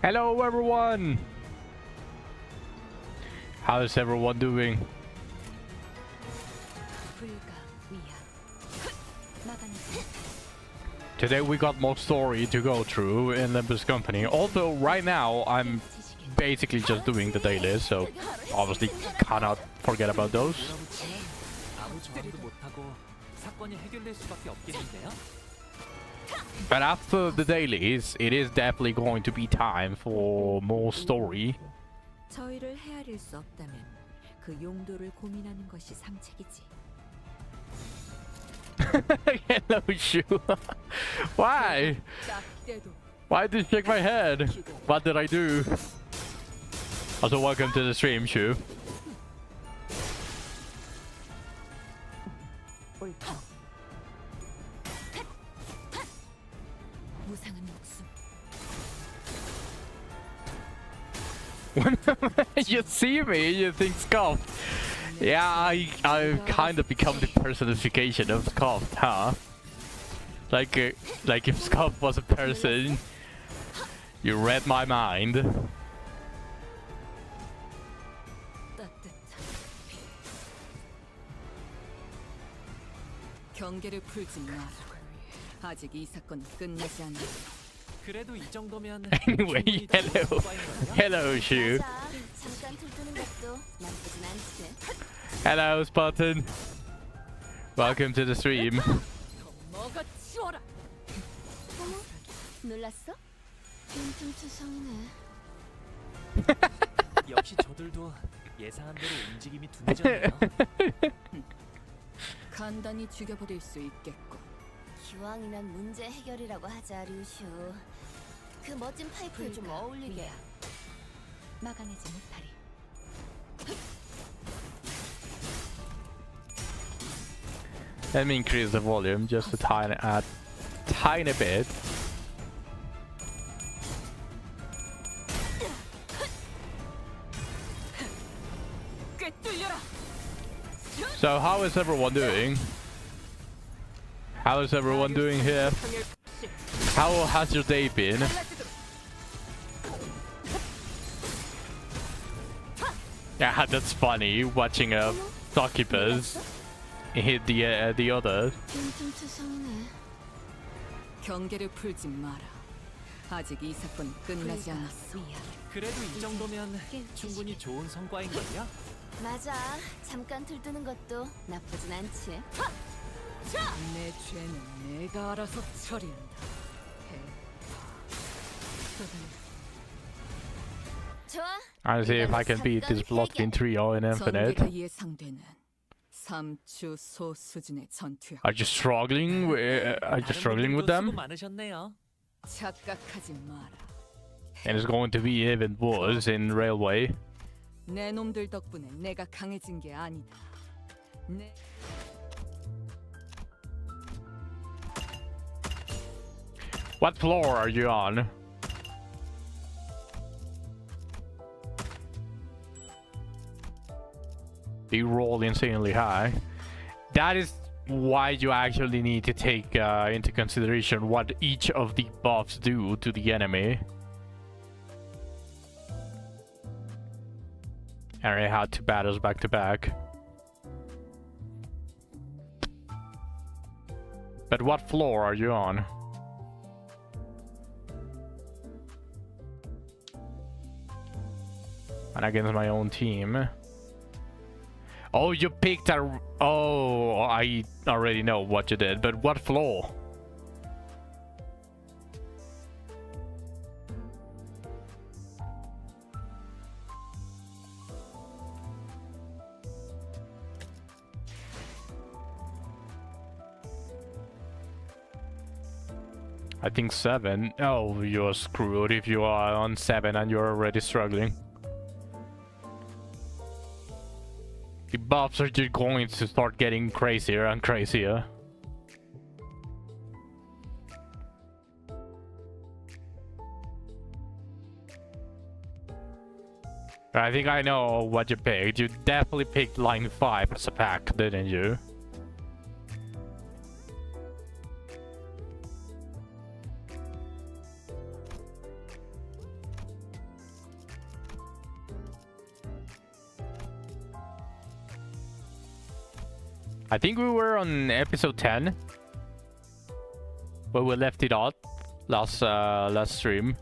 Hello everyone! How is everyone doing? Today we got more story to go through in Limbus company. Although right now I'm basically just doing the dailies, so obviously cannot forget about those. But after the dailies, it is definitely going to be time for more story. 저희를 헤아릴 수 없다면 그 용도를 고민하는 것이 상책이지. Hello, Shu. Why? Why did you shake my head? What did I do? Also, welcome to the stream, Shu. When you see me, you think scoffed. Yeah, I've kind of become the personification of scoffed, huh? Like if scoffed was a person, you read my mind. 경계를 풀지 마라. 아직 이 사건은 끝나지 않았어. 그래도 이 정도면 Anyway, hello, Shu. 잠깐 들뜨는 것도 나쁘진 않지. Hello, Spartan. Welcome to the stream. 먹어 치워라. 어머, 놀랐어? 빈틈투성이네. 역시 저들도 예상한 대로 움직임이 둔해졌네요. 간단히 죽여버릴 수 있겠고. 기왕이면 문제 해결이라고 하자, 류슈. 그 멋진 파이프에 좀 어울리게. 막아내지 못하리. Let me increase the volume just a tiny bit. So how is everyone doing? How is everyone doing here? How has your day been? Yeah, that's funny, watching a succubus hit the other. 경계를 풀지 마라. 아직 이 사건은 끝나지 않았어. 그래도 이 정도면 충분히 좋은 성과인걸요? 맞아. 잠깐 들뜨는 것도 나쁘진 않지. 내 죄는 내가 알아서 처리한다. 좋아. I'll see if I can beat this Bloodkin trio in Infinite. 전개가 예상되는 3주 소수준의 전투야. Are you struggling with them? 많으셨네요. 착각하지 마라. And it's going to be even worse in Railway. 내 놈들 덕분에 내가 강해진 게 아니다. What floor are you on? You roll insanely high. That is why you actually need to take into consideration what each of the buffs do to the enemy. And I had 2 battles back to back. But what floor are you on? And against my own team. Oh, you picked a... Oh, I already know what you did, but what floor? I think 7. Oh, you're screwed if you are on 7 and you're already struggling. The buffs are just going to start getting crazier and crazier. I think I know what you picked. You definitely picked line 5 as a pack, didn't you? I think we were on episode 10 where we left it out last stream.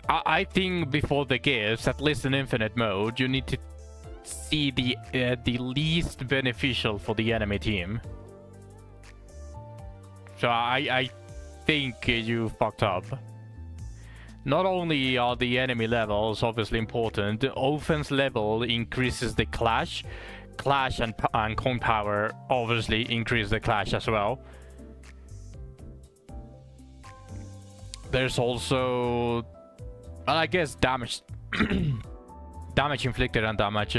I think before the gifts, at least in infinite mode, you need to see the least beneficial for the enemy team. So I think you fucked up. Not only are the enemy levels obviously important, the offense level increases the clash. Clash and con power obviously increase the clash as well. There's also, I guess, damage damage inflicted and damage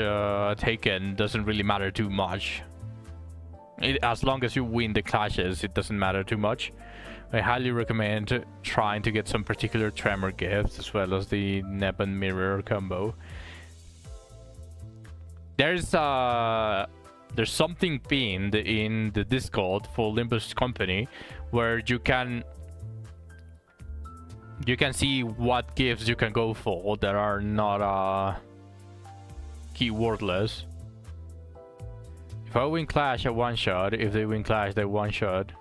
taken doesn't really matter too much. As long as you win the clashes, it doesn't matter too much. I highly recommend trying to get some particular tremor gifts as well as the Neb and Mirror combo. There's something pinned in the Discord for Limbus company where you can see what gifts you can go for that are not keywordless. If I win Clash, I one-shot. If they win Clash, they one-shot.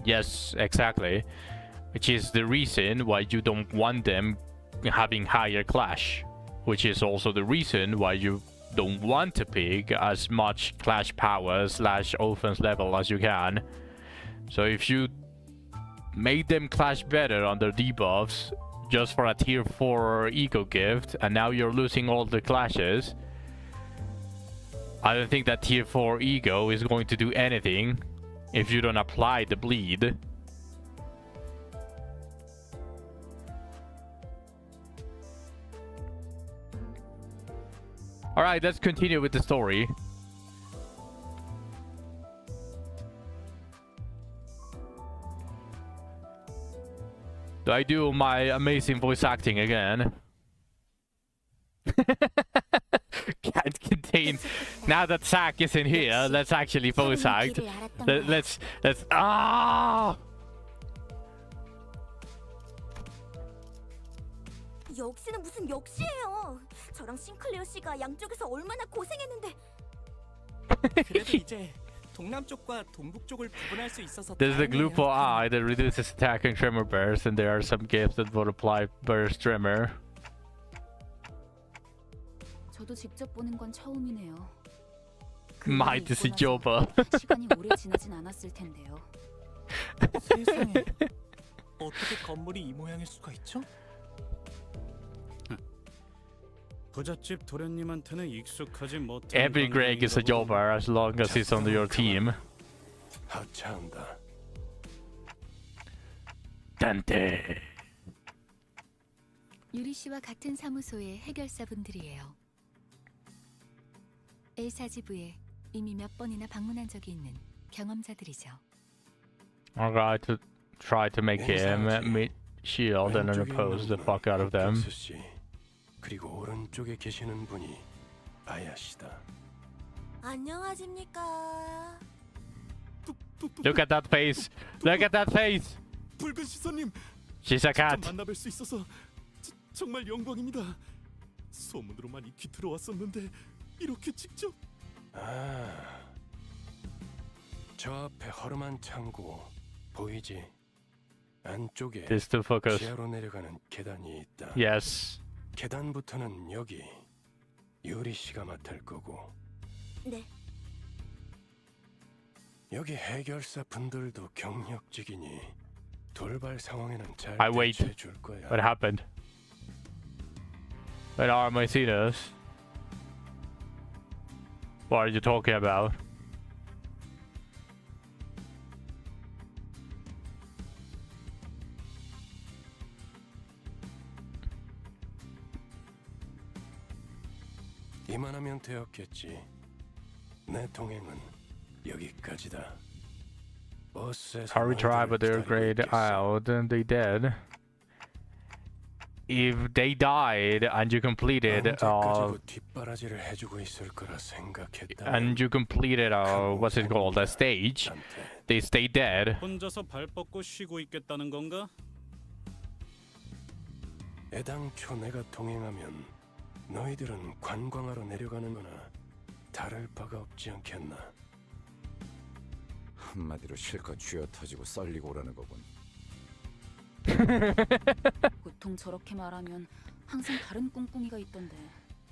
Yes, exactly. Which is the reason why you don't want them having higher Clash. Which is also the reason why you don't want to pick as much Clash power / offense level as you can. So if you made them Clash better under debuffs just for a tier 4 ego gift, and now you're losing all the clashes, I don't think that tier 4 ego is going to do anything if you don't apply the bleed. Alright, let's continue with the story. Do I do my amazing voice acting again? Can't contain. Now that Zack isn't here, let's actually voice act. Let's ah. 역시는 무슨 역시예요. 저랑 싱클레어 씨가 양쪽에서 얼마나 고생했는데. 그래도 이제 동남쪽과 동북쪽을 구분할 수 있어서 There's the glue 다행이에요. for eye that reduces attack and tremor burst, and there are some gifts that will apply burst tremor. 저도 직접 보는 건 처음이네요. Might is Joba. 시간이 오래 지나진 않았을 텐데요. 세상에 어떻게 건물이 이 모양일 수가 있죠? 부잣집 도련님한테는 익숙하지 못한 Every Greg is a jobber as long as he's on your team. 하차한다. Dante. 유리 씨와 같은 사무소의 해결사분들이에요. 엘사지부에 이미 몇 번이나 방문한 적이 있는 경험자들이죠. Alright, to try to make him meet shield and then oppose the fuck out of them. 씨, 그리고 오른쪽에 계시는 분이 아야시다. 안녕하십니까. Look at that face. Look at that face. 붉은 시선님, She's a cat. 만나뵐 수 있어서 정말 영광입니다. 소문으로만 익히 들어왔었는데 이렇게 직접. 아, 저 앞에 허름한 창고 보이지? 안쪽에 Is to focus. 지하로 내려가는 계단이 있다. Yes. 계단부터는 여기 유리 씨가 맡을 거고. 네. 여기 해결사 분들도 경력직이니 돌발 상황에는 잘 I wait. 대처해 줄 거야. What happened? Where are my seniors? What are you talking about? 이만하면 되었겠지. 내 동행은 여기까지다. 버스에서 Harry tried, but they're 너희들을 grayed 기다리고 있겠어. out and they dead. if they died and you completed 언제까지도 뒷바라지를 해주고 있을 거라 생각했다. and you completed what's it called, a stage, they stay dead. 혼자서 발 뻗고 쉬고 있겠다는 건가? 애당초 내가 동행하면 너희들은 관광하러 내려가는 거나 다를 바가 없지 않겠나. 한마디로 실컷 쥐어 터지고 썰리고 오라는 거군. 보통 저렇게 말하면 항상 다른 꿍꿍이가 있던데.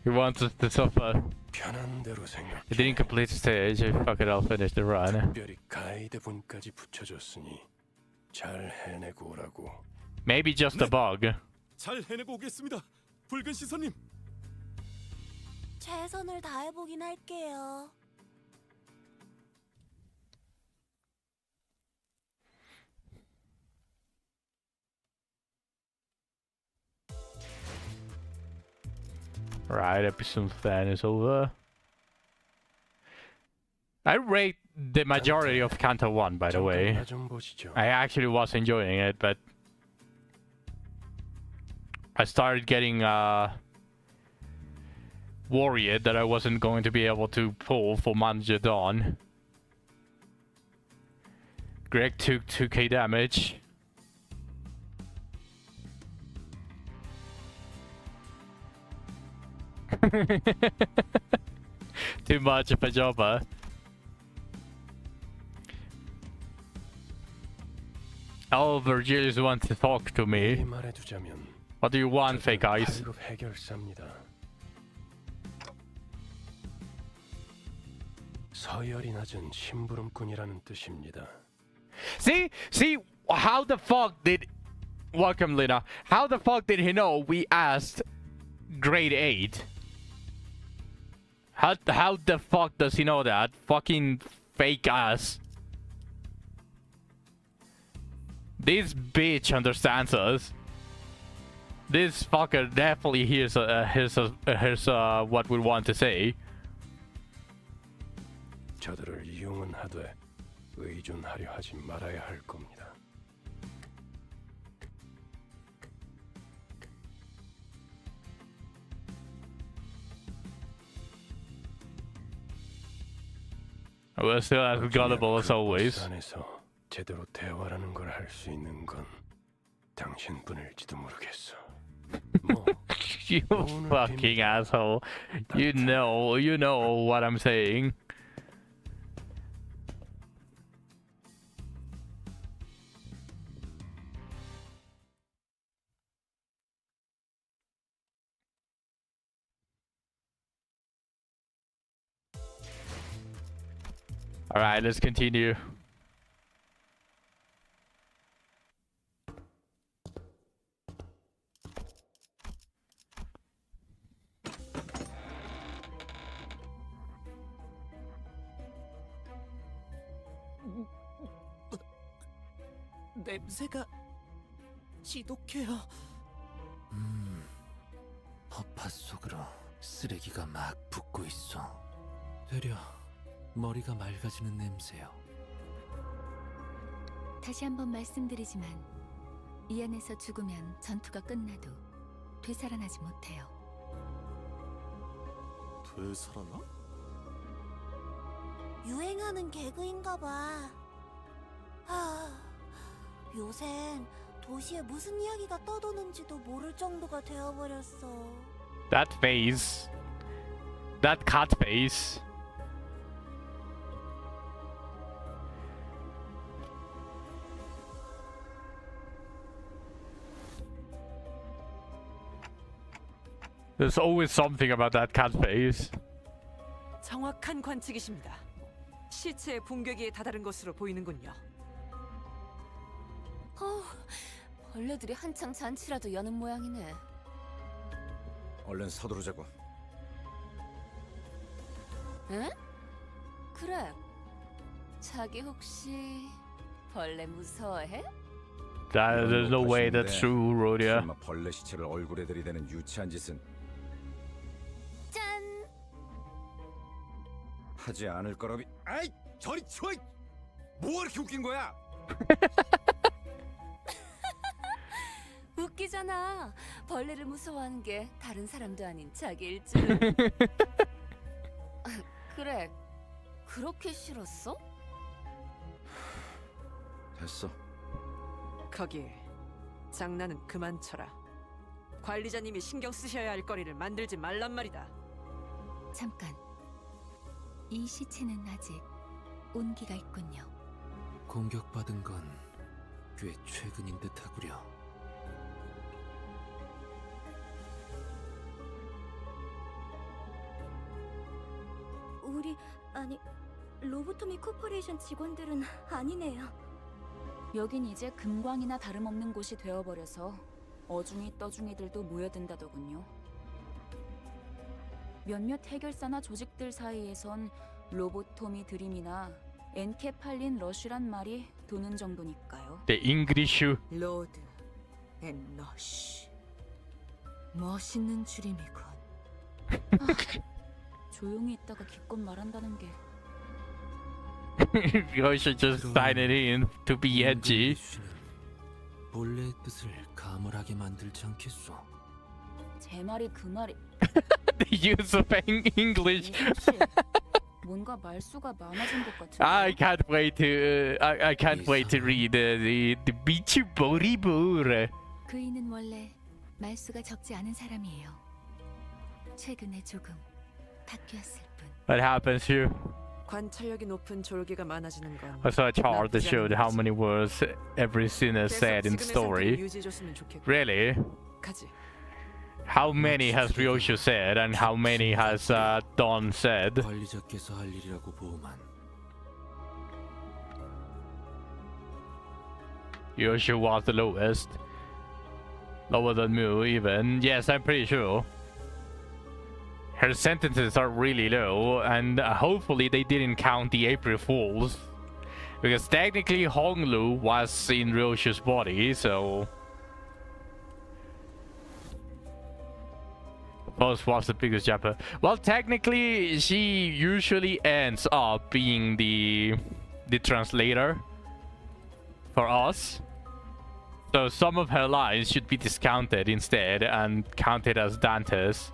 He wants us to suffer. 편한 대로 생각해. He didn't complete the stage. Fuck it, I'll finish the run. 특별히 가이드 분까지 붙여줬으니 잘 해내고 오라고. Maybe just a bug. 잘 해내고 오겠습니다. 붉은 시선님. 최선을 다해보긴 할게요. Right, episode 10 is over. I rate the majority of Canto 1, by the way. 나 좀 보시죠. I actually was enjoying it, but I started getting worried that I wasn't going to be able to pull for Manager Dawn. Greg took 2k damage. Too much of a jobber. Oh, Virgilius wants to talk to me. 말해두자면 What do you want, fake eyes? 발급 해결사입니다. 서열이 낮은 심부름꾼이라는 뜻입니다. See, how the fuck did... Welcome, Lina. How the fuck did he know we asked grade 8? How the fuck does he know that? Fucking fake ass. This bitch understands us. This fucker definitely hears what we want to say. 저들을 이용은 하되 의존하려 하지 말아야 할 겁니다. We're still as gullible as always. 안에서 제대로 대화라는 걸 할 수 있는 건 당신뿐일지도 모르겠어. 뭐 You fucking asshole. You know what I'm saying. Alright, let's continue. 냄새가 지독해요. 허파 속으로 쓰레기가 막 붙고 있어. 되려 머리가 맑아지는 냄새요. 다시 한번 말씀드리지만 이 안에서 죽으면 전투가 끝나도 되살아나지 못해요. 되살아나? 유행하는 개그인가 봐. 요샌 도시에 무슨 이야기가 떠도는지도 모를 정도가 되어버렸어. That face. That cat face. There's always something about that cat face. 정확한 관측이십니다. 시체의 분격에 다다른 것으로 보이는군요. 벌레들이 한창 잔치라도 여는 모양이네. 얼른 서두르자고. 응? 그래. 자기 혹시 벌레 무서워해? There's no way that's true, Rhodia. 설마 벌레 시체를 얼굴에 들이대는 유치한 짓은 짠! 하지 않을 거라비. 아이, 저리 치워! 뭐가 이렇게 웃긴 거야? 웃기지 일이잖아. 벌레를 무서워하는 게 다른 사람도 아닌 자기일 줄. 그래, 그렇게 싫었어? 됐어. 거기 장난은 그만 쳐라. 관리자님이 신경 쓰셔야 할 거리를 만들지 말란 말이다. 잠깐. 이 시체는 아직 온기가 있군요. 공격받은 건 꽤 최근인 듯하구려. 아니 로보토미 코퍼레이션 직원들은 아니네요. 여긴 이제 금광이나 다름없는 곳이 되어버려서 어중이 떠중이들도 모여든다더군요. 몇몇 해결사나 조직들 사이에선 로보토미 드림이나 엔케팔린 러쉬란 말이 도는 정도니까요. The English. 로드 앤 러쉬. 멋있는 줄임이군. 조용히 있다가 기껏 말한다는 게 You should just sign it in to be edgy. 본래의 뜻을 가물하게 만들지 않겠소. 제 말이 그 말이 The use of English. 혹시 뭔가 말수가 많아진 것 같은데. I can't wait to. I can't wait to read the Beach Boribur. 그이는 원래 말수가 적지 않은 사람이에요. 최근에 조금 바뀌었을 뿐. What happens here? 관찰력이 높은 졸개가 많아지는 건 I saw a chart that showed how many words every sinner said in the story. 유지해줬으면 좋겠고. Really? 가지. How many has Ryoshu said and how many has Don said? 관리자께서 할 일이라고 보만. Ryoshu was the lowest. Lower than Mu even. Yes, I'm pretty sure. Her sentences are really low, and hopefully they didn't count the April Fools. Because technically Honglu was in Ryoshu's body, so... Both was the biggest japper. Well, technically she usually ends up being the translator for us. So some of her lines should be discounted instead and counted as Dante's.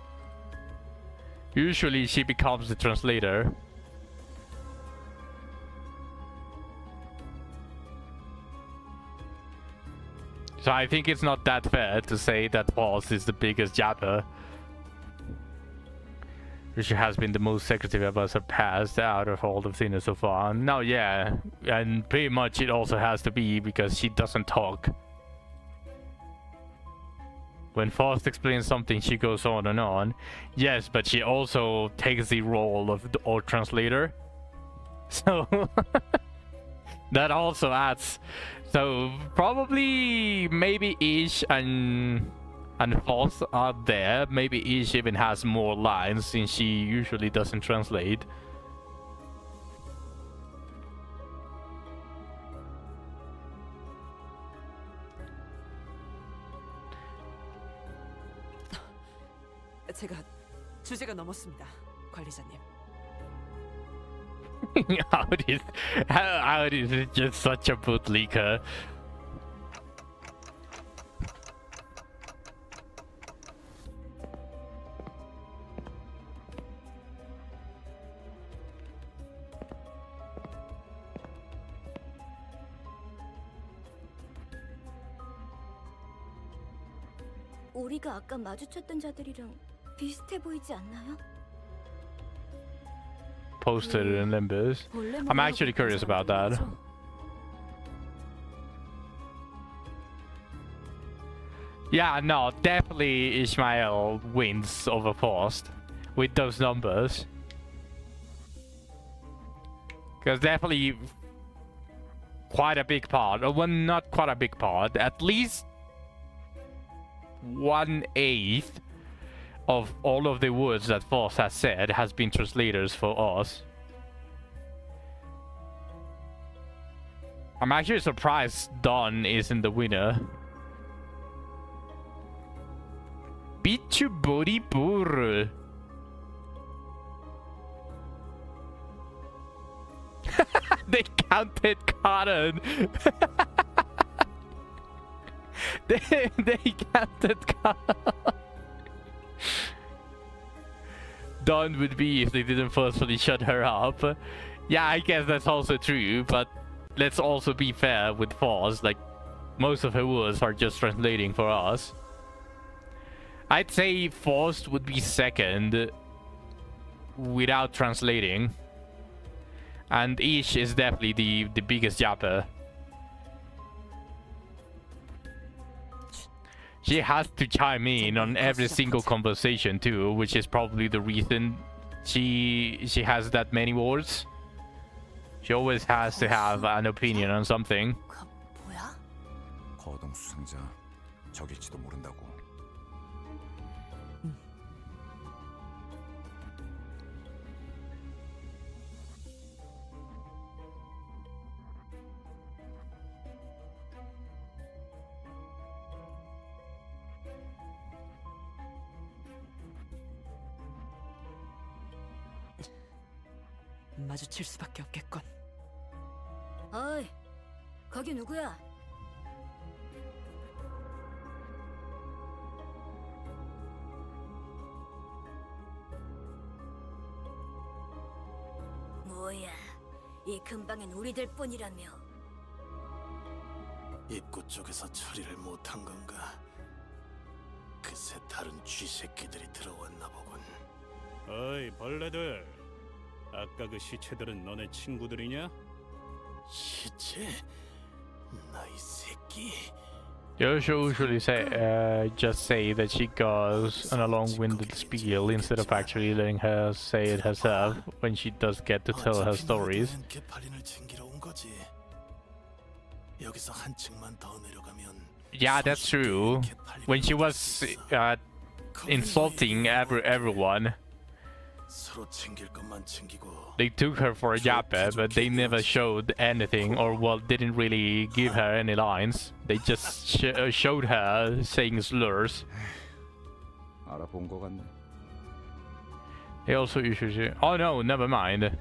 Usually she becomes the translator. So I think it's not that fair to say that Boss is the biggest japper. She has been the most secretive of us past out of all the sinners so far. No, yeah, and pretty much it also has to be because she doesn't talk. When Faust explains something, she goes on and on. Yes, but she also takes the role of the old translator. So that also adds. So probably maybe Ish and Faust are there. Maybe Ish even has more lines since she usually doesn't translate. 제가 주제가 넘었습니다, 관리자님. how is it just such a bootlicker? 우리가 아까 마주쳤던 자들이랑 비슷해 보이지 않나요? Posted in Limbus. I'm actually curious about that. Yeah, no, definitely Ishmael wins over Faust with those numbers. Because definitely quite a big part, or well, not quite a big part, at least 1/8 of all of the words that Faust has said has been translators for us. I'm actually surprised Don isn't the winner. Bichu body burr. They counted cotton. they captured Carl. Done would be if they didn't forcefully shut her up. Yeah, I guess that's also true, but let's also be fair with Foz. Like, most of her words are just translating for us. I'd say Forced would be second without translating. And Ish is definitely the biggest yapper. She has to chime in on every single conversation too, which is probably the reason she has that many words. She always has to have an opinion on something. 뭐야? 거동 수상자 적일지도 모른다고. 마주칠 수밖에 없겠군. 어이, 거기 누구야? 뭐야, 이 근방엔 우리들 뿐이라며. 입구 쪽에서 처리를 못한 건가? 그새 다른 쥐새끼들이 들어왔나 보군. 어이 벌레들, 아까 그 시체들은 너네 친구들이냐? 시체? 나이 새끼. You usually say, just say that she goes on a long-winded spiel instead of actually letting her say it herself when she does get to tell her stories. 개팔린을 챙기러 온 거지. 여기서 한층만 더 내려가면 Yeah, that's true. When she was insulting everyone, 서로 챙길 것만 챙기고 they took her for a yapper, but they never showed anything, or well, didn't really give her any lines. They just showed her saying slurs. 알아본 거 같네. They also usually... Oh no, never mind.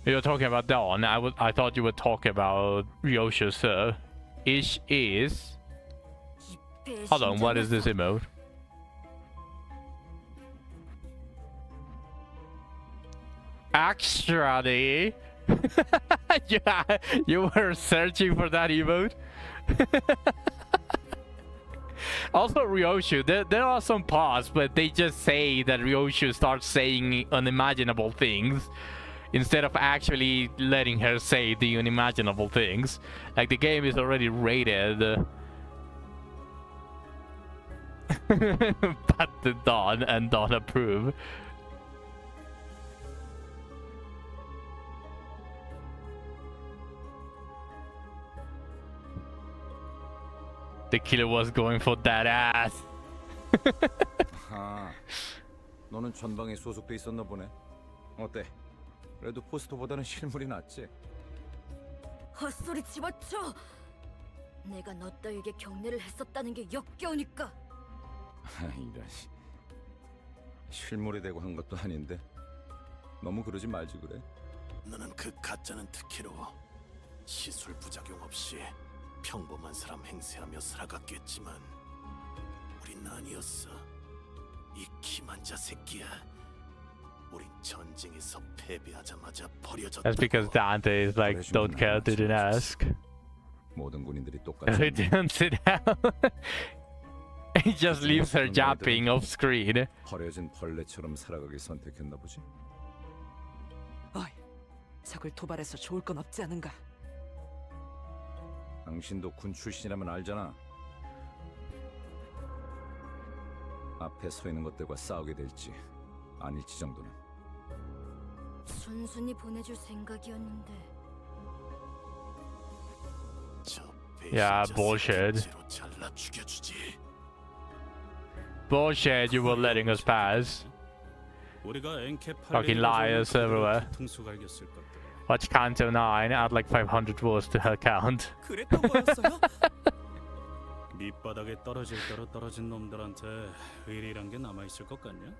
You're talking about Dawn. I thought you were talking about Ryosho, sir. Ish is... Hold on, what is this emote? Actually... yeah, you were searching for that emote? Also Ryoshu, there are some parts, but they just say that Ryoshu starts saying unimaginable things instead of actually letting her say the unimaginable things. Like, the game is already rated but the Dawn and Dawn approve. The killer was going for that ass. 아, 너는 전방에 소속돼 있었나 보네. 어때? 그래도 포스터보다는 실물이 낫지. 헛소리 집어쳐. 내가 너 따위에게 경례를 했었다는 게 역겨우니까. 이런. 실물이 되고 한 것도 아닌데. 너무 그러지 말지 그래. 너는 그 가짜는 특혜로 시술 부작용 없이 평범한 사람 행세하며 살아갔겠지만 우린 아니었어. 이 기만자 새끼야. 우린 전쟁에서 패배하자마자 버려졌다. That's because Dante is like, don't care, didn't ask. 모든 군인들이 He 똑같이. didn't sit down. He just leaves her japping off screen. 버려진 벌레처럼 살아가길 선택했나 보지. 어이, 적을 도발해서 좋을 건 없지 않은가? 당신도 군 출신이라면 알잖아. 앞에 서 있는 것들과 싸우게 될지 아닐지 정도는. 순순히 보내줄 생각이었는데. Yeah, bullshit. 잘라 죽여주지. Bullshit, you were letting us pass. 우리가 NK Fucking liars everywhere. 뒤통수 갈겼을 것들. Watch Kanto 9, add like 500 words to her count. 그랬던 거였어요? 밑바닥에 떨어질 대로 떨어진 놈들한테 의리란 게 남아있을 것 같냐?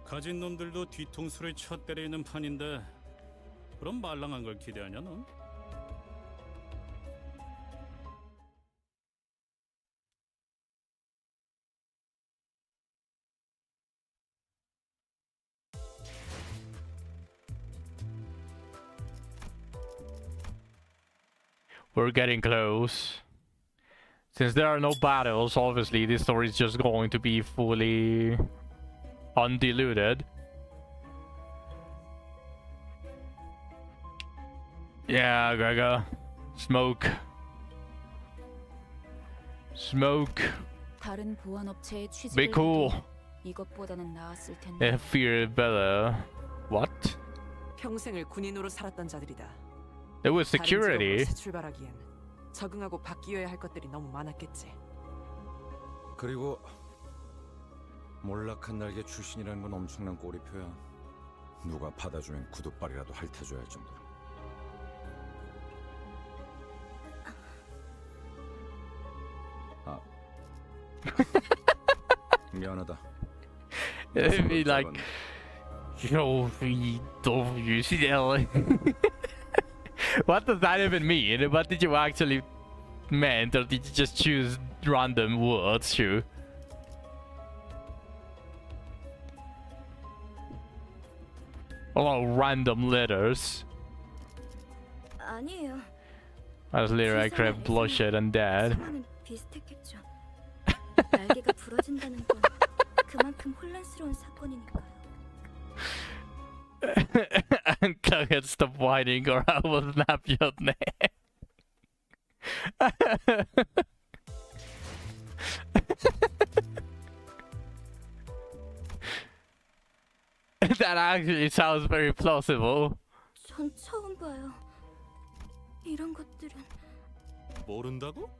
가진 놈들도 뒤통수를 쳐 때리는 판인데 그럼 말랑한 걸 기대하냐 넌? We're getting close. Since there are no battles, obviously this story is just going to be fully undiluted. Yeah, Gregor. Smoke. Smoke. 다른 보안업체의 Be 취직을 cool. 해도 이것보다는 나았을 텐데. I fear better. What? 평생을 군인으로 살았던 자들이다. There was 다른 security. 직업으로 새 출발하기엔 적응하고 바뀌어야 할 것들이 너무 많았겠지. 그리고 몰락한 날개 출신이라는 건 엄청난 꼬리표야. 누가 받아주면 구둣발이라도 핥아줘야 할 정도로. 아 미안하다. I mean, like, yo, we don't use it. What does that even mean? What did you actually meant, or did you just choose random words? Sure. Oh, random letters. 아니에요. I was literally crap bullshit and dead. 상황은 비슷했겠죠. 날개가 부러진다는 건 그만큼 혼란스러운 사건이니까요. Can't stop whining or I will snap your neck. That actually sounds very plausible. 전 처음 봐요. 이런 것들은 모른다고?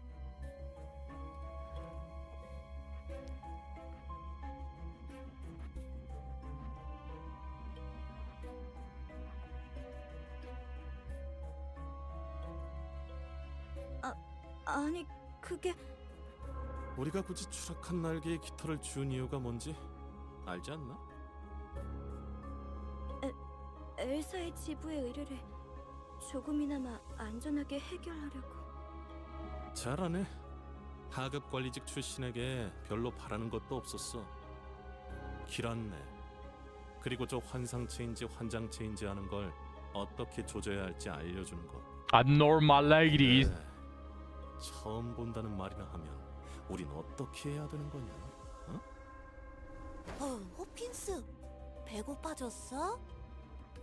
아니 그게 우리가 굳이 추락한 날개에 깃털을 준 이유가 뭔지 알지 않나? 엘사의 지부의 의뢰를 조금이나마 안전하게 해결하려고. 잘하네. 하급 관리직 출신에게 별로 바라는 것도 없었어. 길었네. 그리고 저 환상체인지 환장체인지 하는 걸 어떻게 조져야 할지 알려주는 것. Abnormal ladies. 네. 처음 본다는 말이나 하면 우린 어떻게 해야 되는 거냐? 호핀스 배고파졌어?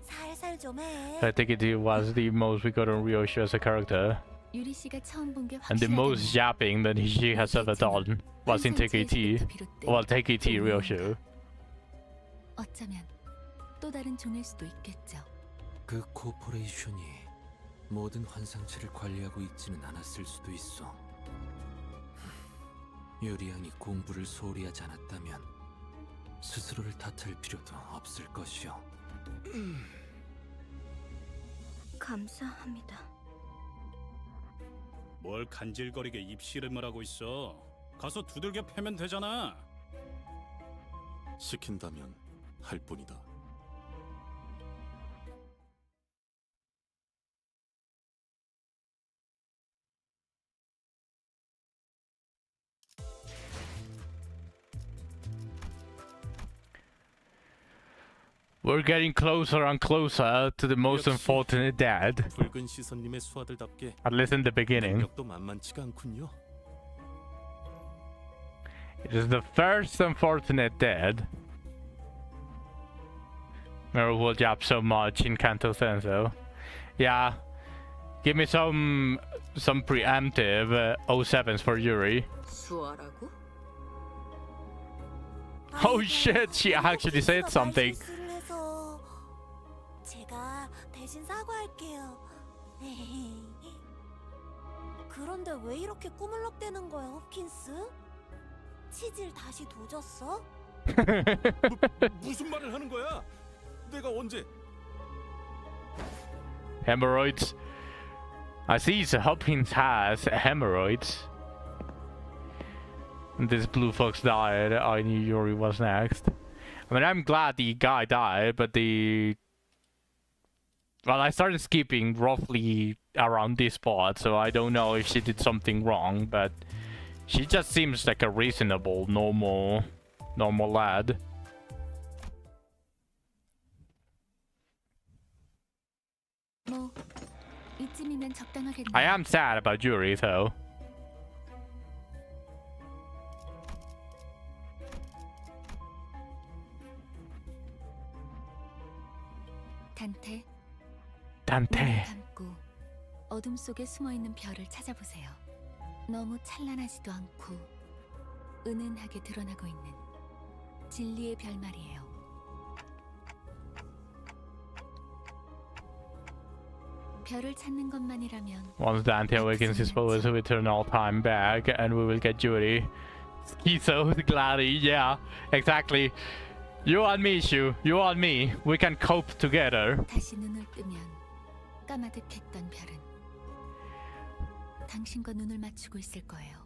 살살 좀 해. I think it was the most we got on Ryoshu as a character. 유리 씨가 처음 본 게 And the most 확실하게 yapping that she has ever done was in TKT. Well, TKT Ryoshu. 어쩌면 또 다른 종일 수도 있겠죠. 그 코퍼레이션이 모든 환상체를 관리하고 있지는 않았을 수도 있어. 유리양이 공부를 소홀히 하지 않았다면 스스로를 탓할 필요도 없을 것이요. 감사합니다. 뭘 간질거리게 입씨름을 하고 있어. 가서 두들겨 패면 되잖아. 시킨다면 할 뿐이다. We're getting closer and closer to the most unfortunate dead. 붉은 시선님의 수하들답게 At least in the beginning. 능력도 만만치가 않군요. It is the first unfortunate dead. Mirror will jab so much in Kanto Senso. Yeah. Give me some preemptive 07s for Yuri. 수아라고? Oh shit, she actually said something. 제가 대신 사과할게요. 그런데 왜 이렇게 꾸물럭대는 거야, 호킨스? 치질 다시 도졌어? 무슨 말을 하는 거야? 내가 언제? Hemorrhoids. I see Hopkins has hemorrhoids. And this blue fox died. I knew Yuri was next. I mean, I'm glad the guy died, but well, I started skipping roughly around this spot, so I don't know if she did something wrong, but she just seems like a reasonable, normal lad. 뭐 이쯤이면 정도면 적당하겠네. I am sad about Yuri though. 단테. Dante. 눈을 감고 어둠 속에 숨어 있는 별을 찾아보세요. 너무 찬란하지도 않고 은은하게 드러나고 있는 진리의 별 말이에요. 별을 찾는 것만이라면 Once Dante awakens his powers, we turn all time back and we will get Yuri. He's so glad. Yeah, exactly. You and me, Shu. You and me. We can cope together. 다시 눈을 뜨면 까마득했던 별은 당신과 눈을 맞추고 있을 거예요.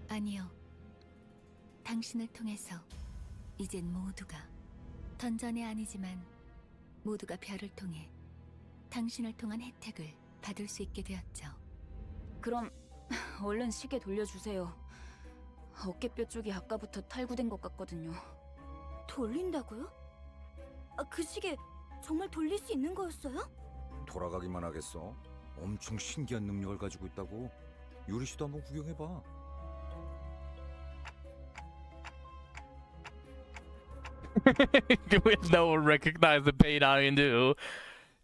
아니요. 당신을 통해서 이젠 모두가 던전이 아니지만 모두가 별을 통해 당신을 통한 혜택을 받을 수 있게 되었죠. 그럼 얼른 시계 돌려주세요. 어깨뼈 쪽이 아까부터 탈구된 것 같거든요. 돌린다고요? 그 시계 정말 돌릴 수 있는 거였어요? 돌아가기만 하겠어? 엄청 신기한 능력을 가지고 있다고. 유리 씨도 한번 구경해봐. With no one recognize the pain I do.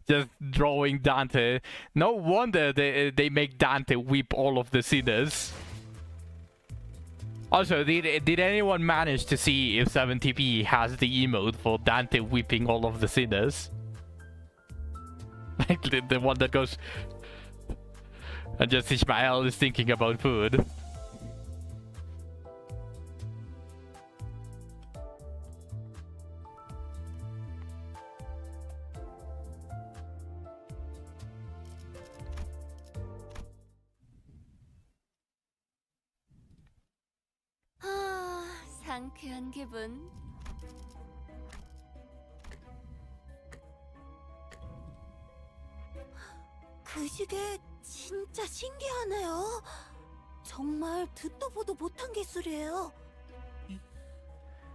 Just drawing Dante. No wonder they make Dante weep all of the sinners. Also, did anyone manage to see if 70p has the emote for Dante weeping all of the sinners? Like the one that goes... And just Ishmael is thinking about food. 상쾌한 기분. 그 시계 진짜 신기하네요. 정말 듣도 보도 못한 기술이에요.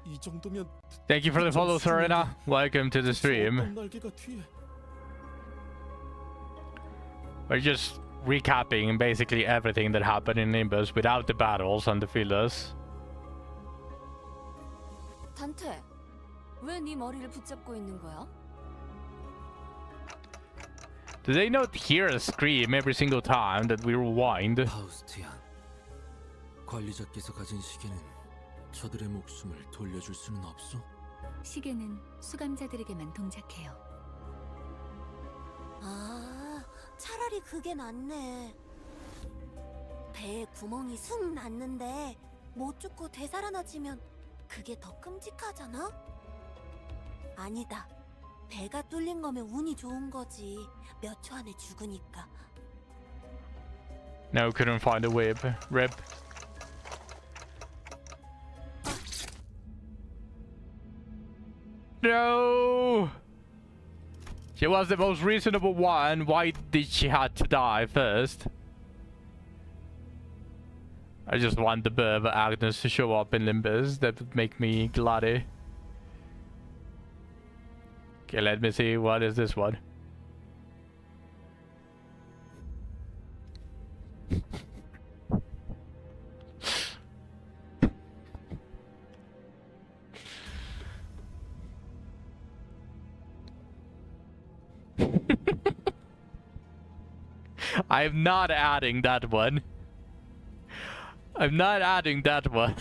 이 정도면 Thank you for the follow, Serena. Welcome to the stream. 날개가 뒤에. We're just recapping basically everything that happened in Limbus without the battles and the fillers. 단테, 왜 네 머리를 붙잡고 있는 거야? Do they not hear us scream every single time that we rewind? 파우스티안, 관리자께서 가진 시계는 저들의 목숨을 돌려줄 수는 없소? 시계는 수감자들에게만 동작해요. 아, 차라리 그게 낫네. 배에 구멍이 숭 났는데 못 죽고 되살아나지면 그게 더 끔찍하잖아? 아니다. 배가 뚫린 거면 운이 좋은 거지. 몇 초 안에 죽으니까. No, couldn't find a whip. Rip. No! She was the most reasonable one. Why did she have to die first? I just want the bird Agnes to show up in Limbus. That would make me glad. Okay, let me see. What is this one? I'm not adding that one. I'm not adding that one.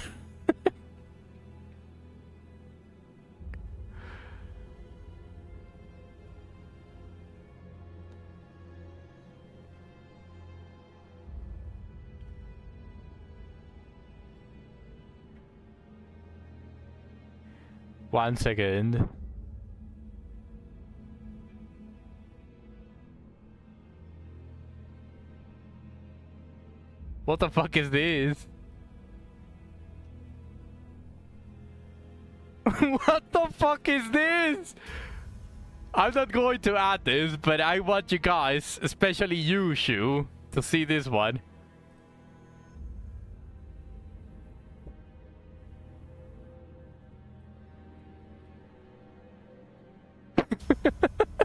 One second. What the fuck is this? What the fuck is this? I'm not going to add this, but I want you guys, especially you, Shu, to see this one.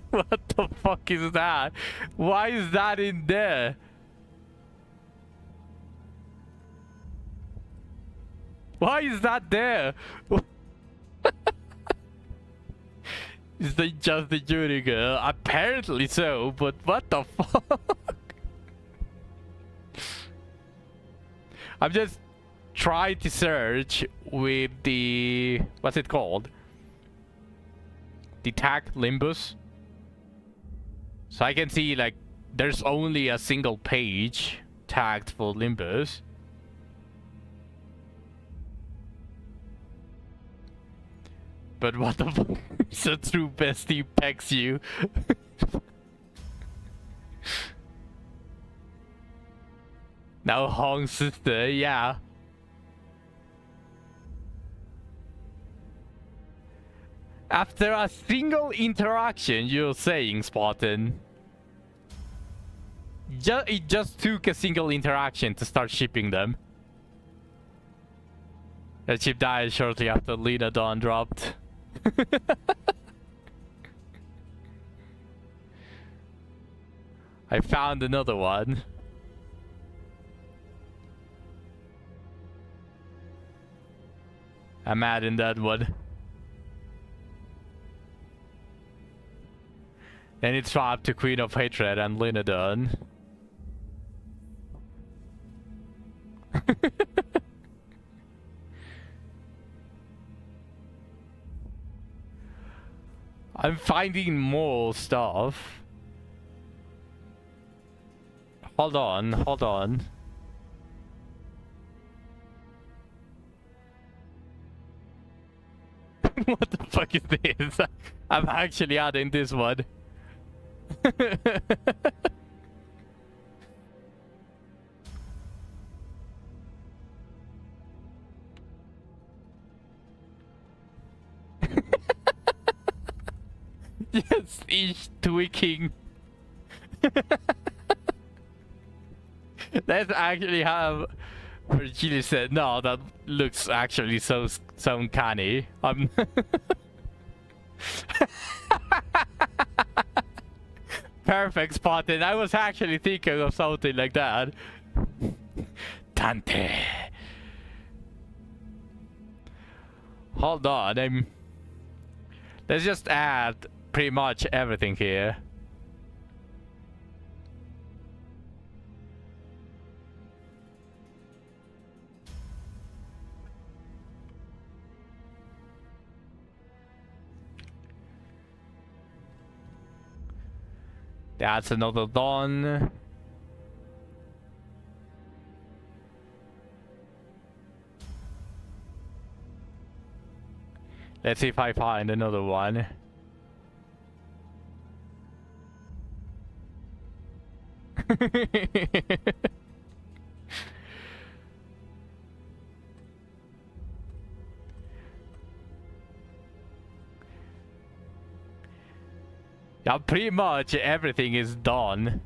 What the fuck is that? Why is that in there? Why is that there? Is that just the Judy girl? Apparently so, but what the fuck? I'm just trying to search with the... what's it called? The tag Limbus. So I can see like there's only a single page tagged for Limbus. But what the fuck? It's a true bestie pegs you. Now Hong's sister, yeah. After a single interaction, you're saying, Spartan. It just took a single interaction to start shipping them. The ship died shortly after Lena Dawn dropped. I found another one. I'm mad in that one. Then it swapped to Queen of Hatred and Linodon. I'm finding more stuff. Hold on, hold on. What the fuck is this? I'm actually adding this one. Yes, each tweaking. Let's actually have Virgilia said, no, that looks actually so uncanny. Perfect spotted. I was actually thinking of something like that. Dante. Hold on, let's just add pretty much everything here. That's another Dawn. Let's see if I find another one. Yeah, pretty much everything is done.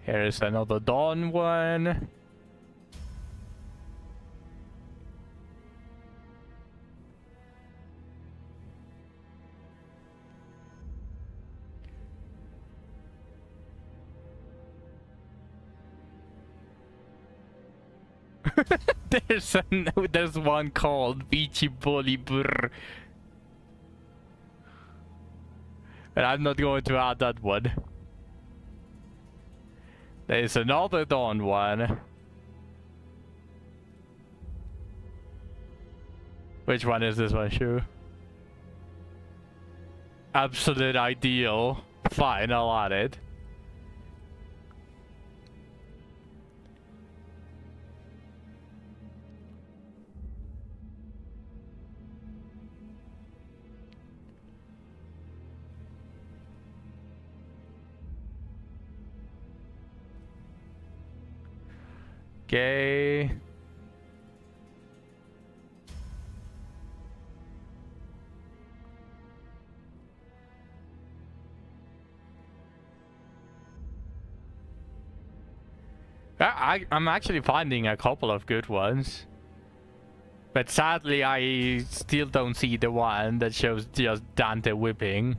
Here is another Dawn one. There's one called Beachy Bully Brr. But I'm not going to add that one. There's another Dawn one. Which one is this one, Shu? Absolute ideal. Fine, I'll add it. Okay. I'm actually finding a couple of good ones. But sadly, I still don't see the one that shows just Dante whipping.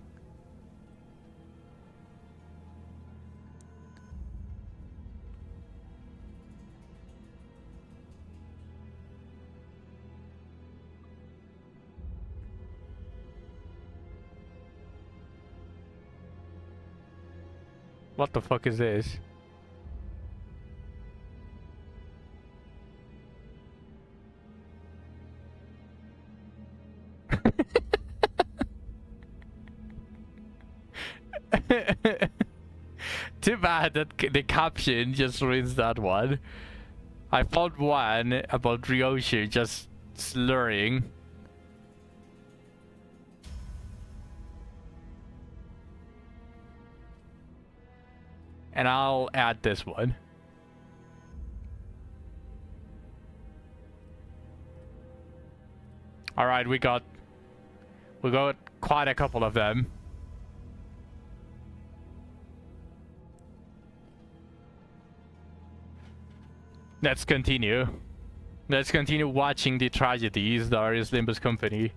What the fuck is this? Too bad that the caption just ruins that one. I found one about Ryoshi just slurring. And I'll add this one. All right, we got quite a couple of them. Let's continue. Let's continue watching the tragedies that is Limbus Company.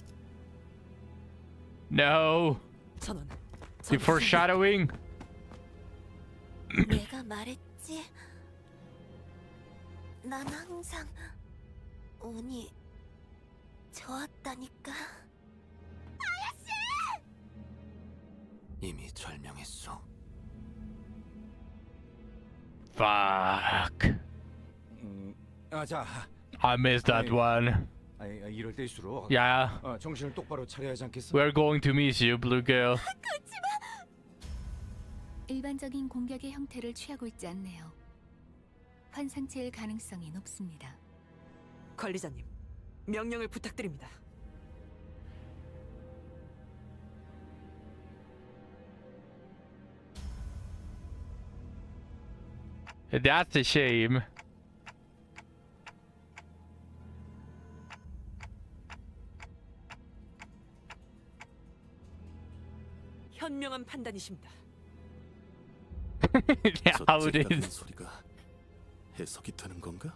No! The foreshadowing! 내가 말했지. 난 항상 운이 좋았다니까. 이미 절명했어. Fuck. 자. I missed that one. 이럴 때일수록 Yeah. 정신을 똑바로 차려야 하지 않겠어? We're going to miss you, Blue Girl. 일반적인 공격의 형태를 취하고 있지 않네요. 환상체일 가능성이 높습니다. 관리자님, 명령을 부탁드립니다. That's a shame. 현명한 판단이십니다. How did 같은 소리가 해석이 되는 건가?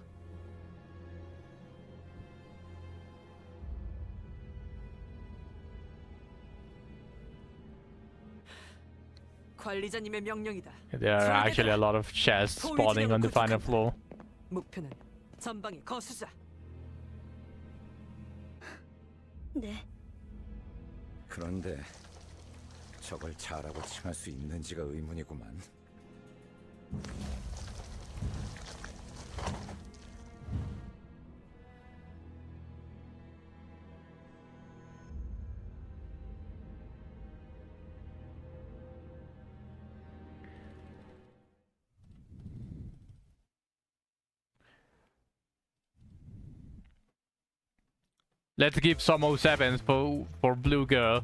관리자님의 명령이다. there are actually a lot of chests spawning on the final floor. 목표는 전방의 거수자. 네. 그런데 저걸 잘하고 칭할 수 있는지가 의문이구만. Let's give some 07s for Blue Girl.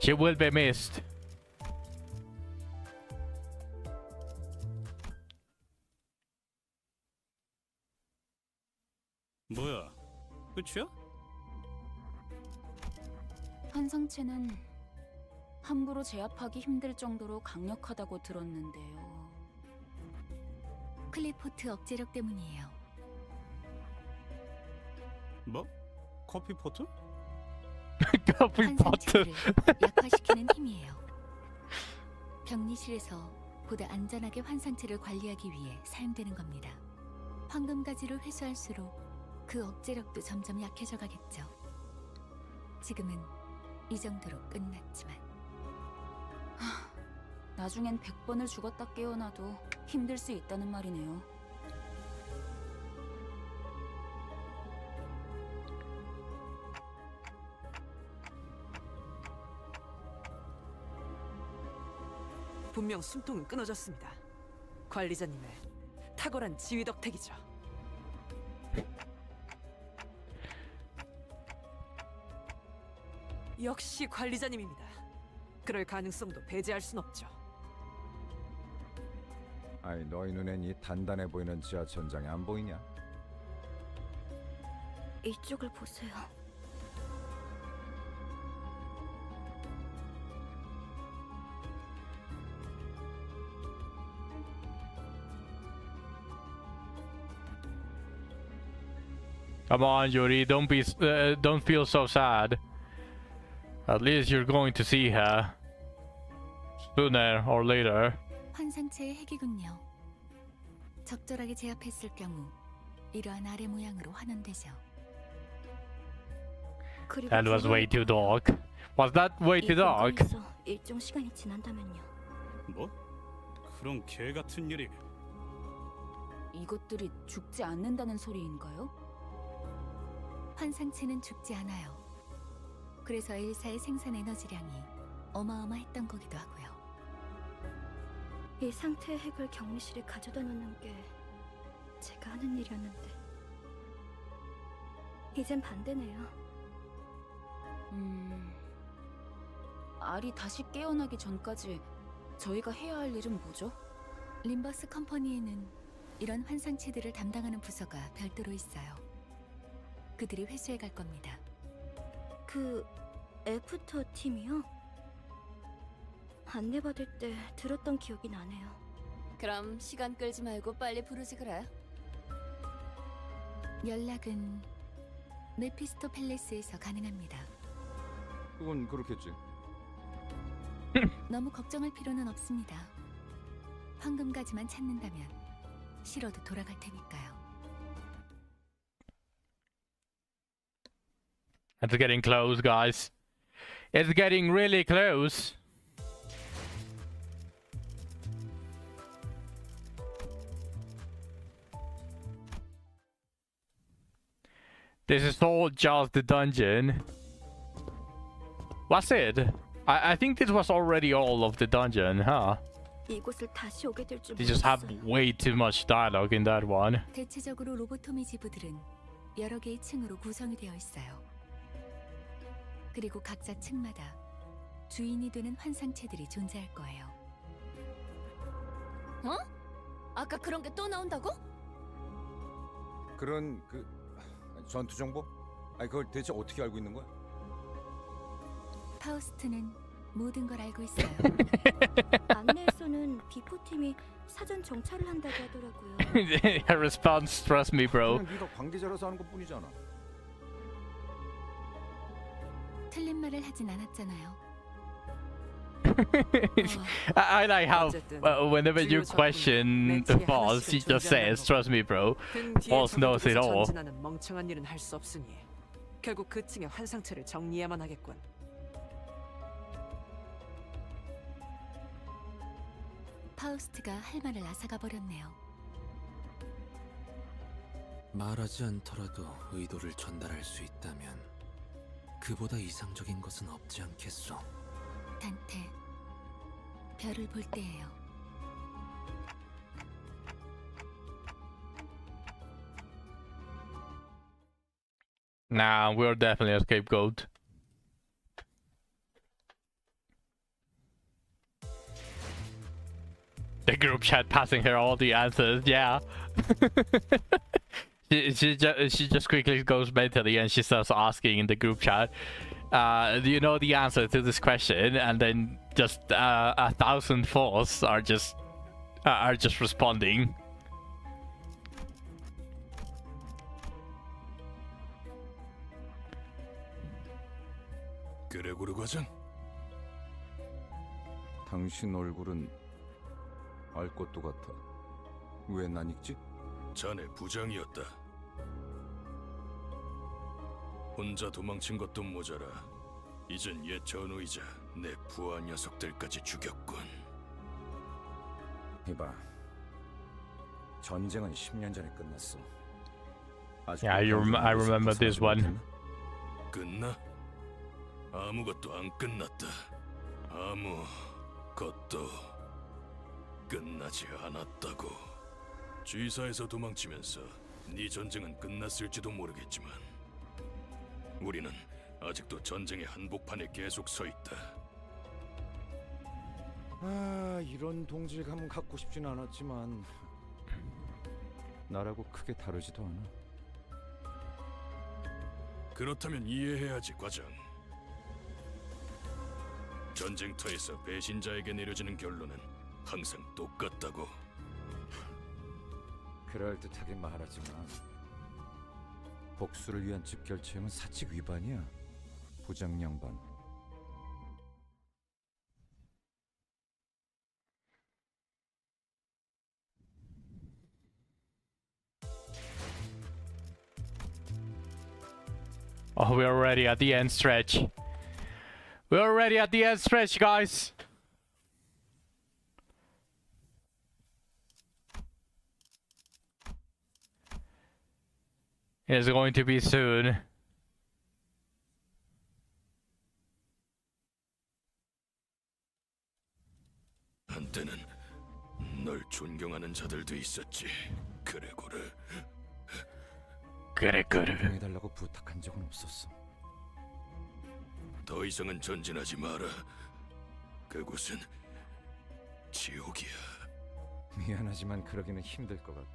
She will be missed. 뭐야? 끝이야? 환상체는 함부로 제압하기 힘들 정도로 강력하다고 들었는데요. 클리포트 억제력 때문이에요. 뭐? 커피포트? 커피 포트. 환상체를 약화시키는 힘이에요. 격리실에서 보다 안전하게 환상체를 관리하기 위해 사용되는 겁니다. 황금가지를 회수할수록 그 억제력도 점점 약해져 가겠죠. 지금은 이 정도로 끝났지만 나중엔 100번을 죽었다 깨어나도 힘들 수 있다는 말이네요. 분명 숨통은 끊어졌습니다. 관리자님의 탁월한 지휘 덕택이죠. 역시 관리자님입니다. 그럴 가능성도 배제할 순 없죠. 아이, 너희 눈엔 이 단단해 보이는 지하 천장이 안 보이냐? 이쪽을 보세요. Come on, Yuri, don't feel so sad. At least you're going to see her sooner or later. 환상체의 핵이군요. 적절하게 제압했을 경우 이러한 아래 모양으로 환원되죠. That was way too dark. Was that way too dark? 일정 시간이 지난다면요. 뭐? 그런 개 같은 일이. 이것들이 죽지 않는다는 소리인가요? 환상체는 죽지 않아요. 그래서 엘사의 생산 에너지량이 어마어마했던 거기도 하고요. 이 상태의 핵을 격리실에 가져다 놓는 게 제가 하는 일이었는데 이젠 반대네요. 알이 다시 깨어나기 전까지 저희가 해야 할 일은 뭐죠? 림버스 컴퍼니에는 이런 환상체들을 담당하는 부서가 별도로 있어요. 그들이 회수해 갈 겁니다. 그 애프터 팀이요? 안내받을 때 들었던 기억이 나네요. 그럼 시간 끌지 말고 빨리 부르지 그래. 연락은 메피스토 팰리스에서 가능합니다. 그건 그렇겠지. 너무 걱정할 필요는 없습니다. 황금가지만 찾는다면 싫어도 돌아갈 테니까요. It's getting close, guys. It's getting really close. This is all just the dungeon. What's it? I think this was already all of the dungeon, huh? 이곳을 다시 오게 될 줄 They just have 몰랐어요. way too much dialogue in that one. 대체적으로 로보토미 지부들은 여러 개의 층으로 구성이 되어 있어요. 그리고 각자 층마다 주인이 되는 환상체들이 존재할 거예요. 어? 아까 그런 게 또 나온다고? 그런 그 전투 정보? 아니 그걸 대체 어떻게 알고 있는 거야? 파우스트는 모든 걸 알고 있어요. 안내에서는 비포팀이 사전 정찰을 한다고 하더라고요. Her response, trust me, bro. 그냥 네가 관계자라서 하는 것뿐이잖아. 틀린 말을 하진 않았잖아요. I like how whenever you question Boss, he just says, "Trust me, bro." 등 뒤에 Boss knows it 적을 all. 두고 전진하는 멍청한 일은 할 수 없으니 결국 그 층의 환상체를 정리해야만 하겠군. 파우스트가 할 말을 앗아가 버렸네요. 말하지 않더라도 의도를 전달할 수 있다면 그보다 이상적인 것은 없지 않겠소. 단테, 별을 볼 때예요. Nah, we're definitely a scapegoat. The group chat passing her all the answers, yeah. she just quickly goes mentally and she starts asking in the group chat, do you know the answer to this question? And then just 1,000 force are just responding. 그레고르 과장, 당신 얼굴은 알 것도 같아. 왜 난 읽지? 자네 부장이었다. 혼자 도망친 것도 모자라 이젠 옛 전우이자 내 부하 녀석들까지 죽였군. 이봐, 전쟁은 10년 전에 끝났어. Yeah, I remember this one. 끝나? 아무것도 안 끝났다. 아무것도 끝나지 않았다고. G사에서 도망치면서 네 전쟁은 끝났을지도 모르겠지만 우리는 아직도 전쟁의 한복판에 계속 서 있다. 아, 이런 동질감은 갖고 싶진 않았지만 나라고 크게 다르지도 않아. 그렇다면 이해해야지, 과장. 전쟁터에서 배신자에게 내려지는 결론은 항상 똑같다고. 그럴듯하게 말하지만 복수를 위한 집결 체험은 사칙 위반이야. 부장 양반. Oh, we're already at the end stretch. We're already at the end stretch, guys. It's going to be soon. 한때는 널 존경하는 자들도 있었지. 그레고르. 해달라고 부탁한 적은 없었어. 더 이상은 전진하지 마라. 그곳은 지옥이야. 미안하지만 그러기는 힘들 것 같아.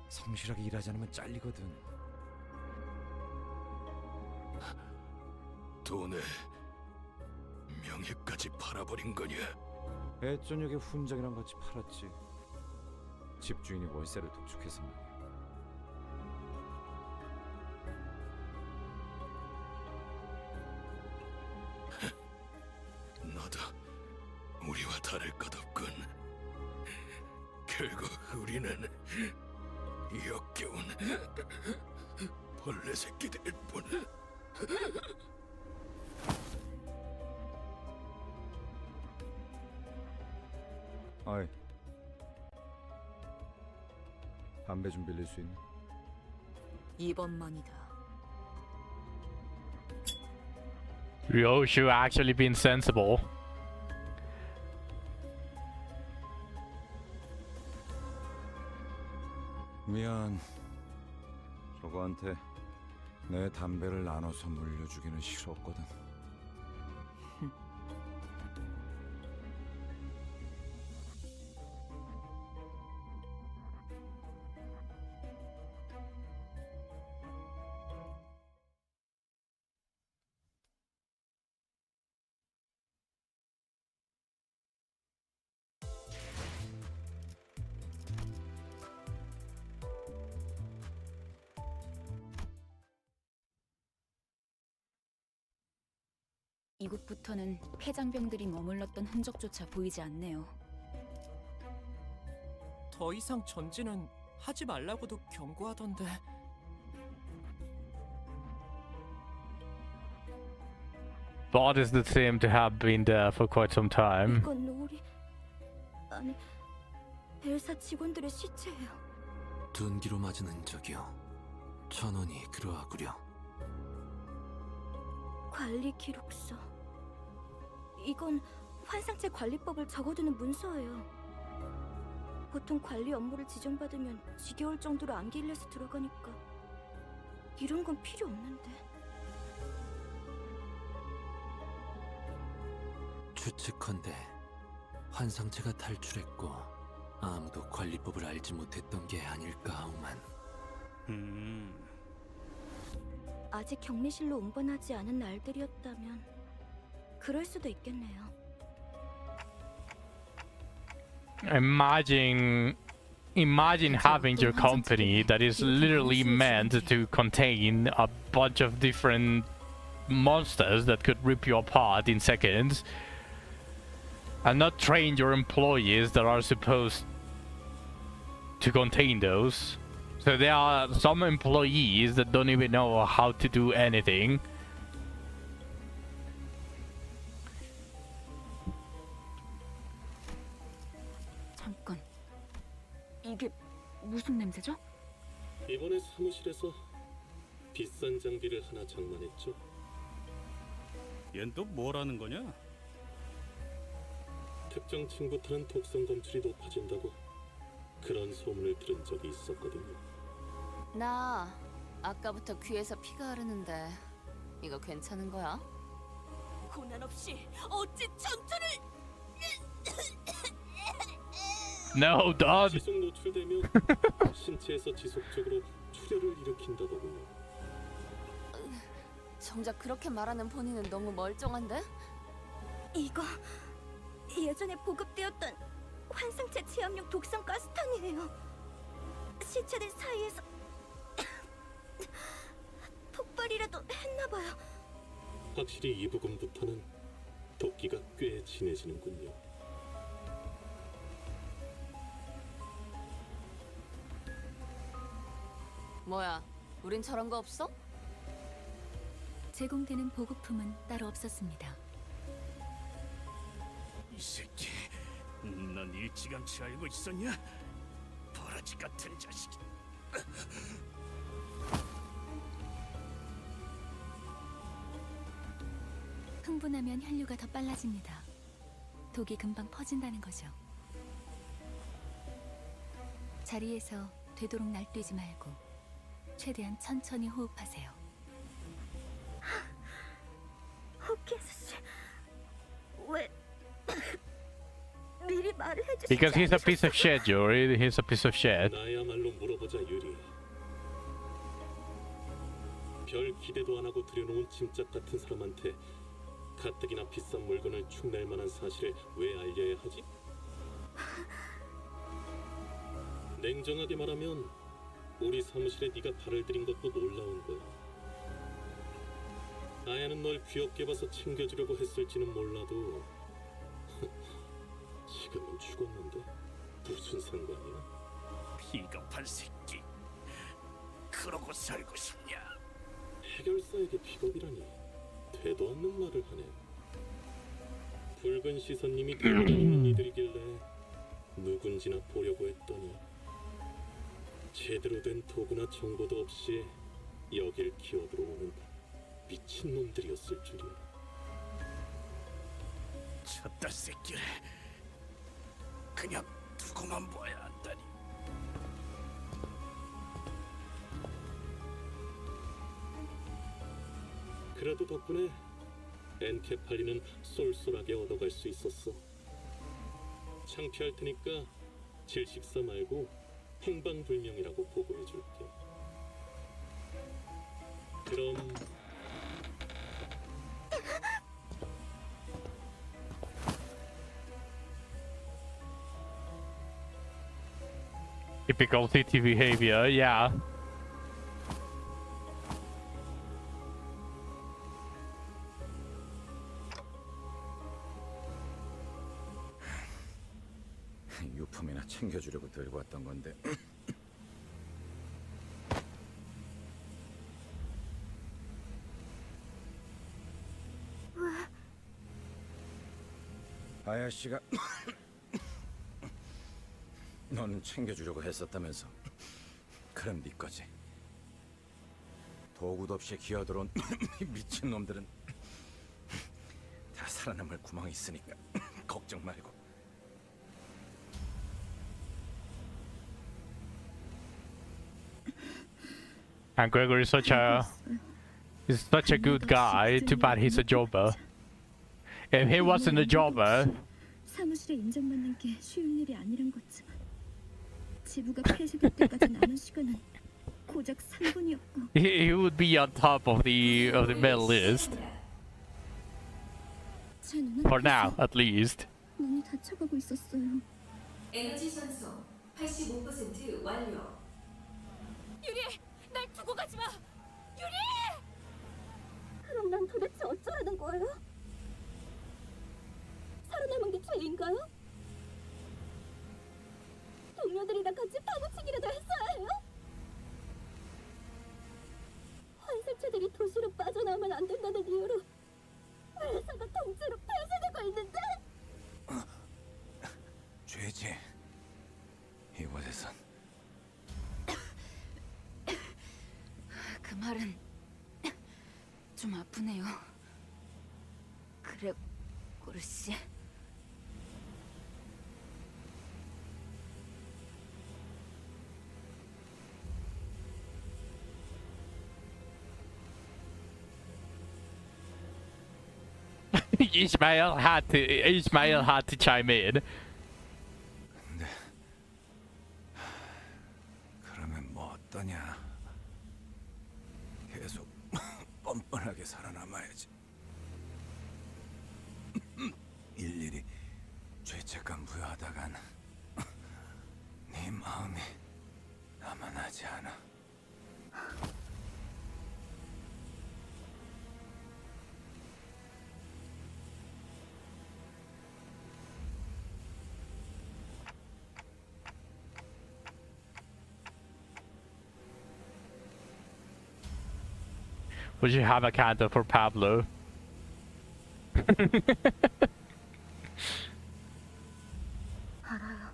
성실하게 일하지 않으면 잘리거든. 돈에 명예까지 팔아버린 거냐? 애저녁에 훈장이랑 같이 팔았지. 집주인이 월세를 독촉해서 말이야. 너도 우리와 다를 것 없군. 결국 우리는 역겨운 벌레 새끼들 뿐. 어이, 담배 좀 빌릴 수 있나? 이번만이다. Ryoshu actually been sensible. 미안. 저거한테 내 담배를 나눠서 물려주기는 싫었거든. 이곳부터는 폐장병들이 머물렀던 흔적조차 보이지 않네요. 더 이상 전진은 하지 말라고도 경고하던데. Bodies that seem to have been there for quite some time. 이건 우리 아니 엘사 직원들의 시체예요. 둔기로 맞은 흔적이요. 천원이 그러하구려. 관리 기록서. 이건 환상체 관리법을 적어두는 문서예요. 보통 관리 업무를 지정받으면 지겨울 정도로 암기일에서 들어가니까 이런 건 필요 없는데. 추측컨대 환상체가 탈출했고 아무도 관리법을 알지 못했던 게 아닐까 하오만. 아직 격리실로 운반하지 않은 날들이었다면 그럴 수도 있겠네요. Imagine having your company that is literally meant to contain a bunch of different monsters that could rip you apart in seconds, and not train your employees that are supposed to contain those. So there are some employees that don't even know how to do anything. 잠깐, 이게 무슨 냄새죠? 이번에 사무실에서 비싼 장비를 하나 장만했죠. 얜 또 뭐라는 거냐? 특정 층부터는 독성 검출이 높아진다고 그런 소문을 들은 적이 있었거든요. 나 아까부터 귀에서 피가 흐르는데 이거 괜찮은 거야? 고난 없이 어찌 전투를... No, Dad. 지속 노출되면 신체에서 지속적으로 출혈을 일으킨다더군요. 정작 그렇게 말하는 본인은 너무 멀쩡한데? 이거 예전에 보급되었던 환상체 체험용 독성 가스탄이에요. 시체들 사이에서 역할이라도 했나봐요. 확실히 이 부분부터는 도끼가 꽤 친해지는군요. 뭐야, 우린 저런 거 없어? 제공되는 보급품은 따로 없었습니다. 이 새끼, 넌 일찌감치 알고 있었냐? 버러지 같은 자식. 흥분하면 혈류가 더 빨라집니다. 독이 금방 퍼진다는 거죠. 자리에서 되도록 날뛰지 말고 최대한 천천히 호흡하세요. 호키스 씨, 왜 미리 말을 해주시지 Because he's a piece of shit, Yuri. He's a piece of shit. 나야말로 물어보자 유리. 별 기대도 안 하고 들여놓은 짐짝 같은 사람한테 가뜩이나 비싼 물건을 축낼 만한 사실을 왜 알려야 하지? 냉정하게 말하면 우리 사무실에 네가 발을 들인 것도 놀라운 거야. 아야는 널 귀엽게 봐서 챙겨주려고 했을지는 몰라도 지금은 죽었는데 무슨 상관이야? 비겁한 새끼. 그러고 살고 싶냐? 해결사에게 비겁이라니 되도 않는 말을 하네. 붉은 시선님이 돌아다니는 이들이길래 누군지나 보려고 했더니 제대로 된 도구나 정보도 없이 여길 기어들어오는 미친놈들이었을 줄이야. 저따 새끼를 그냥 두고만 봐야 한다니. 그래도 덕분에 엔케팔리는 쏠쏠하게 얻어갈 수 있었어. 창피할 테니까 질식사 말고 행방불명이라고 보고해줄게. 그럼 Typical city behavior, yeah. 유품이나 챙겨주려고 들고 왔던 건데. 아야 씨가 너는 챙겨주려고 했었다면서. 그럼 네 거지. 도구도 없이 기어들어온 미친 놈들은 다 살아남을 구멍이 있으니까 걱정 말고. And Gregor is such a good guy. Too bad he's a jobber. If he wasn't a jobber, 사무실에 인정받는 게 쉬운 일이 아니란 거지만 지부가 폐쇄될 때까지 남은 시간은 고작 3분이었고 he would be on top of the middle list. 제 For now, 눈앞에서 at least. 눈이 다쳐가고 있었어요. 에너지 전송 85% 완료. 유리, 날 두고 가지 마. 유리! 그럼 난 도대체 어쩌라는 거예요? 살아남은 게 죄인가요? 동료들이랑 같이 파고치기라도 했어야 해요? 환생체들이 도시로 빠져나오면 안 된다는 이유로 회사가 통째로 폐쇄되고 있는데? 죄지. 이곳에선. 그 말은 좀 아프네요. 그래, 고르씨. Ismail had to chime in. 근데 그러면 뭐 어떠냐? 계속 뻔뻔하게 살아남아야지. 일일이 죄책감 부여하다간 네 마음이 남아나지 않아. We should have a counter for Pablo. 알아요.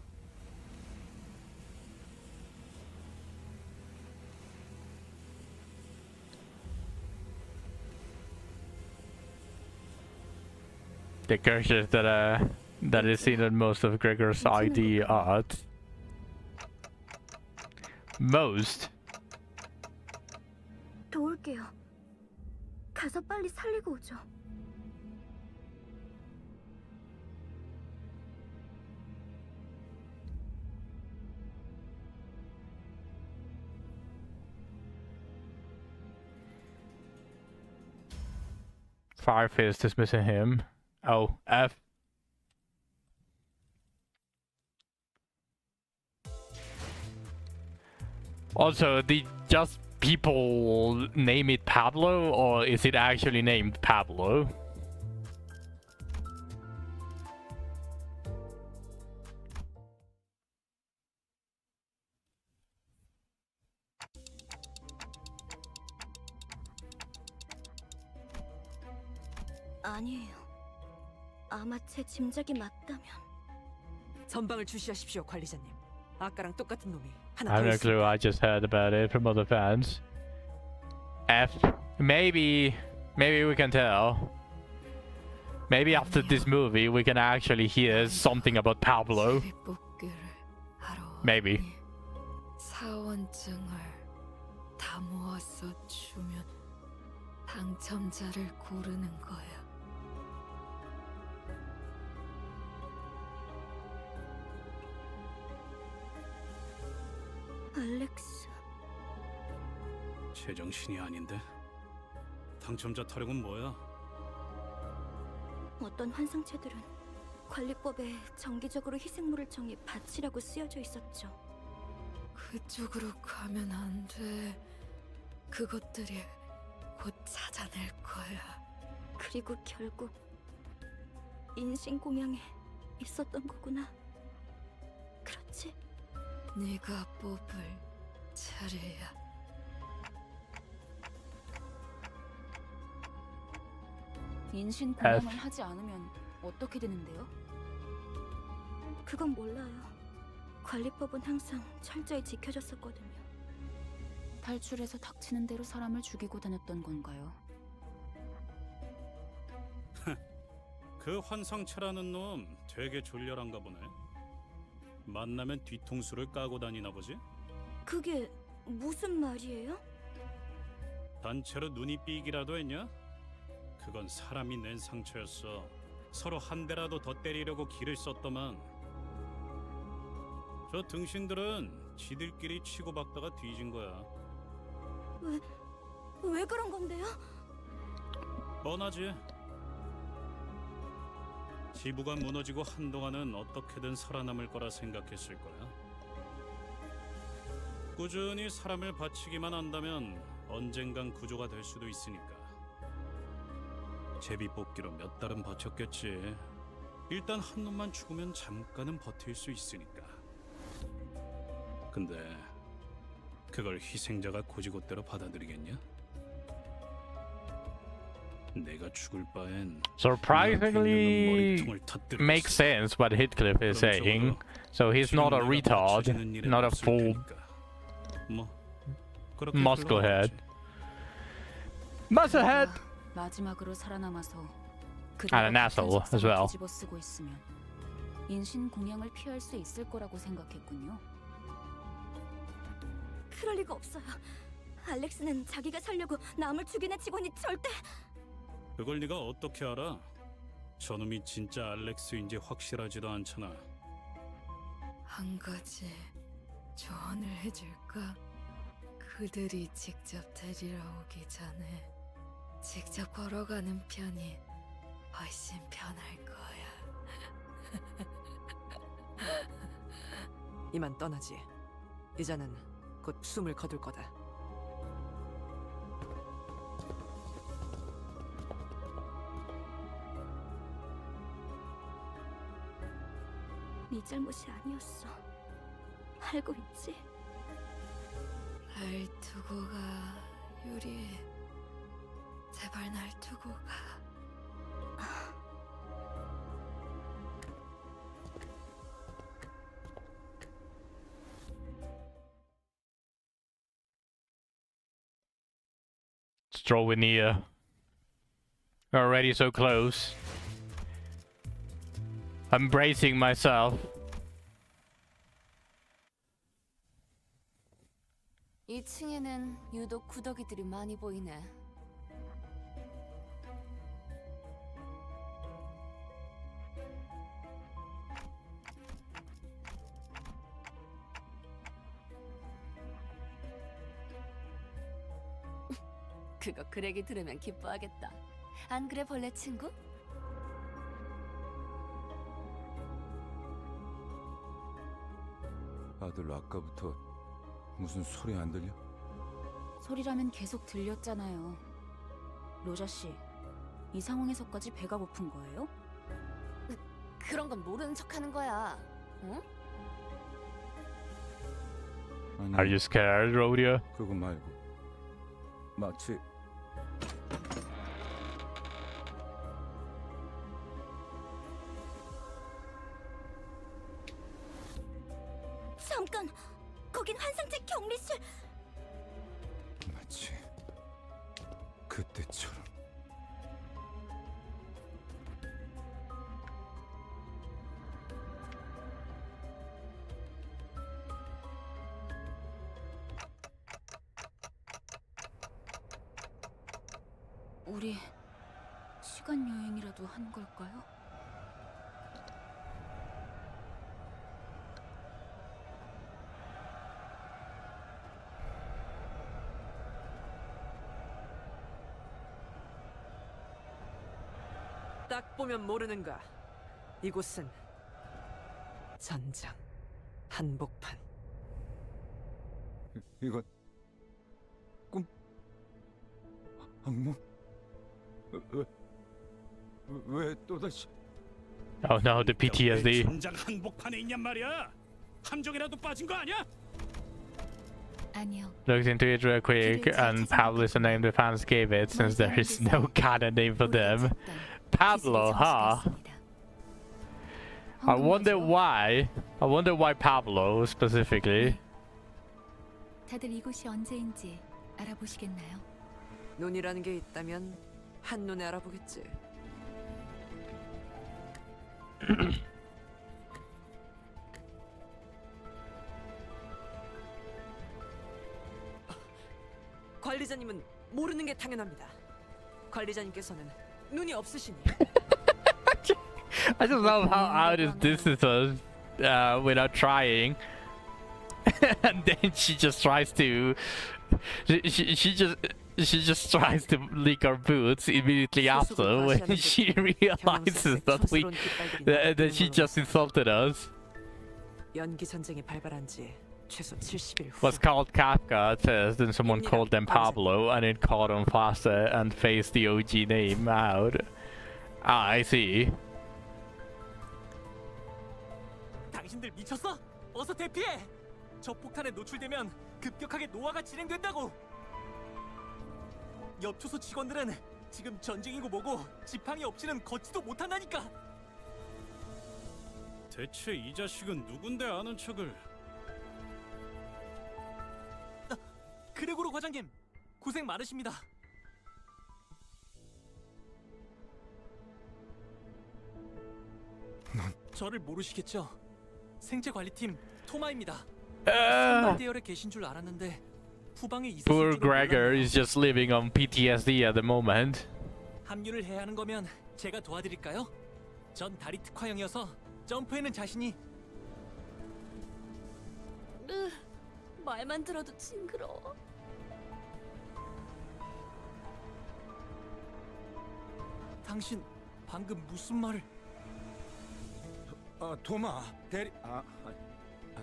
The characters that is seen in most of Gregor's ID art. Most. 도울게요. 가서 빨리 살리고 오죠. Firefist is missing him. Oh, F. Also, did just people name it Pablo, or is it actually named Pablo? 아니에요. 아마 제 짐작이 맞다면. 전방을 주시하십시오, 관리자님. 아까랑 똑같은 놈이 I 하나 have 더 no 있습니다. clue. I just heard about it from other fans. F. Maybe we can tell. Maybe after this movie we can actually hear something about Pablo. Maybe. 사원증을 다 모아서 주면 당첨자를 고르는 거야. 알렉스. 제정신이 아닌데? 당첨자 타령은 뭐야? 어떤 환상체들은 관리법에 정기적으로 희생물을 정해 바치라고 쓰여져 있었죠. 그쪽으로 가면 안 돼. 그것들이 곧 찾아낼 거야. 그리고 결국 인신공양에 있었던 거구나. 그렇지? 네가 뽑을 차례야. 인신 공양을 하지 않으면 어떻게 되는데요? 그건 몰라요. 관리법은 항상 철저히 지켜졌었거든요. 탈출해서 닥치는 대로 사람을 죽이고 다녔던 건가요? 그 환상체라는 놈 되게 졸렬한가 보네. 만나면 뒤통수를 까고 다니나 보지? 그게 무슨 말이에요? 단체로 눈이 삐기라도 했냐? 그건 사람이 낸 상처였어. 서로 한 대라도 더 때리려고 기를 썼더만. 저 등신들은 지들끼리 치고박다가 뒤진 거야. 왜 그런 건데요? 뻔하지. 지부가 무너지고 한동안은 어떻게든 살아남을 거라 생각했을 거야. 꾸준히 사람을 바치기만 한다면 언젠간 구조가 될 수도 있으니까. 제비뽑기로 몇 달은 버텼겠지. 일단 한 놈만 죽으면 잠깐은 버틸 수 있으니까. 근데 그걸 희생자가 고지고대로 받아들이겠냐? 내가 죽을 바엔 Surprisingly makes sense what Heathcliff is saying. So he's not a retard, not a full musclehead. Musclehead! 마지막으로 살아남아서 And an asshole as well. 뒤집어 쓰고 있으면 인신 공양을 피할 수 있을 거라고 생각했군요. 그럴 리가 없어요. 알렉스는 자기가 살려고 남을 죽이는 직원이 절대... 그걸 네가 어떻게 알아? 저놈이 진짜 알렉스인지 확실하지도 않잖아. 한 가지 조언을 해줄까? 그들이 직접 데리러 오기 전에 직접 걸어가는 편이 훨씬 편할 거야. 이만 떠나지. 이자는 곧 숨을 거둘 거다. 네 잘못이 아니었어. 알고 있지? 날 두고 가, 유리. 제발 날 두고 가. Let's draw near. We're already so close. I'm bracing myself. 2층에는 유독 구더기들이 많이 보이네. 그거 그렉이 들으면 기뻐하겠다. 안 그래, 벌레 친구? 아들 아까부터 무슨 소리 안 들려? 소리라면 계속 들렸잖아요. 로자 씨, 이 상황에서까지 배가 고픈 거예요? 그런 건 모르는 척하는 거야. 응? 아니, Are you scared, Rodeo? 그거 말고 마치 잠깐, 거긴 환상체 격리실. 마치 그때처럼. 우리 시간 여행이라도 한 걸까요? 딱 보면 모르는가. 이곳은 전장 한복판. 이건 꿈? 악몽? 왜 또다시? Oh no, the PTSD. 전장 한복판에 있냔 말이야. 함정이라도 빠진 거 아니야? 아니요. Looked into it real quick, and Pablo is the name the fans gave it, since there is no canon name for them. Pablo, huh? I wonder why. I wonder why Pablo specifically. 다들 이곳이 언제인지 알아보시겠나요? 눈이라는 게 있다면 한눈에 알아보겠지. 관리자님은 모르는 게 당연합니다. 관리자님께서는 눈이 없으시니. I just love how out of this is us without trying. And then she just tries to she just tries to lick our boots immediately after when she realizes that she just insulted us. 연기 전쟁이 발발한 지 최소 70일 후. Was called Kafka at first, and someone called them Pablo, and it caught on faster and faced the OG name out. Ah, I see. 당신들 미쳤어? 어서 대피해! 저 폭탄에 노출되면 급격하게 노화가 진행된다고! 엽초소 직원들은 지금 전쟁이고 뭐고 지팡이 없이는 걷지도 못한다니까! 대체 이 자식은 누군데 아는 척을? 그레고로 과장님, 고생 많으십니다. 저를 모르시겠죠? 생체관리팀 토마입니다. 선발 대열에 계신 줄 알았는데 후방에 있었을 Poor 줄은 Gregor 몰랐네요. is just living on PTSD at the moment. 합류를 해야 하는 거면 제가 도와드릴까요? 전 다리 특화형이어서 점프에는 자신이. 말만 들어도 징그러워. 당신 방금 무슨 말을? 도마 대리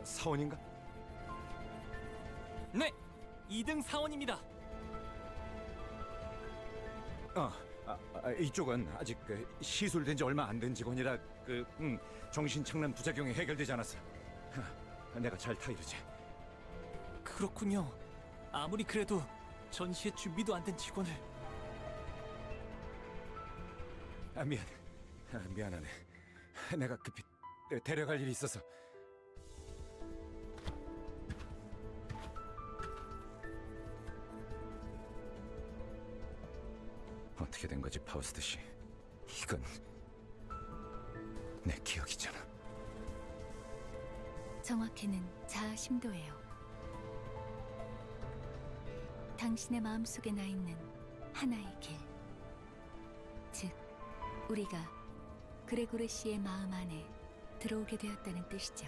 사원인가? 네, 2등 사원입니다. 이쪽은 아직 시술된 지 얼마 안 된 직원이라 정신착란 부작용이 해결되지 않았어. 내가 잘 타이르지. 그렇군요. 아무리 그래도 전시에 준비도 안 된 직원을. 미안해. 미안하네. 내가 급히 데려갈 일이 있어서. 어떻게 된 거지, 파우스트 씨? 이건 내 기억이잖아. 정확히는 자아 심도예요. 당신의 마음속에 나 있는 하나의 길. 즉, 우리가 그레고르 씨의 마음 안에 들어오게 되었다는 뜻이죠.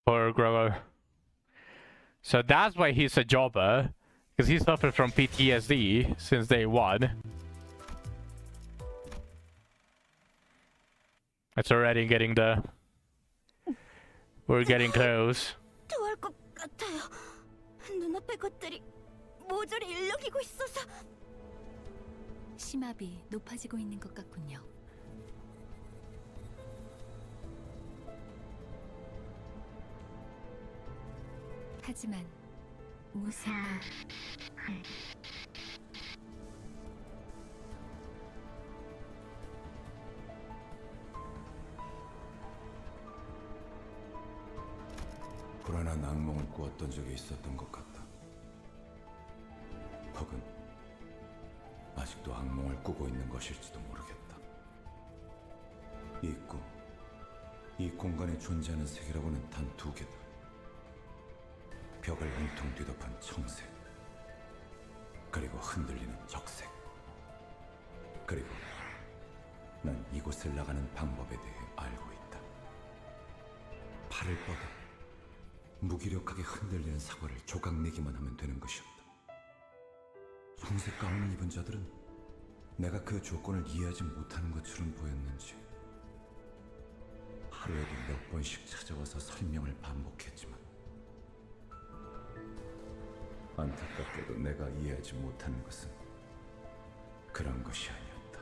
Poor Gregor. So that's why he's a jobber, because he suffered from PTSD since day one. It's already getting the... We're getting close. 토할 것 같아요. 눈앞의 것들이 모조리 일렁이고 있어서. 심압이 높아지고 있는 것 같군요. 하지만 무사가 불안한 악몽을 꾸었던 적이 있었던 것 같다. 혹은 아직도 악몽을 꾸고 있는 것일지도 모르겠다. 이 꿈, 이 공간에 존재하는 세계라고는 단 두 개다. 벽을 온통 뒤덮은 청색, 그리고 흔들리는 적색. 그리고 난 이곳을 나가는 방법에 대해 알고 있다. 팔을 뻗어 무기력하게 흔들리는 사과를 조각내기만 하면 되는 것이었다. 청색 가운을 입은 자들은 내가 그 조건을 이해하지 못하는 것처럼 보였는지 하루에도 몇 번씩 찾아와서 설명을 반복했지만 안타깝게도 내가 이해하지 못하는 것은 그런 것이 아니었다.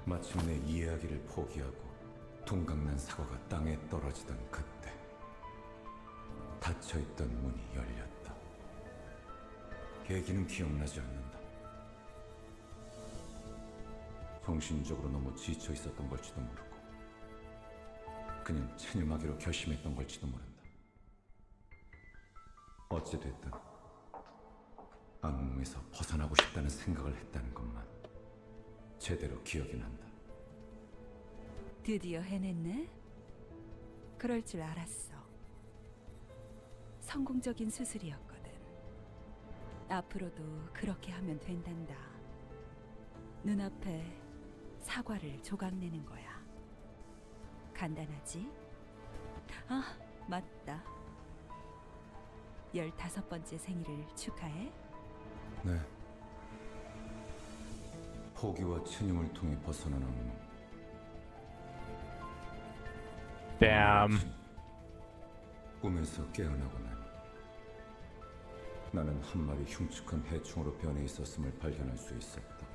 마침내 이해하기를 포기하고 둥강난 사과가 땅에 떨어지던 그때 닫혀있던 문이 열렸다. 계기는 기억나지 않는다. 정신적으로 너무 지쳐 있었던 걸지도 모르고 그냥 체념하기로 결심했던 걸지도 모른다. 어찌됐든 악몽에서 벗어나고 싶다는 생각을 했다는 것만 제대로 기억이 난다. 드디어 해냈네? 그럴 줄 알았어. 성공적인 수술이었거든. 앞으로도 그렇게 하면 된단다. 눈앞에 사과를 조각내는 거야. 간단하지? 아, 맞다. 15번째 생일을 축하해. 네. 포기와 체념을 통해 벗어난 악몽. Damn. 꿈에서 깨어나고 나는 한 마리 흉측한 해충으로 변해 있었음을 발견할 수 있었다.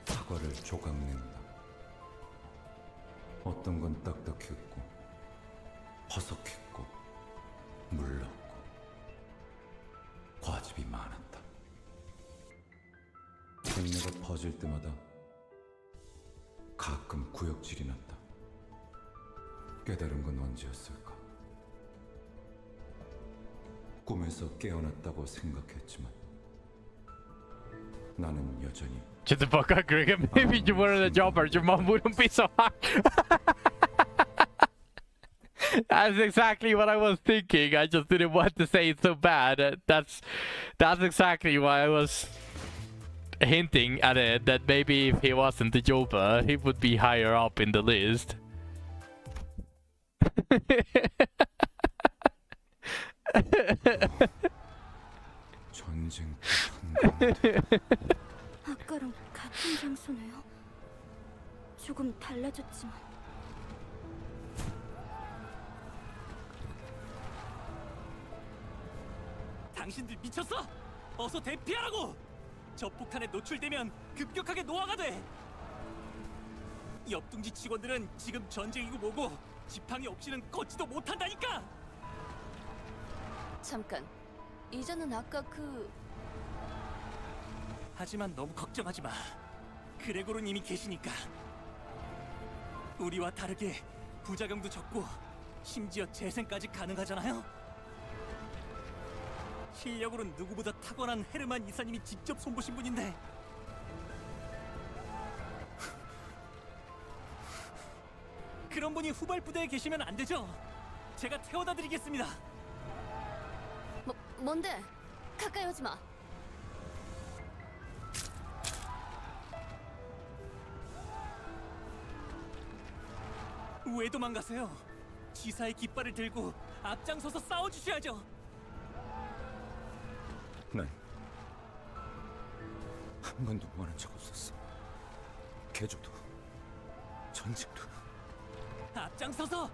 사과를 조각낸다. 어떤 건 딱딱했고 퍼석했고 물렀고 과즙이 많았다. 생내가 퍼질 때마다 가끔 구역질이 났다. 깨달은 건 언제였을까? 꿈에서 깨어났다고 생각했지만 나는 여전히 Shut the fuck up, Greg. Maybe you weren't a jobber. Your mom wouldn't be so hard. That's exactly what I was thinking. I just didn't want to say it so bad. That's exactly why I was hinting at it. That maybe if he wasn't the jobber, he would be higher up in the list. 전쟁 아까랑 같은 장소네요. 조금 달라졌지만. 당신들 미쳤어? 어서 대피하라고! 저 폭탄에 노출되면 급격하게 노화가 돼! 옆둥지 직원들은 지금 전쟁이고 뭐고 지팡이 없이는 걷지도 못한다니까! 잠깐, 이제는 아까 하지만 너무 걱정하지 마. 그레고르는 이미 계시니까. 우리와 다르게 부작용도 적고 심지어 재생까지 가능하잖아요. 실력으로는 누구보다 탁월한 헤르만 이사님이 직접 손보신 분인데 그런 분이 후발 부대에 계시면 안 되죠? 제가 태워다 드리겠습니다. 뭔데? 가까이 오지 마. 왜 도망가세요? 지사의 깃발을 들고 앞장서서 싸워주셔야죠. 난 한 번도 원한 적 없었어. 개조도 전직도. 앞장서서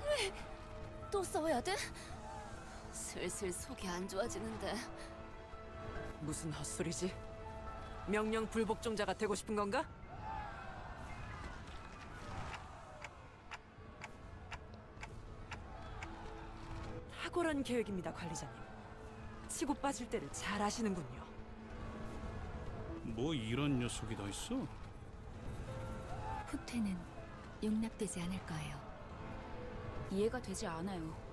왜? 또 싸워야 돼? 슬슬 속이 안 좋아지는데. 무슨 헛소리지? 명령 불복종자가 되고 싶은 건가? 탁월한 계획입니다, 관리자님. 치고 빠질 때를 잘 아시는군요. 뭐 이런 녀석이 다 있어? 후퇴는 용납되지 않을 거예요. 이해가 되지 않아요.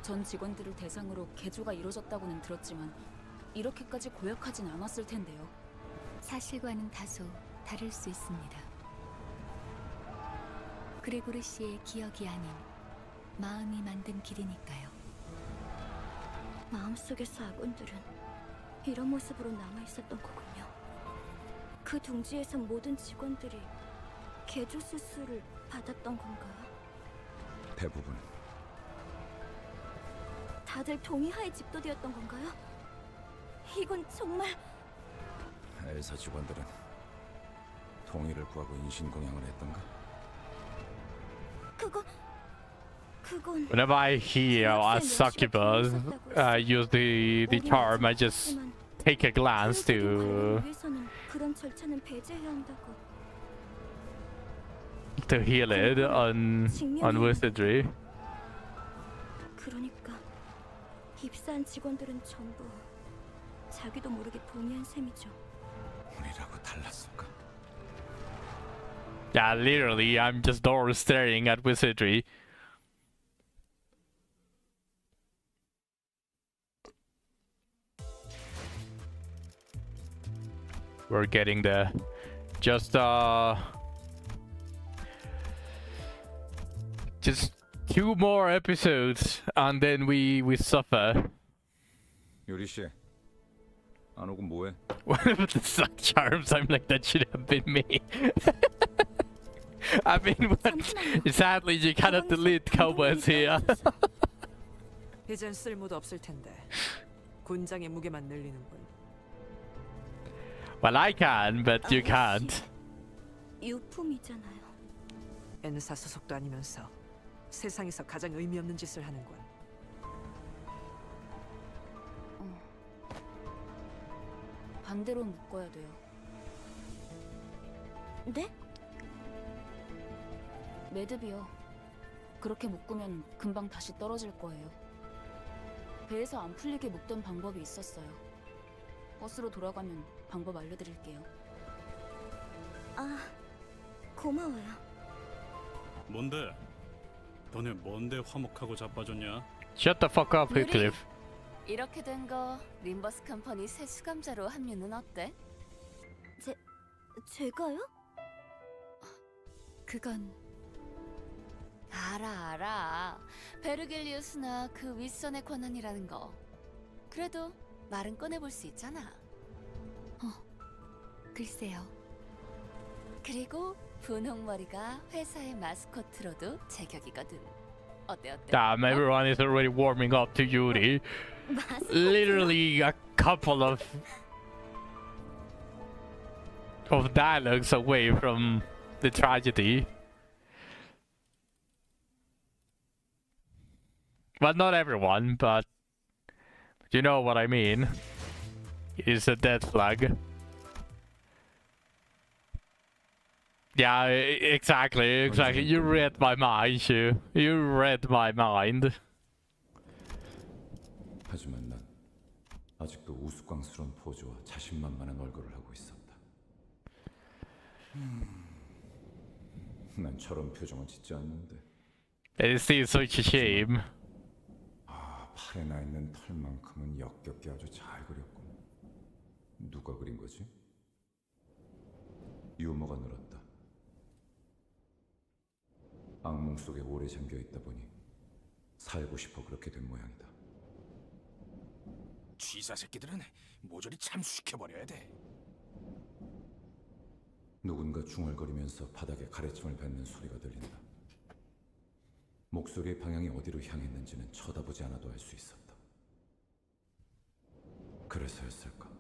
전 직원들을 대상으로 개조가 이루어졌다고는 들었지만 이렇게까지 고약하진 않았을 텐데요. 사실과는 다소 다를 수 있습니다. 그레고르 씨의 기억이 아닌 마음이 만든 길이니까요. 마음속에서 아군들은 이런 모습으로 남아있었던 거군요. 그 둥지에서 모든 직원들이 개조 수술을 받았던 건가요? 대부분. 다들 동의하에 집도되었던 건가요? 이건 정말... 엘사 직원들은 동의를 구하고 인신공양을 했던가? 그건... Whenever I hear a succubus use the term, I just take a glance to 그런 절차는 배제해야 한다고. heal it on wizardry. 그러니까 입사한 직원들은 전부 자기도 모르게 동의한 셈이죠. 우리라고 달랐을까? Yeah, literally, I'm just door staring at wizardry. We're getting there. Just 2 more episodes and then we suffer. 요리 씨, 안 오고 뭐해? What about the suck charms? I'm like, that should have been me. I mean, what? Sadly, you cannot delete cowboys here. 이젠 쓸모도 없을 텐데 군장의 무게만 늘리는군. Well, I can, but you can't. 유품이잖아요. N사 소속도 아니면서 세상에서 가장 의미 없는 짓을 하는군. 반대로 묶어야 돼요. 네? 매듭이요. 그렇게 묶으면 금방 다시 떨어질 거예요. 배에서 안 풀리게 묶던 방법이 있었어요. 버스로 돌아가면 방법 알려드릴게요. 아, 고마워요. 뭔데? 너네 뭔데 화목하고 자빠졌냐? Shut the fuck up, Heathcliff. 이렇게 된 거 림버스 컴퍼니 새 수감자로 합류는 어때? 제가요? 그건 알아. 베르겔리우스나 그 윗선의 권한이라는 거. 그래도 말은 꺼내볼 수 있잖아. 글쎄요. 그리고 분홍머리가 회사의 마스코트로도 제격이거든. 어때? Damn, everyone is already warming up to Yuri. Literally a couple of dialogues away from the tragedy. Well, not everyone, but you know what I mean. It's a dead flag. Yeah, exactly. You read my mind, Shu. You read my mind. 하지만 난 아직도 우스꽝스러운 포즈와 자신만만한 얼굴을 하고 있었다. 난 저런 표정은 짓지 않는데. It seems such a shame. 팔에 나 있는 털만큼은 역겹게 아주 잘 그렸군. 누가 그린 거지? 유머가 늘었다. 악몽 속에 오래 잠겨 있다 보니 살고 싶어 그렇게 된 모양이다. 쥐사 새끼들은 모조리 참수시켜버려야 돼. 누군가 중얼거리면서 바닥에 가래침을 뱉는 소리가 들린다. 목소리의 방향이 어디로 향했는지는 쳐다보지 않아도 알 수 있었다. 그래서였을까?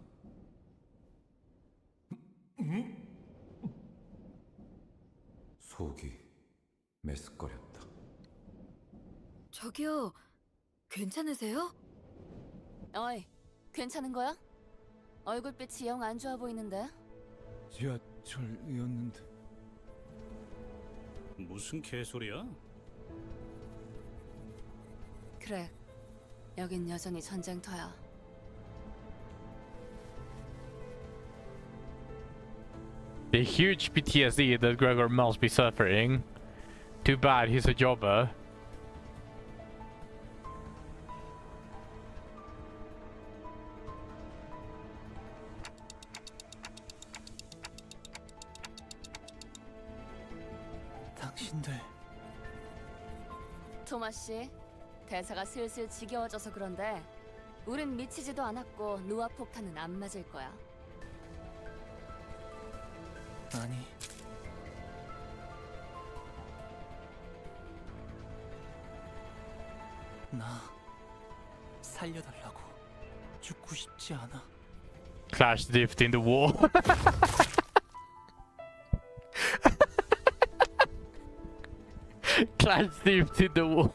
속이 메스꺼렸다. 저기요, 괜찮으세요? 어이, 괜찮은 거야? 얼굴빛이 영 안 좋아 보이는데? 지하철이었는데. 무슨 개소리야? 그래, 여긴 여전히 전쟁터야. The huge PTSD that Gregor must be suffering. Too bad he's a jobber. 당신들 토마 씨, 대사가 슬슬 지겨워져서 그런데 우린 미치지도 않았고 노아 폭탄은 안 맞을 거야. 아니 나 살려달라고. 죽고 싶지 않아. Clash dipped in the wall. Clash dipped in the wall.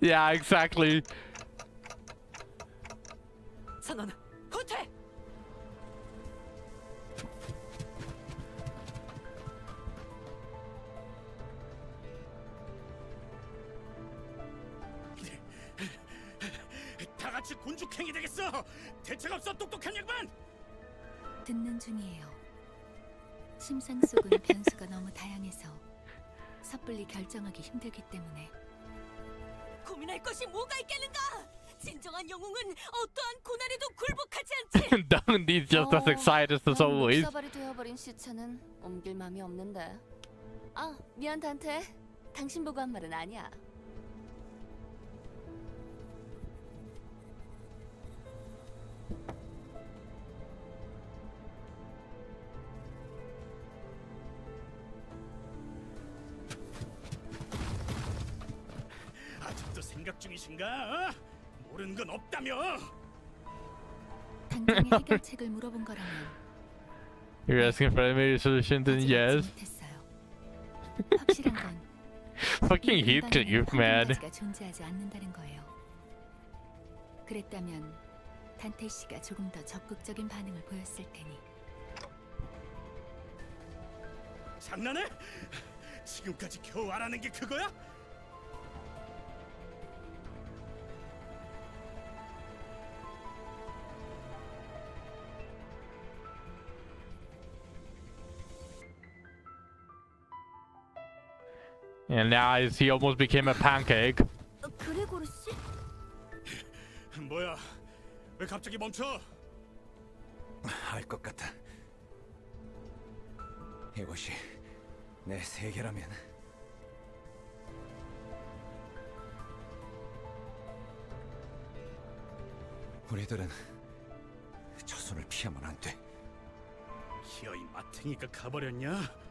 Yeah, exactly. 선언 후퇴. 다 같이 곤죽행이 되겠어. 대책 없어 똑똑한 양반. 듣는 중이에요. 심상 속은 변수가 너무 다양해서 섣불리 결정하기 힘들기 때문에. 고민할 것이 뭐가 있겠는가? 진정한 영웅은 어떠한 고난에도 굴복하지 않지. Don't need just as excited as always. 묵사발이 되어버린 시체는 옮길 맘이 없는데. 아, 미안 단테. 당신 보고 한 말은 아니야. 아직도 생각 중이신가? 모르는 건 없다며. 당장의 해결책을 물어본 거라면 You're asking for a immediate solution, then yes. 확실한 건 Fucking hate you, man. 가 존재하지 않는다는 거예요. 그랬다면 단테 씨가 조금 더 적극적인 반응을 보였을 테니. 장난해? 지금까지 겨우 알아낸 게 그거야? And now he almost became a pancake. 그레고르 씨? 뭐야? 왜 갑자기 멈춰? 알 것 같아. 이것이 내 세계라면. 우리들은 저 손을 피하면 안 돼. 기어이 마탱이가 가버렸냐?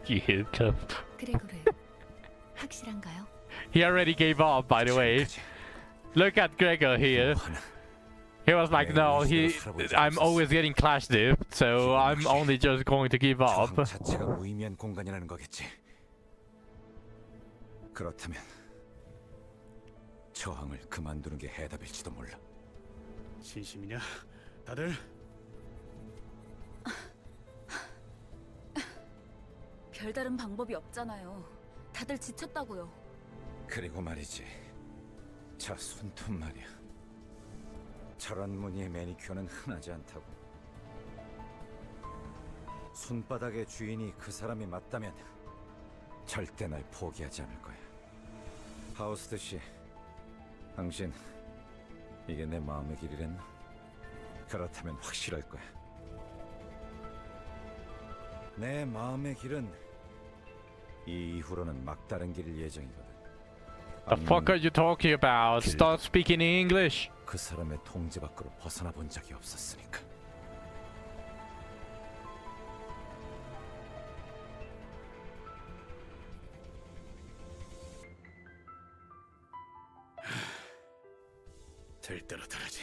You hiccup. 그레고르, 확실한가요? He already gave up, by the way. Look at Gregor here. He was like, no, I'm always getting clash dipped, so I'm only just going to give up. 자체가 무의미한 공간이라는 거겠지. 그렇다면 저항을 그만두는 게 해답일지도 몰라. 진심이냐? 다들? 별다른 방법이 없잖아요. 다들 지쳤다고요. 그리고 말이지, 저 손톱 말이야. 저런 무늬의 매니큐어는 흔하지 않다고. 손바닥의 주인이 그 사람이 맞다면 절대 날 포기하지 않을 거야. 하우스트 씨, 당신 이게 내 마음의 길이랬나? 그렇다면 확실할 거야. 내 마음의 길은 이 이후로는 막다른 길일 예정이거든. The fuck are you talking about? Start speaking English. 그 사람의 통제 밖으로 벗어나 본 적이 없었으니까. 될 대로 되라지.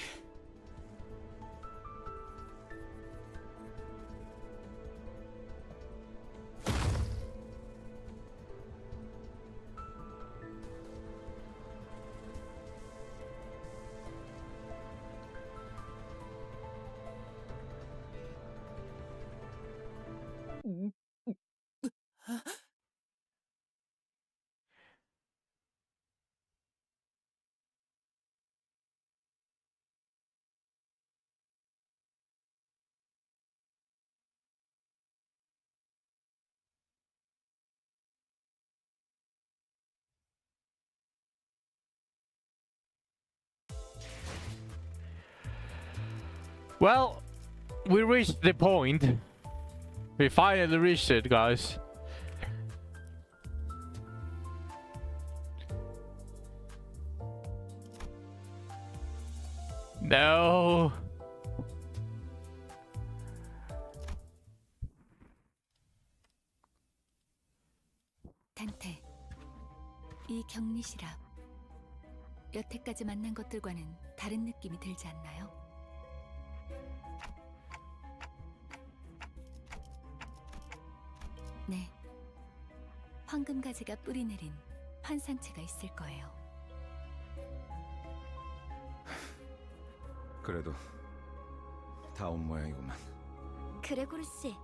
Well, we reached the point. We finally reached it, guys. No. 단테, 이 격리실앞. 여태까지 만난 것들과는 다른 느낌이 들지 않나요? 네. 황금가지가 뿌리내린 환상체가 있을 거예요. 그래도 다 온 모양이구만. 그레고르 씨,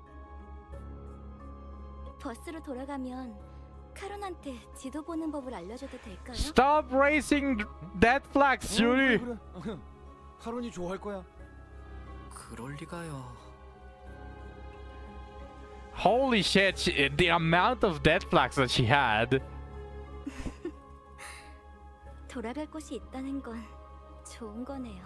버스로 돌아가면 카론한테 지도 보는 법을 알려줘도 될까요? Stop raising that flag, Julie. 그래. 카론이 좋아할 거야. 그럴 리가요. Holy shit, the amount of death flags that she had. 돌아갈 곳이 있다는 건 좋은 거네요.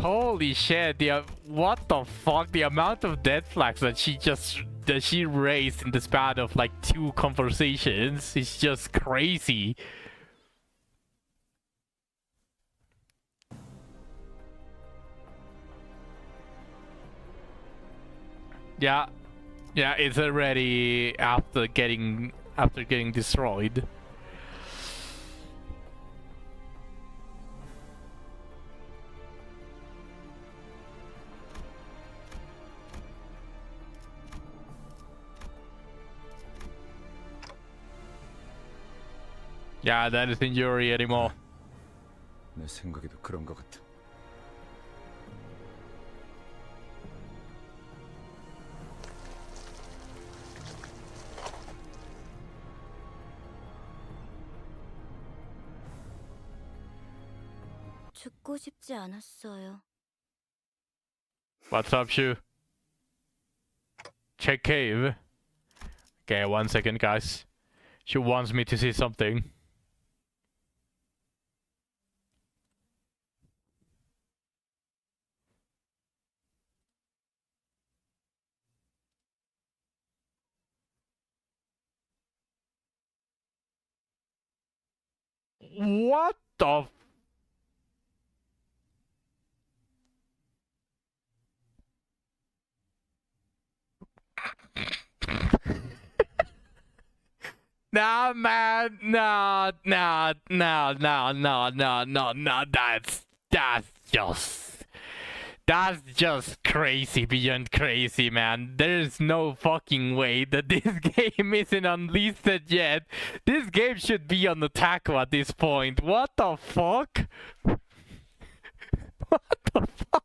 Holy shit, what the fuck, the amount of death flags that she raised in the span of like 2 conversations is just crazy. Yeah, it's already after getting destroyed. Yeah, that isn't Yuri anymore. 내 생각에도 그런 것 같아. 죽고 싶지 않았어요. What's up, Shu? Check cave. Okay, 1 second, guys. She wants me to see something. What the? Nah, man, no, that's That's just crazy beyond crazy, man. There's no fucking way that this game isn't unlisted yet. This game should be on the taco at this point. What the fuck? What the fuck?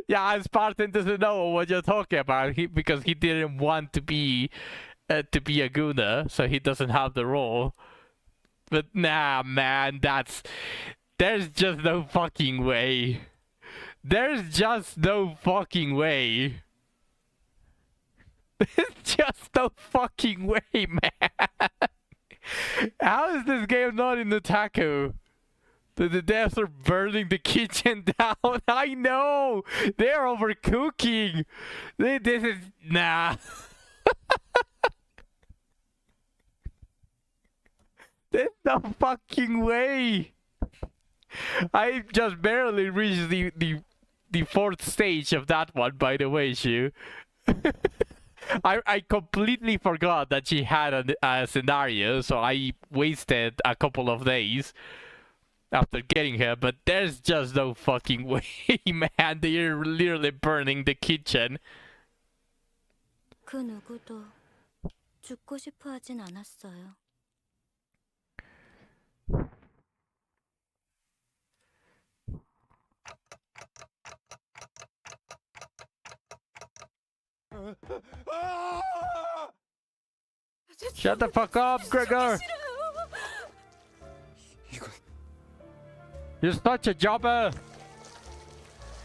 Yeah, Spartan doesn't know what you're talking about because he didn't want to be a Guna, so he doesn't have the role. But nah, man, there's just no fucking way. There's just no fucking way. There's just no fucking way, man. How is this game not in the taco? The devs are burning the kitchen down. I know! They're overcooking! This is... Nah. There's no fucking way! I just barely reached the fourth stage of that one, by the way, Shu. I completely forgot that she had a scenario, so I wasted a couple of days after getting her, but there's just no fucking way, man. They're literally burning the kitchen. 그 누구도 죽고 싶어 하진 않았어요. Shut the fuck up, Gregor! You're such a jobber!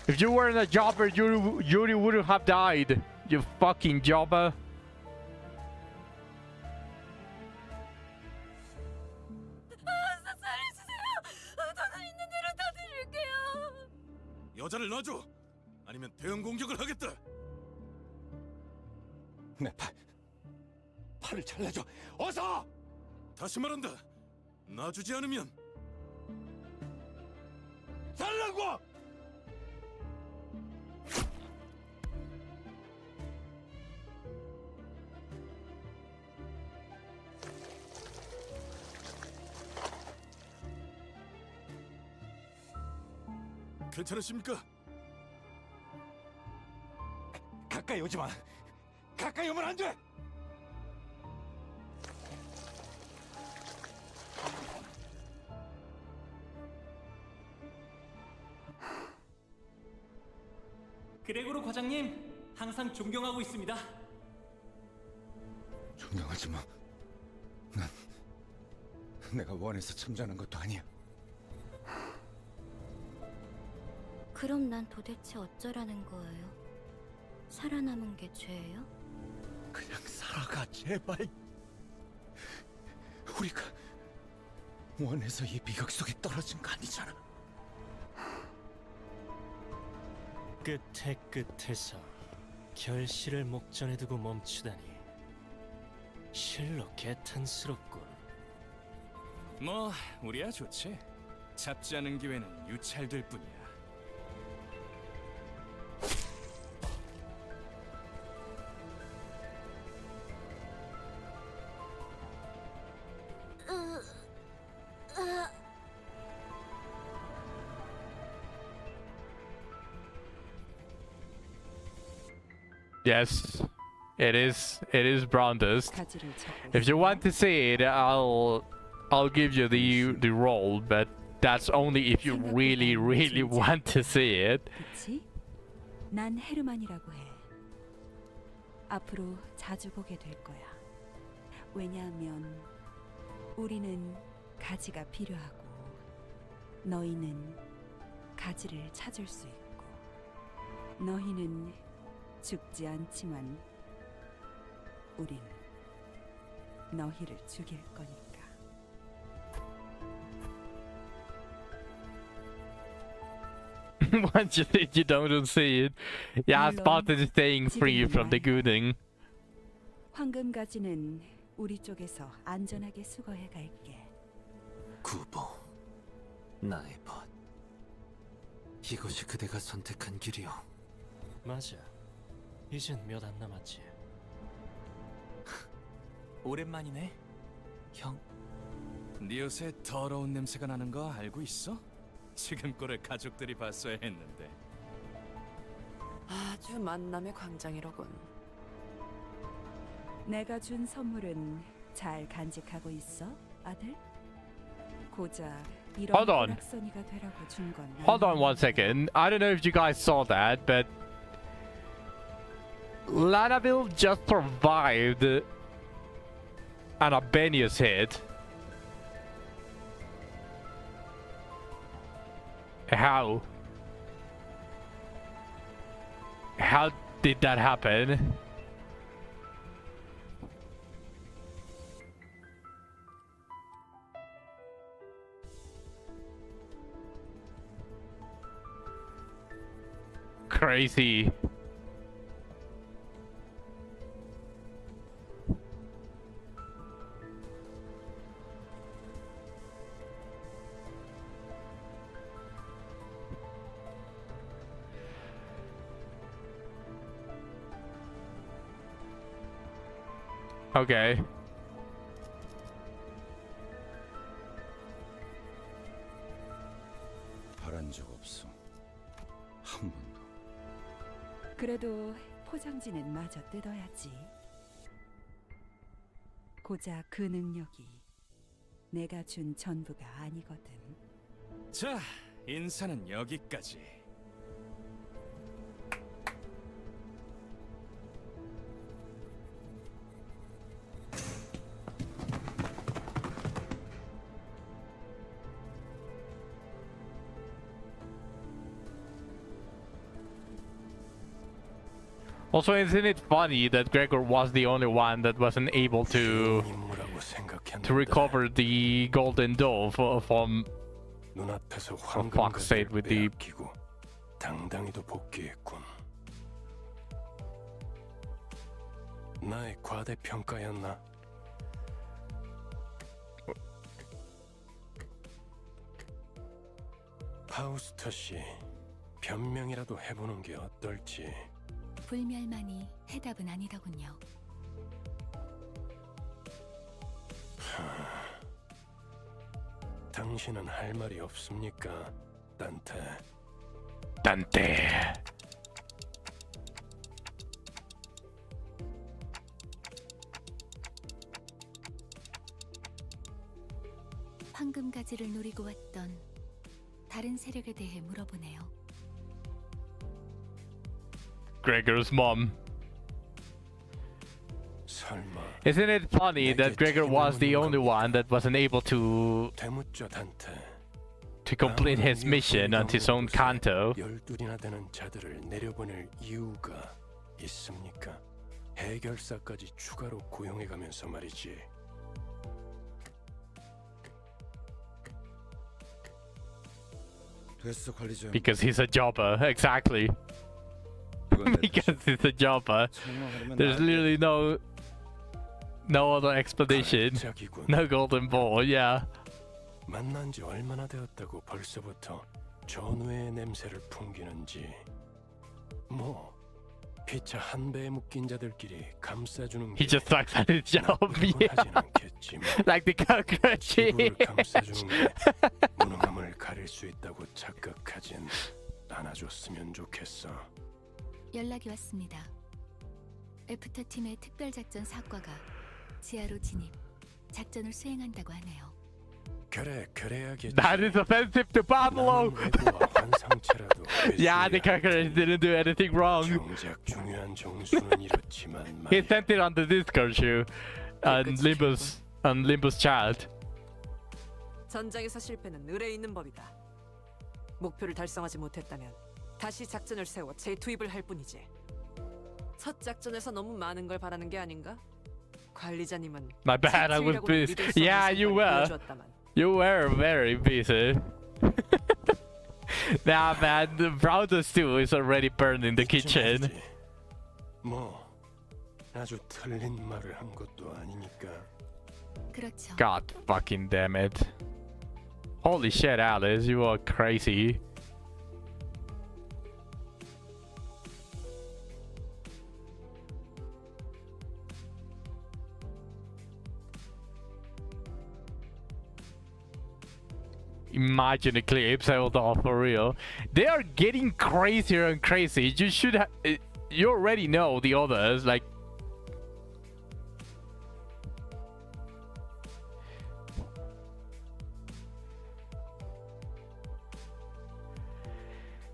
If you weren't a jobber, Yuri wouldn't have died. You fucking jobber. 여자를 놔줘. 아니면 대응 공격을 하겠다. 내 팔을 잘라줘. 어서! 다시 말한다. 놔주지 않으면 잘라고! 괜찮으십니까? 가까이 오지 마. 가까이 오면 안 돼. 그레고로 과장님, 항상 존경하고 있습니다. 존경하지 마. 난 내가 원해서 참전한 것도 아니야. 그럼 난 도대체 어쩌라는 거예요? 살아남은 게 죄예요? 그냥 살아가, 제발. 우리가 원해서 이 비극 속에 떨어진 거 아니잖아. 끝에 끝에서 결실을 목전에 두고 멈추다니 실로 개탄스럽군. 뭐 우리야 좋지. 잡지 않은 기회는 유찰될 뿐이야. Yes, it is brown dust. If you want to see it, I'll give you the role, but that's only if you really want to see it. 그치? 난 헤르만이라고 해. 앞으로 자주 보게 될 거야. 왜냐하면 우리는 가지가 필요하고 너희는 가지를 찾을 수 있고 너희는 죽지 않지만 우린 너희를 죽일 거니까. Once you don't see it, yeah, Spartan is staying free from the gooning. 황금 가지는 우리 쪽에서 안전하게 수거해 갈게. 구보, 나의 벗. 이것이 그대가 선택한 길이오. 맞아. 이젠 몇 안 남았지. 오랜만이네, 형. 네 옷에 더러운 냄새가 나는 거 알고 있어? 지금 꼴을 가족들이 봤어야 했는데. 아주 만남의 광장이로군. 내가 준 선물은 잘 간직하고 있어, 아들? 고작 이런 Hold on. 오락선이가 되라고 준 건. Hold on one second. I don't know if you guys saw that, but Lanaville just survived an Abenius hit. How? How did that happen? Crazy. Okay. 바란 적 없어. 한 번도. 그래도 포장지는 마저 뜯어야지. 고작 그 능력이 내가 준 전부가 아니거든. 자, 인사는 여기까지. Also, isn't it funny that Gregor was the only one that wasn't able to recover the golden dough from fuck's sake with the 당당히도 복귀했군. 나의 과대평가였나? 파우스터 씨, 변명이라도 해보는 게 어떨지. 불멸만이 해답은 아니더군요. 당신은 할 말이 없습니까, 단테? 단테. 황금가지를 노리고 왔던 다른 세력에 대해 물어보네요. Gregor's mom. 설마. Isn't it funny that Gregor was the only one that wasn't able to complete his mission on his own canto? 12이나 되는 자들을 내려보낼 이유가 있습니까? 해결사까지 추가로 고용해가면서 말이지. 됐어, 관리자. Because he's a jobber, exactly. Because he's a jobber. There's literally no other explanation. No golden ball, yeah. 만난 지 얼마나 되었다고 벌써부터 전우의 냄새를 풍기는지. 뭐 피차 한 배에 묶인 자들끼리 감싸주는 게 He just sucks at his job, yeah. Like the cockroach. 기부를 감싸주는 게 무능함을 가릴 수 있다고 착각하진 않아줬으면 좋겠어. 연락이 왔습니다. 애프터 팀의 특별작전 사과가 지하로 진입, 작전을 수행한다고 하네요. 그래야겠지. That is offensive to Pablo. Yeah, the cockroach didn't do anything wrong. 정작 중요한 정수는 이렇지만 He sent it on the Discord show on Limbus chat. 전장에서 실패는 을에 있는 법이다. 목표를 달성하지 못했다면 다시 작전을 세워 재투입을 할 뿐이지. 첫 작전에서 너무 많은 걸 바라는 게 아닌가? 관리자님은 My bad, I was busy. Yeah, you were. You were very busy. Nah, man, the browser stew is already burned in the kitchen. 뭐 아주 틀린 말을 한 것도 아니니까. 그렇죠. God fucking damn it. Holy shit, Alice, you are crazy. imagine Eclipse. Hold on, for real. They are getting crazier and crazy. You should have. You already know the others. Like.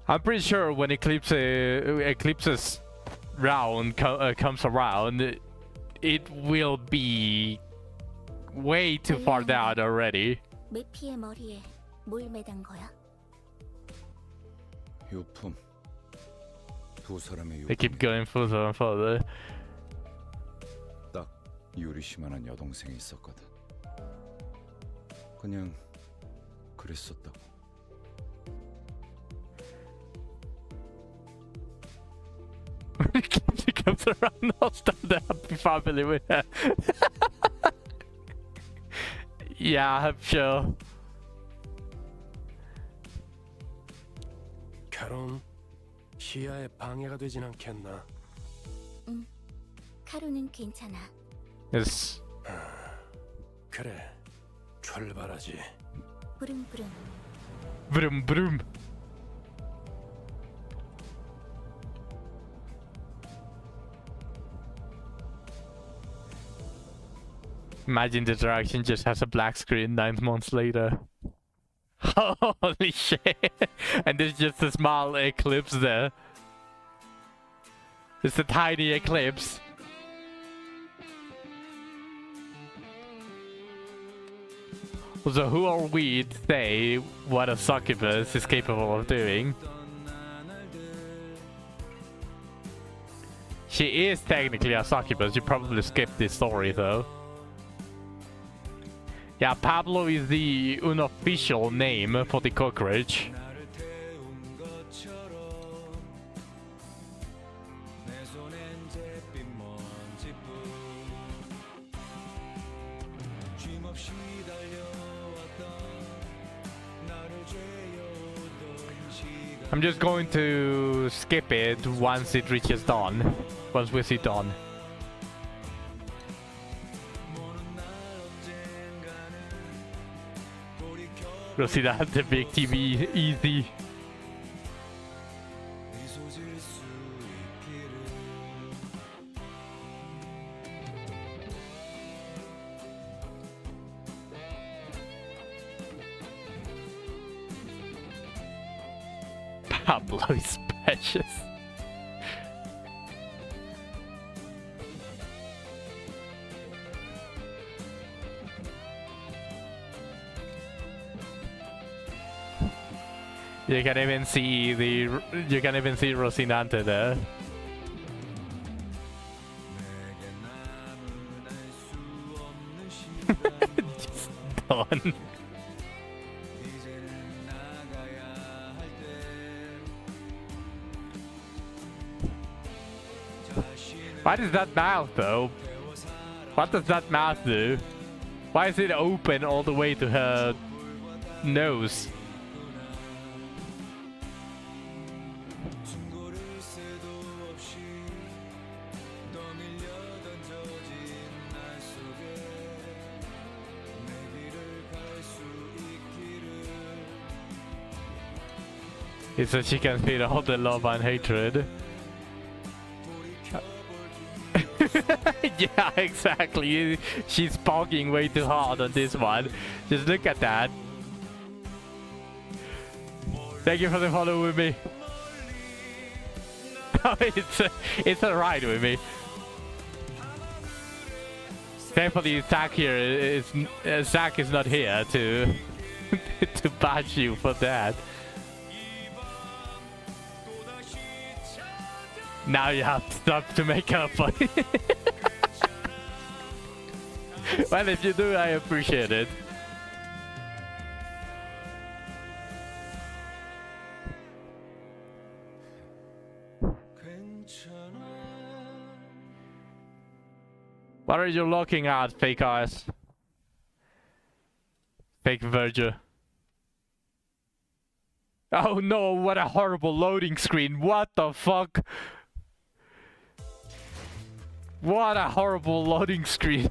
I'm pretty sure when Eclipse's round comes around, it will be way too far down already. 메피의 머리에 뭘 매단 거야? 유품. 두 사람의 유품. They keep going further and further. 딱 유리시만한 여동생이 있었거든. 그냥 그랬었다고. She comes around, I'll stop the happy family with her. Yeah, I'm sure. 카론, 시야에 방해가 되진 않겠나? 응, 카루는 괜찮아. Yes. 그래, 출발하지. 부릉부릉. Vroom vroom. Imagine the direction just has a black screen 9 months later. Holy shit! And there's just a small eclipse there. It's a tiny eclipse. So who are we to say what a succubus is capable of doing? She is technically a succubus, you probably skipped this story though. Yeah, Pablo is the unofficial name for the cockroach. I'm just going to skip it once it reaches dawn. Once we see dawn. Rosita, the big TV, easy. Pablo is precious. You can even see Rocinante there. Just done. Why does that mouth though? What does that mouth do? Why is it open all the way to her nose? It's so she can feel all the love and hatred. Yeah, exactly. She's poking way too hard on this one. Just look at that. Thank you for the follow with me. It's alright with me. Thankfully, Zach here is Zach is not here to to bash you for that. Now you have to stop to make up for it. Well, if you do, I appreciate it. What are you looking at, fake eyes? Fake Verger. Oh no, what a horrible loading screen. What the fuck? What a horrible loading screen.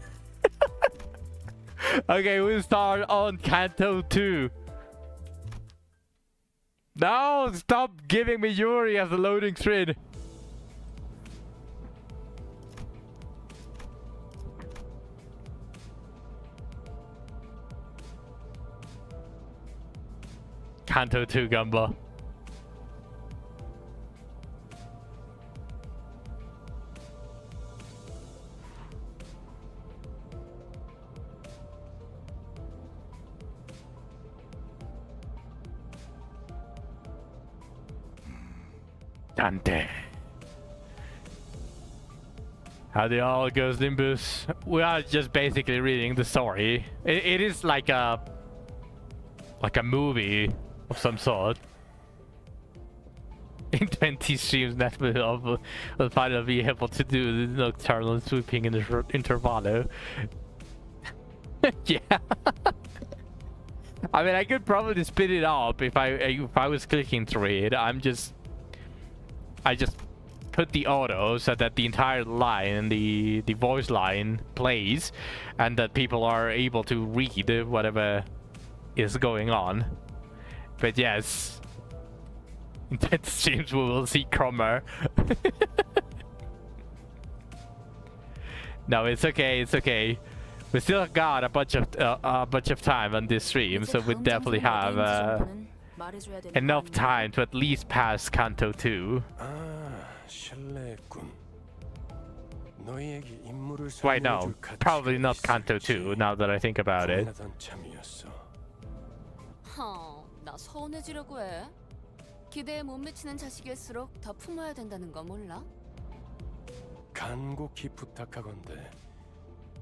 Okay, we'll start on Canto 2. No, stop giving me Yuri as a loading screen. Kanto 2 Gumbo. Dante. How the all goes, Limbus? We are just basically reading the story. It is like a movie of some sort. In 20 streams, that will finally be able to do the nocturnal swooping in the intervallo. Yeah. I mean, I could probably speed it up if I was clicking through it. I just put the auto so that the entire line, the voice line plays, and that people are able to read whatever is going on. But yes, in 10 streams we will see Cromer. No, it's okay, it's okay. We still got a bunch of time on this stream, so we definitely have enough time to at least pass Kanto 2. Wait, no, probably not Kanto 2, now that I think about it. 나 서운해지려고 해. 기대에 못 미치는 자식일수록 더 품어야 된다는 거 몰라? 간곡히 부탁하건대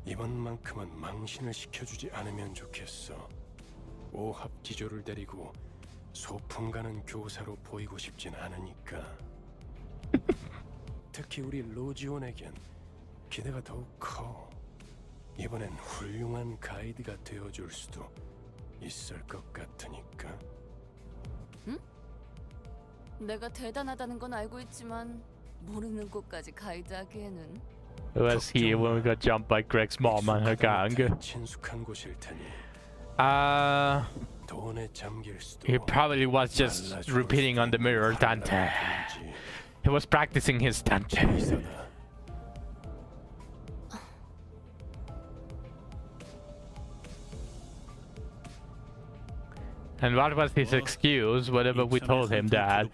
이번만큼은 망신을 시켜주지 않으면 좋겠어. 오합지졸을 데리고 소풍 가는 교사로 보이고 싶진 않으니까. 특히 우리 로지온에겐 기대가 더욱 커. 이번엔 훌륭한 가이드가 되어줄 수도 있을 것 같으니까. 응? 내가 대단하다는 건 알고 있지만 모르는 곳까지 가이드하기에는. Who was here when we got jumped by Greg's mom and her gang? 친숙한 곳일 테니. He probably was just repeating on the mirror, Dante. He was practicing his Dante. And what was his excuse whenever we told him that?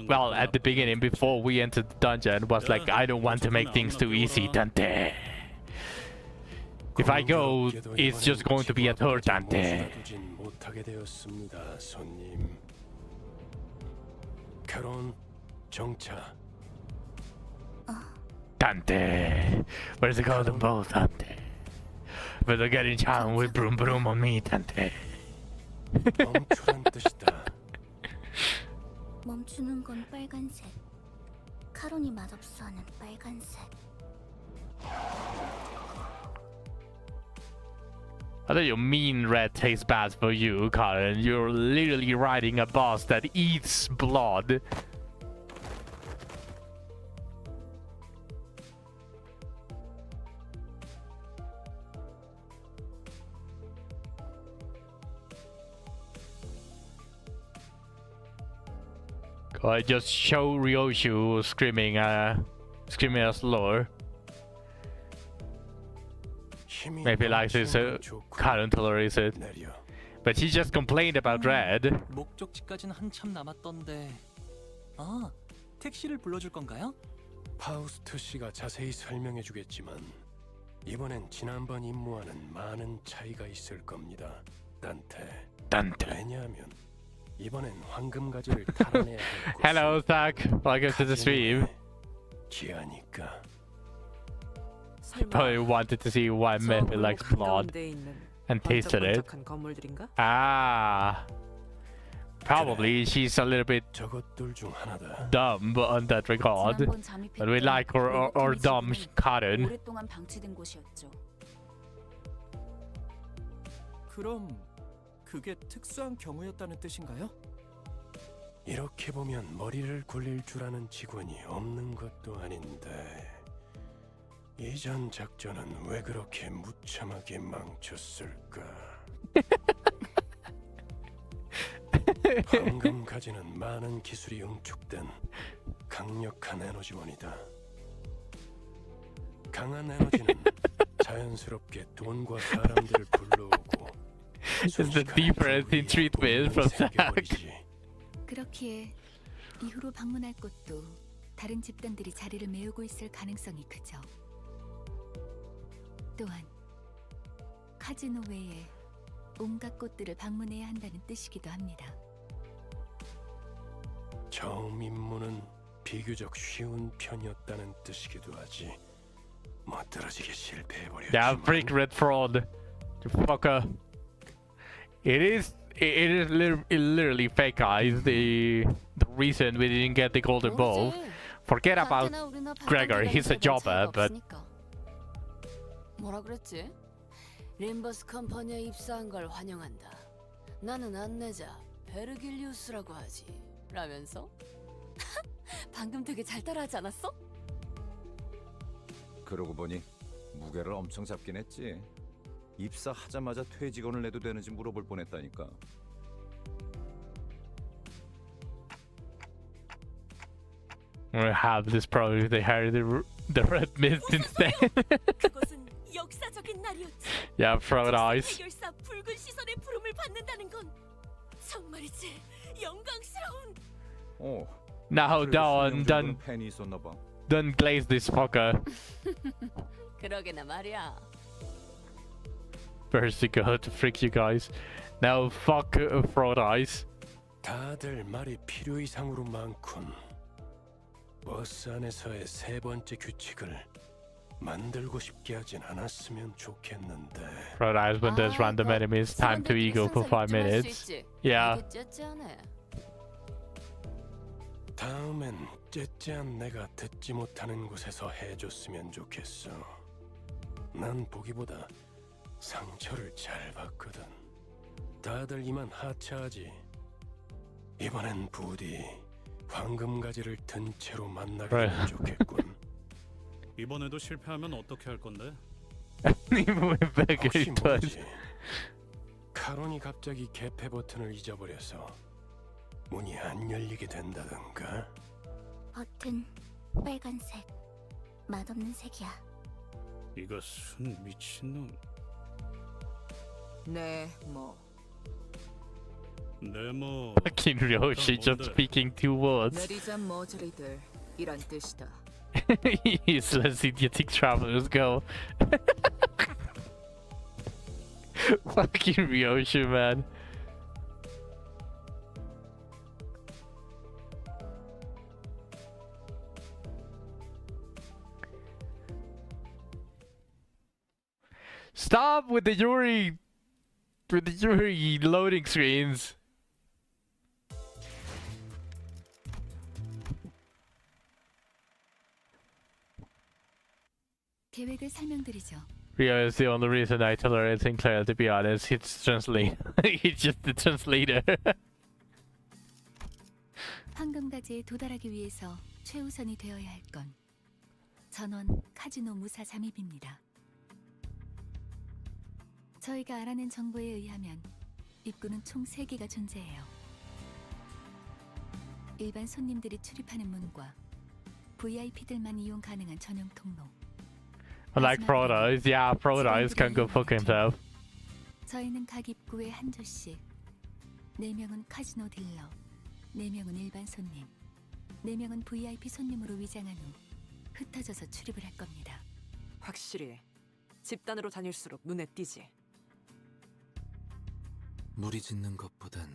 Well, at the beginning, before we entered the dungeon, was like, I don't want to make things too easy, Dante. If I go, it's just going to be a third Dante. Dante, where's the golden ball, Dante? Better get in town with broom broom on me, Dante. 멈추는 건 빨간색. 카론이 맛없어 하는 빨간색. I think you mean red tastes bad for you, Karen. You're literally riding a boss that eats blood. I just show Ryoshu screaming as lore. Maybe like this Karen tolerates it. But he just complained about red. 목적지까지는 한참 남았던데. 아, 택시를 불러줄 건가요? 파우스트 씨가 자세히 설명해 주겠지만 이번엔 지난번 임무와는 많은 차이가 있을 겁니다. 단테. 왜냐하면 이번엔 황금가지를 탈환해야 할 곳. Hello, Zach. Welcome to the stream. 기아니까. Probably wanted to see why Mephit likes blood and tasted it. Ah. Probably she's a little bit dumb on that regard. But we like her dumb Karen. 오랫동안 방치된 곳이었죠. 그럼 그게 특수한 경우였다는 뜻인가요? 이렇게 보면 머리를 굴릴 줄 아는 직원이 없는 것도 아닌데 이전 작전은 왜 그렇게 무참하게 망쳤을까? 방금 가지는 많은 기술이 응축된 강력한 에너지원이다. 강한 에너지는 자연스럽게 돈과 사람들을 불러오고 It's the difference in treatment from Zack. 그렇기에 이후로 방문할 곳도 다른 집단들이 자리를 메우고 있을 가능성이 크죠. 또한 카지노 외에 온갖 곳들을 방문해야 한다는 뜻이기도 합니다. 처음 임무는 비교적 쉬운 편이었다는 뜻이기도 하지. 멋들어지게 실패해버렸지만 Yeah, freak red fraud. You fucker. It is literally fake, guys. The reason we didn't get the golden ball. Forget about Gregor. He's a jobber, but 뭐라 그랬지? 림버스 컴퍼니에 입사한 걸 환영한다. 나는 안내자 베르길리우스라고 하지. 라면서? 방금 되게 잘 따라하지 않았어? 그러고 보니 무게를 엄청 잡긴 했지. 입사하자마자 퇴직원을 내도 되는지 물어볼 뻔했다니까. we have this problem. They hired the red mist instead. 그것은 역사적인 날이었지. Yeah, fraud eyes. 해결사 붉은 시선의 부름을 받는다는 건 정말이지 영광스러운. 오. Now, don't 팬이 있었나 봐. don't glaze this fucker. 그러게나 말이야. First to go to freak you guys. Now fuck fraud eyes. 다들 말이 필요 이상으로 많군. 버스 안에서의 세 번째 규칙을 만들고 싶게 하진 않았으면 좋겠는데. Fraud eyes when there's random enemies. Time to ego for 5 minutes. Yeah. 다음엔 째째한 내가 듣지 못하는 곳에서 해줬으면 좋겠어. 난 보기보다 상처를 잘 받거든. 다들 이만 하차하지. 이번엔 부디 황금가지를 든 채로 만나게 되면 좋겠군. 이번에도 실패하면 어떻게 할 건데? 혹시 모르지. 카론이 갑자기 개폐 버튼을 잊어버려서 문이 안 열리게 된다던가. 버튼 빨간색. 맛없는 색이야. 이것은 미친놈. 네, 뭐. 네모. Fucking Ryoshi just speaking 2 words. 내리자 머저리들 이란 뜻이다. Useless idiotic travelers go. Fucking Ryoshi, man. Stop with the Yuri loading screens. 계획을 설명드리죠. Rio is the only reason I tolerate Sinclair, to be honest. It's translate. He's just the translator. 황금가지에 도달하기 위해서 최우선이 되어야 할 건 전원 카지노 무사 잠입입니다. 저희가 알아낸 정보에 의하면 입구는 총 3개가 존재해요. 일반 손님들이 출입하는 문과 VIP들만 이용 가능한 전용 통로. Like Protos, yeah, Protos can go fuck himself. 저희는 각 입구에 한 조씩 4명은 카지노 딜러, 4명은 일반 손님, 4명은 VIP 손님으로 위장한 후 흩어져서 출입을 할 겁니다. 확실히 집단으로 다닐수록 눈에 띄지. 무리 짓는 것보단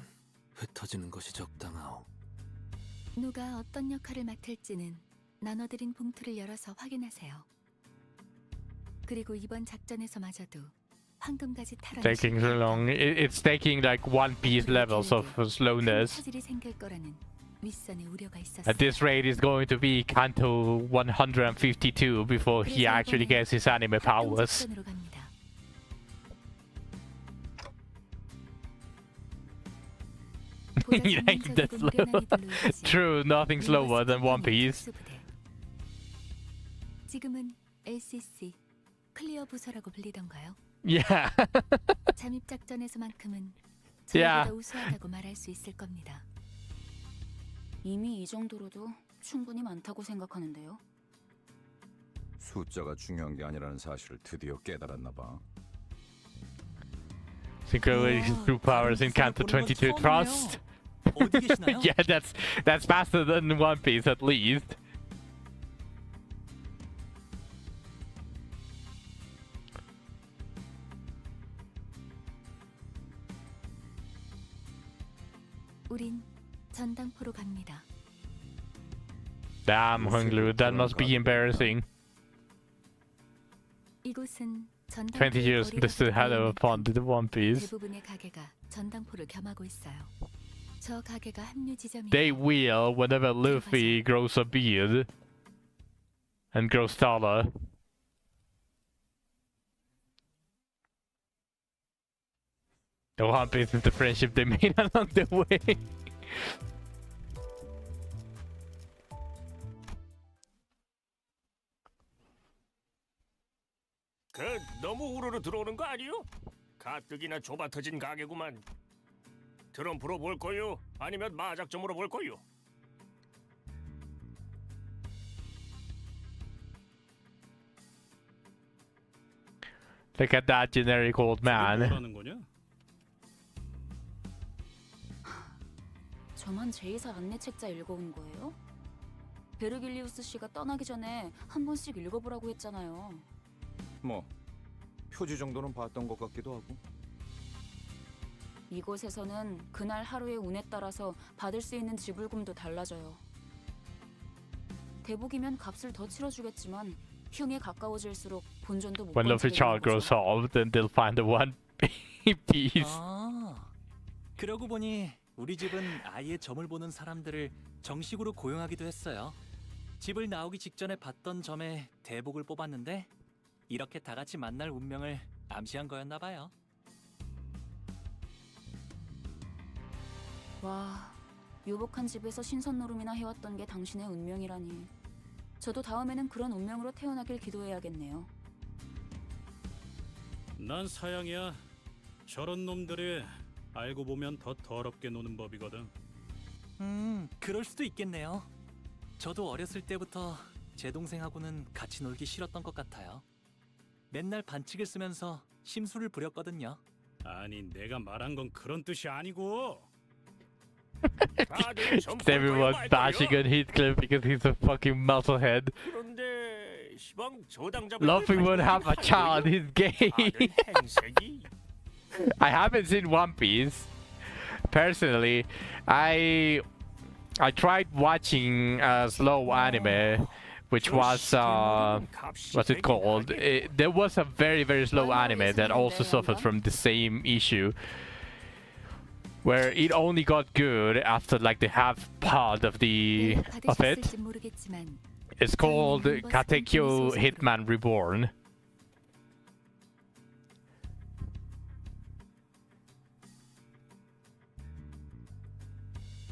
흩어지는 것이 적당하오. 누가 어떤 역할을 맡을지는 나눠드린 봉투를 열어서 확인하세요. 그리고 이번 작전에서마저도 황금가지 탈환 Taking so long. It's taking like One Piece levels of slowness. 차질이 생길 거라는 윗선의 우려가 있었어요. At this rate, it's going to be Kanto 152 before he actually gets his anime powers. 작전으로 갑니다. Like that's slow. True, nothing slower than One Piece. 지금은 LCC 클리어 부서라고 불리던가요? Yeah. 잠입 작전에서만큼은 Yeah. 저보다 우수하다고 말할 수 있을 겁니다. 이미 이 정도로도 충분히 많다고 생각하는데요. 숫자가 중요한 게 아니라는 사실을 드디어 깨달았나 봐. Synchronization through powers in Canto 22 Trust. 어디 계시나요? Yeah, that's faster than One Piece at least. 우린 전당포로 갑니다. Damn, Hunglu, that must be embarrassing. 이곳은 20 years this had a fund the One Piece. 대부분의 가게가 전당포를 겸하고 있어요. 저 가게가 합류 지점이에요. They will whenever Luffy grows a beard and grows taller. The One Piece is the friendship they made along the way. 그 너무 우르르 들어오는 거 아니요? 가뜩이나 좁아 터진 가게구만. 트럼프로 볼 거요? 아니면 마작점으로 볼 거요? Look at that generic old man. 뭐라는 거냐? 저만 제2사 안내 책자 읽어온 거예요? 베르길리우스 씨가 떠나기 전에 한 번씩 읽어보라고 했잖아요. 뭐 표지 정도는 봤던 것 같기도 하고. 이곳에서는 그날 하루의 운에 따라서 받을 수 있는 지불금도 달라져요. 대복이면 값을 더 치러주겠지만 흉에 가까워질수록 본전도 못 When Luffy 번지게 child 되는 grows 거죠. old, then they'll find the One Piece. 아, 그러고 보니 우리 집은 아예 점을 보는 사람들을 정식으로 고용하기도 했어요. 집을 나오기 직전에 봤던 점에 대복을 뽑았는데 이렇게 다 같이 만날 운명을 암시한 거였나 봐요. 와, 유복한 집에서 신선 노름이나 해왔던 게 당신의 운명이라니. 저도 다음에는 그런 운명으로 태어나길 기도해야겠네요. 난 사양이야. 저런 놈들이 알고 보면 더 더럽게 노는 법이거든. 그럴 수도 있겠네요. 저도 어렸을 때부터 제 동생하고는 같이 놀기 싫었던 것 같아요. 맨날 반칙을 쓰면서 심술을 부렸거든요. 아니, 내가 말한 건 그런 뜻이 아니고. Everyone bashing on Heathcliff because he's a fucking musclehead. 그런데 시방 저당잡을 Luffy would have a child, he's gay. 행색이 I haven't seen One Piece. Personally, I tried watching a slow anime, which was what's it called? There was a very slow anime that also suffered from the same issue, where it only got good after like the half part of it. It's called Katekyo Hitman Reborn.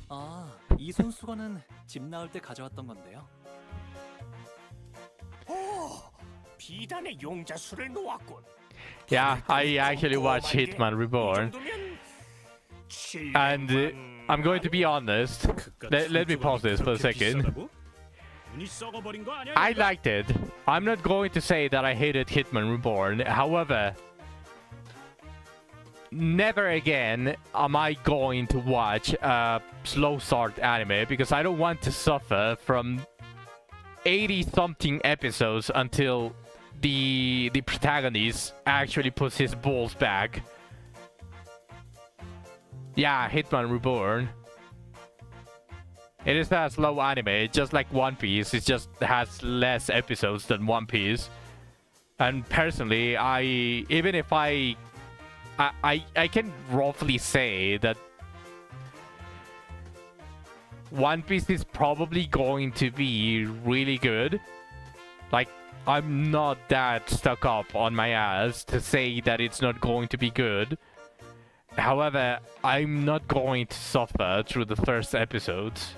아, 이 손수건은 집 나올 때 가져왔던 건데요. 오, 비단의 용자수를 놓았군. Yeah, I actually watched Hitman Reborn. And I'm going to be honest. Let me pause this for a second. I liked it. I'm not going to say that I hated Hitman Reborn. However, never again am I going to watch a slow start anime because I don't want to suffer from 80-something episodes until the protagonist actually puts his balls back. Yeah, Hitman Reborn. It is a slow anime, just like One Piece. It just has less episodes than One Piece. And personally, even if I can roughly say that One Piece is probably going to be really good. Like, I'm not that stuck up on my ass to say that it's not going to be good. However, I'm not going to suffer through the first episodes.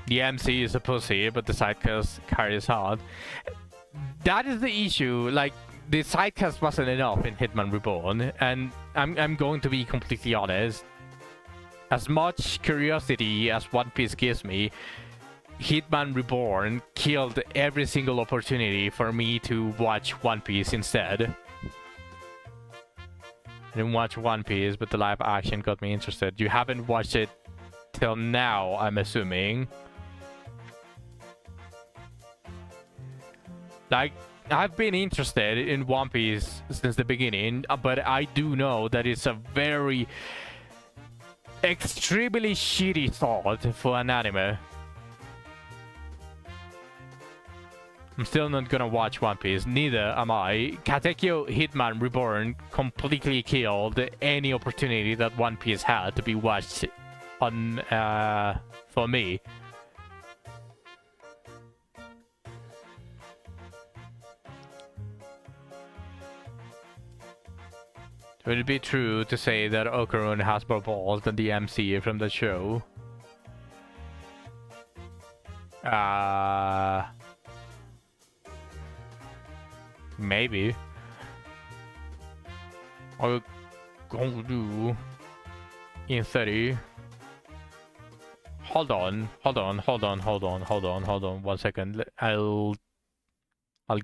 The MC is a pussy, but the sidecast carries hard. That is the issue. Like, the sidecast wasn't enough in Hitman Reborn, and I'm going to be completely honest. As much curiosity as One Piece gives me, Hitman Reborn killed every single opportunity for me to watch One Piece instead. I didn't watch One Piece, but the live action got me interested. You haven't watched it till now, I'm assuming. Like, I've been interested in One Piece since the beginning, but I do know that it's a very extremely shitty thought for an anime. I'm still not gonna watch One Piece, neither am I. Katekyo Hitman Reborn completely killed any opportunity that One Piece had to be watched on for me. Would it be true to say that Okarun has more balls than the MC from the show? Maybe. I'll go do in 30. Hold on 1 second. I'll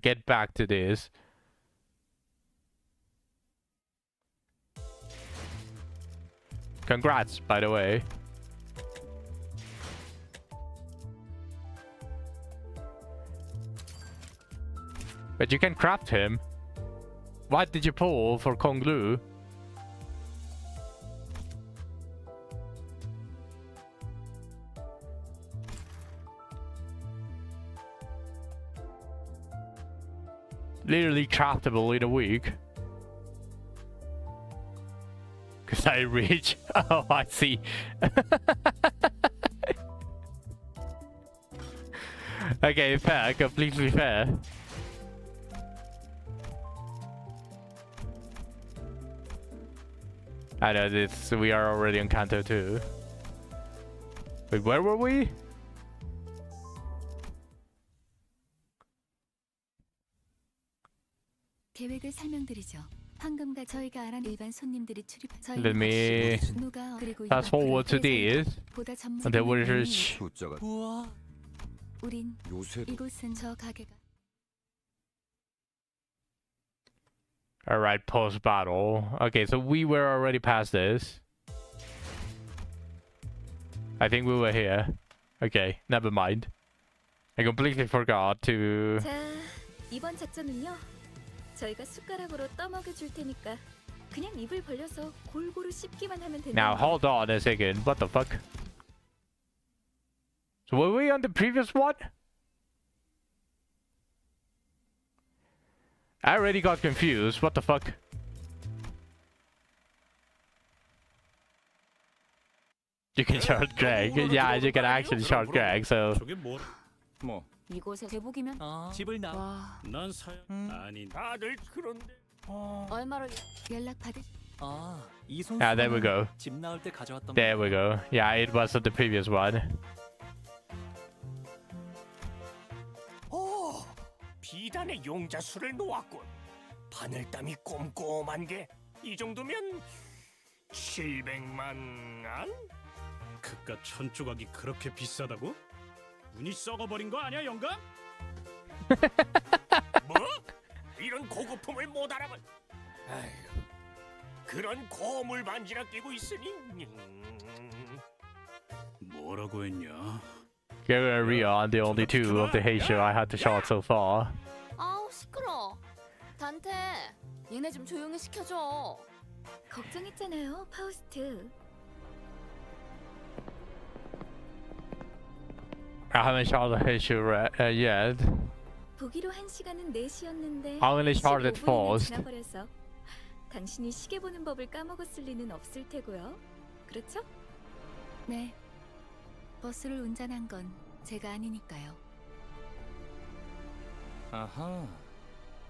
get back to this. Congrats, by the way. But you can craft him. What did you pull for Kong Lu? Literally craftable in a week. Cause I reach. Oh, I see. Okay, fair, completely fair. I know this. We are already on Kanto 2. Wait, where were we? 계획을 설명드리죠. 방금과 저희가 알아낸 일반 손님들이 출입한 Let me fast forward to this. until we reach. 우린 이곳은 저 가게가 Alright, post battle. Okay, so we were already past this. I think we were here. Okay, never mind. I completely forgot to. 자, 이번 작전은요. 저희가 숟가락으로 떠먹여 줄 테니까 그냥 입을 벌려서 골고루 씹기만 하면 된다. Now hold on a second. What the fuck? So were we on the previous one? I already got confused. What the fuck? You can short Greg. Yeah, you can actually short Greg. So. 뭐? 이곳에 대복이면 집을 나. 난 사양 아닌. 다들 그런데. 얼마를 연락 받으. 이손. Yeah, there we go. 집 나올 때 가져왔던. There we go. Yeah, it was on the previous one. 오, 비단의 용자수를 놓았군. 바늘땀이 꼼꼼한 게 이 정도면 700만 안? 그깟 천조각이 그렇게 비싸다고? 운이 썩어버린 거 아니야, 영감? 뭐? 이런 고급품을 못 알아볼. 아휴, 그런 고물 반지나 끼고 있으니. 뭐라고 했냐? Gary and Rhea are the only two of the Heisho I had to shot so far. 아우 시끄러. 단테, 얘네 좀 조용히 시켜줘. 걱정했잖아요, 파우스트. I haven't shot the Heisho yet. 보기로 한 시간은 4시였는데 I only shot it 15분이나 first. 지나버려서 당신이 시계 보는 법을 까먹었을 리는 없을 테고요. 그렇죠? 네. 버스를 운전한 건 제가 아니니까요. 아하.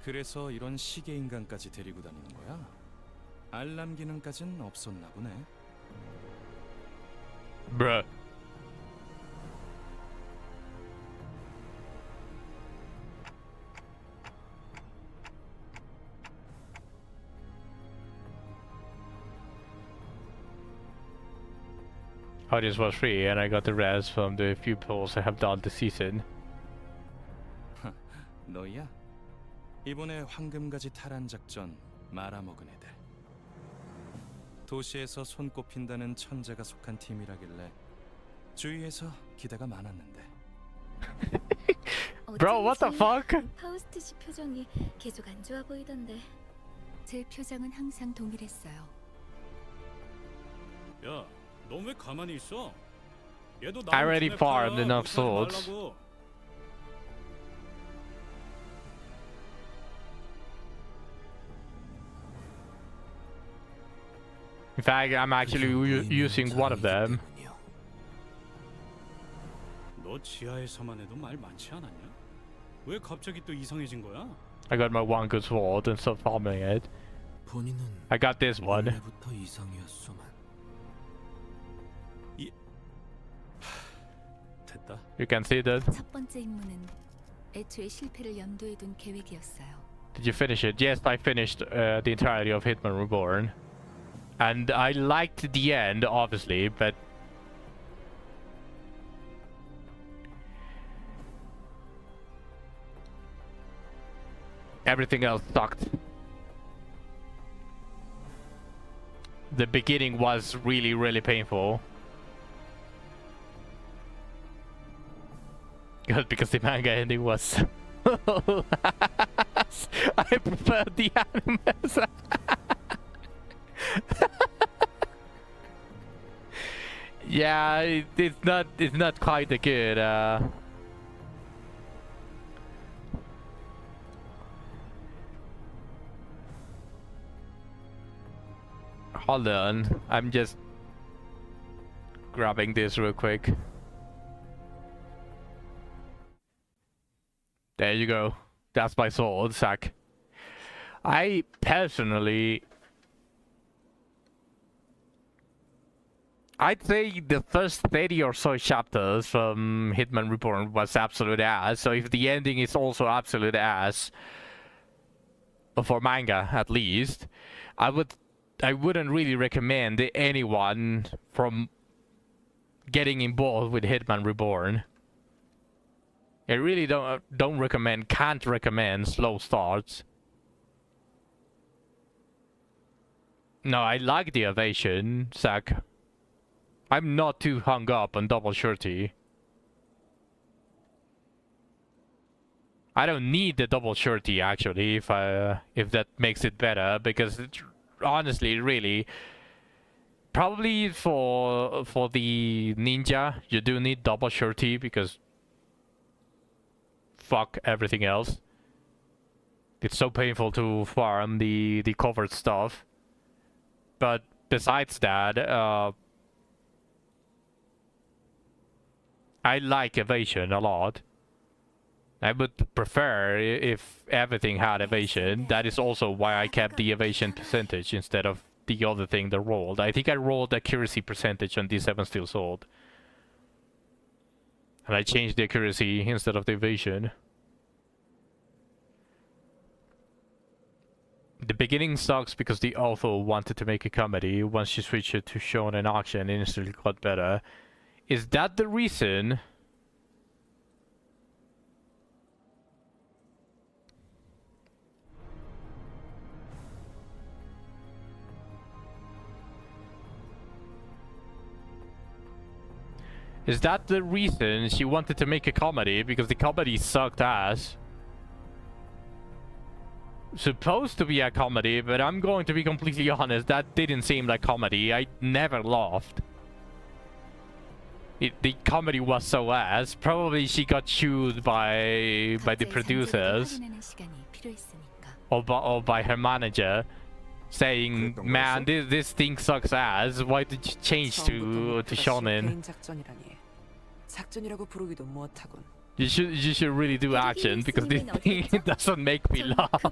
그래서 이런 시계 인간까지 데리고 다니는 거야? 알람 기능까진 없었나 보네. Bruh. audience was free, and I got the rest from the few polls I have done this season. 너야? 이번에 황금가지 탈환 작전 말아먹은 애들. 도시에서 손꼽힌다는 천재가 속한 팀이라길래 주위에서 기대가 많았는데. Bro, what the fuck? 파우스트 씨 표정이 계속 안 좋아 보이던데. 제 표정은 항상 동일했어요. 야, 너 왜 가만히 있어? 얘도 I already farmed enough swords. 말라고. In fact, I'm actually using one of them. 너 지하에서만 해도 말 많지 않았냐? 왜 갑자기 또 이상해진 거야? I got my one good sword and start farming it. 본인은 I got this one. 원래부터 이상이었소만. 됐다. You can see that. 첫 번째 임무는 애초에 실패를 염두에 둔 계획이었어요. Did you finish it? Yes, I finished the entirety of Hitman Reborn. And I liked the end, obviously, but everything else sucked. The beginning was really, really painful. Because the manga ending was I prefer the animes. Yeah, it's not quite a good hold on, I'm just grabbing this real quick. There you go. That's my sword, Zack. I personally, I'd say the first 30 or so chapters from Hitman Reborn was absolute ass. So if the ending is also absolute ass, for manga at least, I wouldn't really recommend anyone from getting involved with Hitman Reborn. I really can't recommend slow starts. No, I like the evasion, Zack. I'm not too hung up on double shorty. I don't need the double shorty actually, if that makes it better, because it, honestly, really, probably for the ninja you do need double shorty, because fuck everything else. It's so painful to farm the covered stuff. But besides that, I like evasion a lot. I would prefer if everything had evasion. That is also why I kept the evasion percentage instead of the other thing that rolled. I think I rolled accuracy percentage on D7 Steel Sword. And I changed the accuracy instead of the evasion. The beginning sucks because the author wanted to make a comedy. Once you switch it to shonen action, it instantly got better. Is that the reason? Is that the reason she wanted to make a comedy? Because the comedy sucked ass. Supposed to be a comedy, but I'm going to be completely honest, that didn't seem like comedy. I never laughed. The comedy was so ass. Probably she got chewed by the producers or by her manager, saying, "Man, this thing sucks ass. Why did you change to shonen?" 작전이라고 부르기도 못하군. You should really do action, because this thing doesn't make me laugh.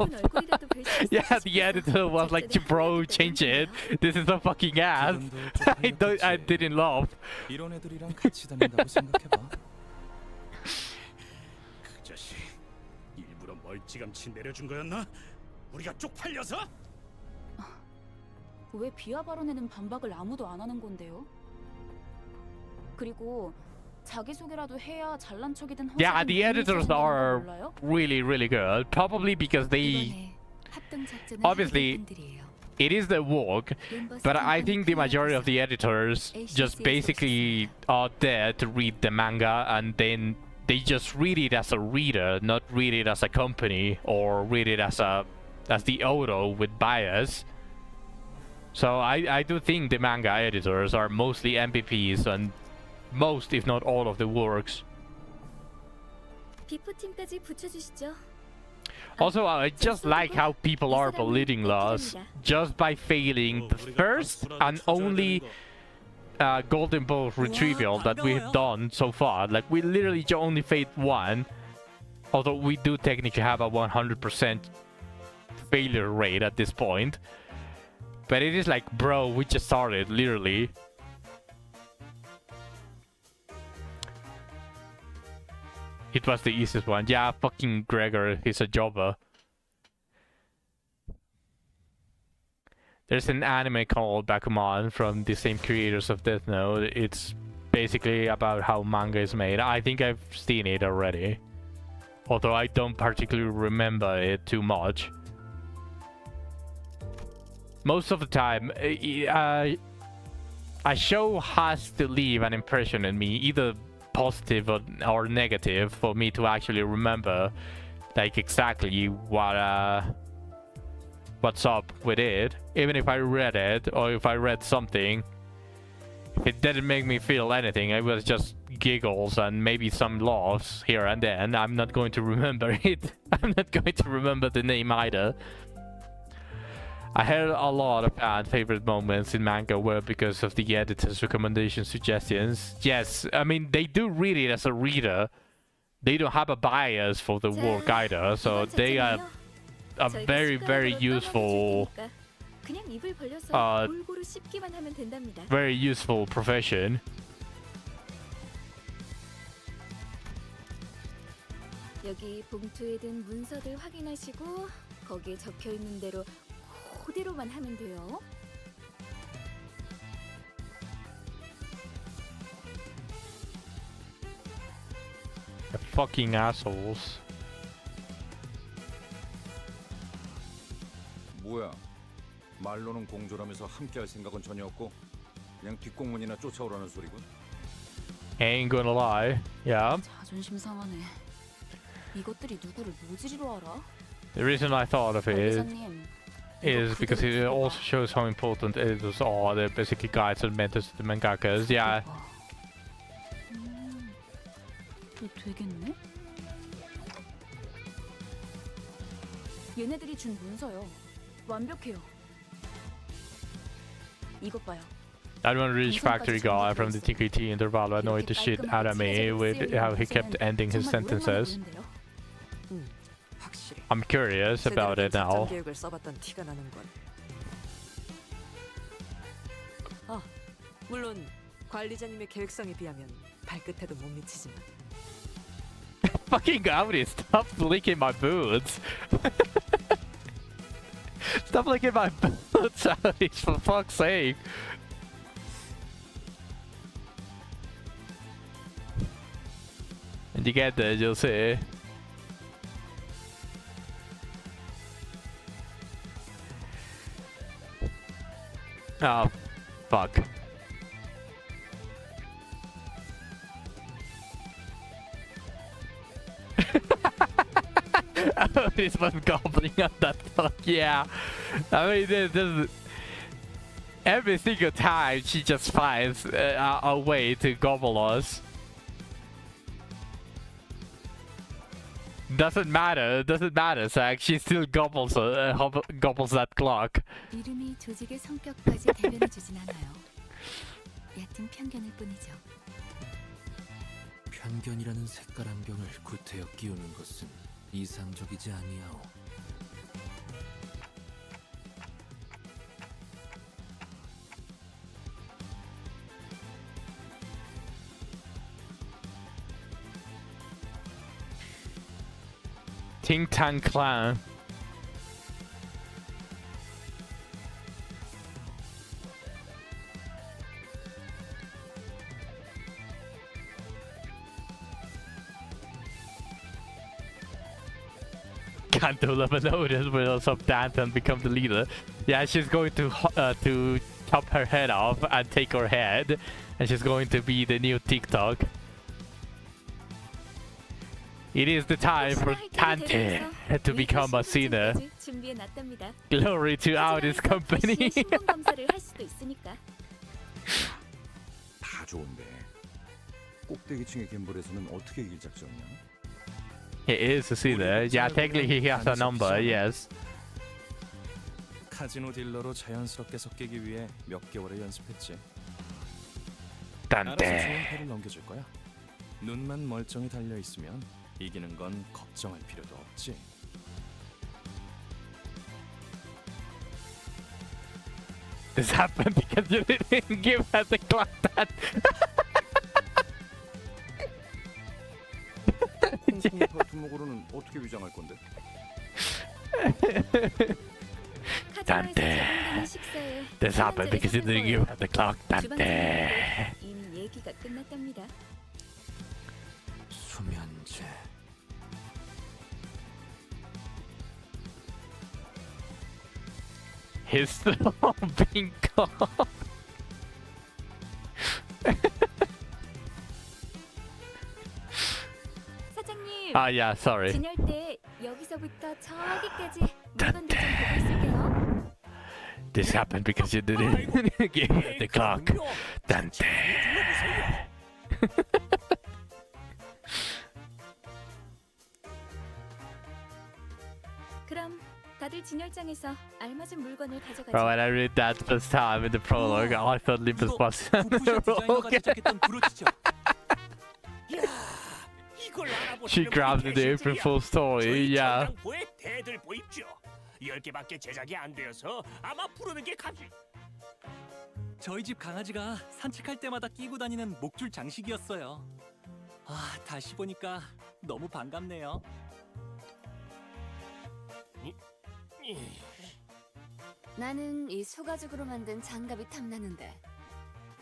Yeah, the editor was like, "Bro, change it. This is a fucking ass." I didn't laugh. 그 자식 일부러 멀찌감치 내려준 거였나? 우리가 쪽팔려서? 왜 비하 발언에는 반박을 아무도 안 하는 건데요? 그리고 자기소개라도 해야 잘난 척이든 Yeah, 허세든 the editors 이미지를 are 내는 거 몰라요? really, really good. Probably because they obviously it is the work, but I think the majority of the editors just basically are there to read the manga and then they just read it as a reader, not read it as a company or read it as the author with bias. So I do think the manga editors are mostly MVPs and most, if not all, of the works. 비포팀까지 붙여주시죠. Also, I just like how people are belittling us just by failing the first and only golden ball retrieval that we've done so far. Like, we literally only failed one, although we do technically have a 100% failure rate at this point. But it is like, bro, we just started, literally. It was the easiest one. Yeah, fucking Gregor, he's a jobber. There's an anime called Bakuman from the same creators of Death Note. It's basically about how manga is made. I think I've seen it already, although I don't particularly remember it too much. Most of the time, a show has to leave an impression in me, either positive or negative, for me to actually remember like exactly what's up with it. Even if I read it or if I read something, if it didn't make me feel anything, it was just giggles and maybe some laughs here and then, I'm not going to remember it. I'm not going to remember the name either. I had a lot of bad favorite moments in manga were because of the editor's recommendation suggestions. Yes, I mean, they do read it as a reader. They don't have a bias for the work either, so they are a very, very useful very useful profession. 여기 봉투에 든 문서들 확인하시고 거기에 적혀 있는 대로 그대로만 하면 돼요. The fucking assholes. 뭐야? 말로는 공조라면서 함께할 생각은 전혀 없고 그냥 뒷공문이나 쫓아오라는 소리군. Ain't gonna lie. Yeah. 자존심 상하네. 이것들이 누구를 모지리로 알아? The reason I thought of it 회장님, is because it also shows how important editors are. They're basically guides and mentors to the mangakas. Yeah. 또 되겠네? 얘네들이 준 문서요. 완벽해요. 이것 봐요. That one rich factory guy from the TKT interval annoyed the shit out of me with how he kept ending his sentences. I'm curious about it now. 계획을 써봤던 티가 나는군. 물론 관리자님의 계획성에 비하면 발끝에도 못 미치지만. Fucking Gaudi, stop licking my boots. Stop licking my boots, Alice, for fuck's sake. And you get there, you'll see. Oh, fuck. This one gobbling up that fuck, yeah. I mean, there's every single time she just finds a way to gobble us. Doesn't matter, Zach. She still gobbles that clock. 이름이 조직의 성격까지 대변해주진 않아요. 얕은 편견일 뿐이죠. 편견이라는 색깔 안경을 구태여 끼우는 것은 이상적이지 아니하오. Ting Tang Clan. Dante will never notice will stop Dante and become the leader. Yeah, she's going to chop her head off and take her head, and she's going to be the new TikTok. It is the time for Dante to become a sinner. 준비해놨답니다. Glory to Audi's company. 신분 검사를 할 수도 있으니까. 다 좋은데 꼭대기층의 갬블에서는 어떻게 이길 작전이야? He is a sinner. Yeah, technically he has a number. Yes. 카지노 딜러로 자연스럽게 섞이기 위해 몇 개월을 연습했지. Dante. 알아서 좋은 패를 넘겨줄 거야. 눈만 멀쩡히 달려 있으면 이기는 건 걱정할 필요도 없지. This happened because you didn't give her the clock that. 콩콩파 두목으로는 어떻게 위장할 건데? Dante. This happened because you didn't give her the clock, Dante. 이미 얘기가 끝났답니다. 수면제. His throbbing cough. 사장님. Ah, yeah, sorry. 진열 때 여기서부터 저기까지 물건들 좀 보고 있을게요. This happened because you didn't give her the clock, Dante. 그럼 다들 진열장에서 알맞은 물건을 가져가죠. Bro, when I read that first time in the prologue, I thought Limbus was She grabbed the April Fool story, yeah. 대들 보입죠. 10개밖에 제작이 안 되어서 아마 부르는 게 값이. 저희 집 강아지가 산책할 때마다 끼고 다니는 목줄 장식이었어요. 아, 다시 보니까 너무 반갑네요. 나는 이 소가죽으로 만든 장갑이 탐나는데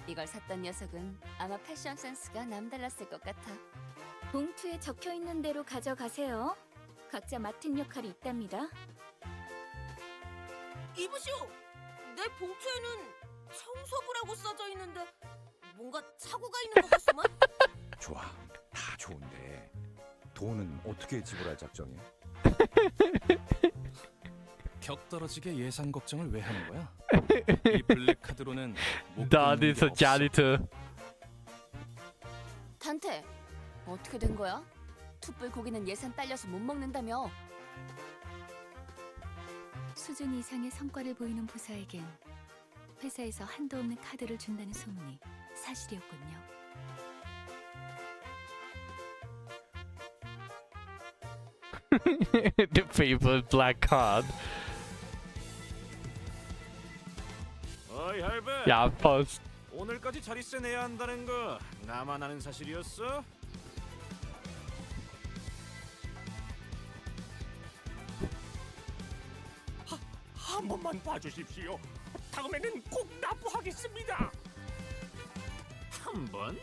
이걸 샀던 녀석은 아마 패션 센스가 남달랐을 것 같아. 봉투에 적혀 있는 대로 가져가세요. 각자 맡은 역할이 있답니다. 이보시오! 내 봉투에는 청소부라고 써져 있는데 뭔가 착오가 있는 것 같소만? 좋아, 다 좋은데 돈은 어떻게 지불할 작정이야? 격 떨어지게 예산 걱정을 왜 하는 거야? 이 블랙 카드로는 Dad is a janitor. 단테, 어떻게 된 거야? 툭불 고기는 예산 딸려서 못 먹는다며. 수준 이상의 성과를 보이는 부사에겐 회사에서 한도 없는 카드를 준다는 소문이 사실이었군요. The favorite black card. 어이 할배. Yeah, pause. 오늘까지 자리세 내야 한다는 거 나만 아는 사실이었어? 한 번만 봐주십시오. 다음에는 꼭 납부하겠습니다. 한 번?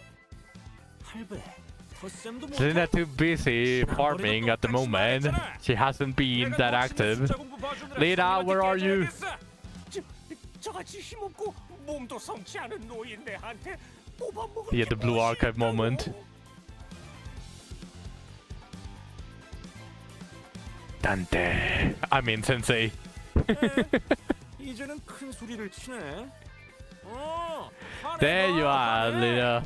할배. 덧셈도 못. She's not too busy farming at the moment. She hasn't been that active. Lena, where are you? 저같이 힘없고 몸도 성치 않은 노인 내한테 뽑아먹을 Yeah, the blue archive moment. Dante. I mean, Sensei. 이제는 큰 소리를 치네. There you are, Lena.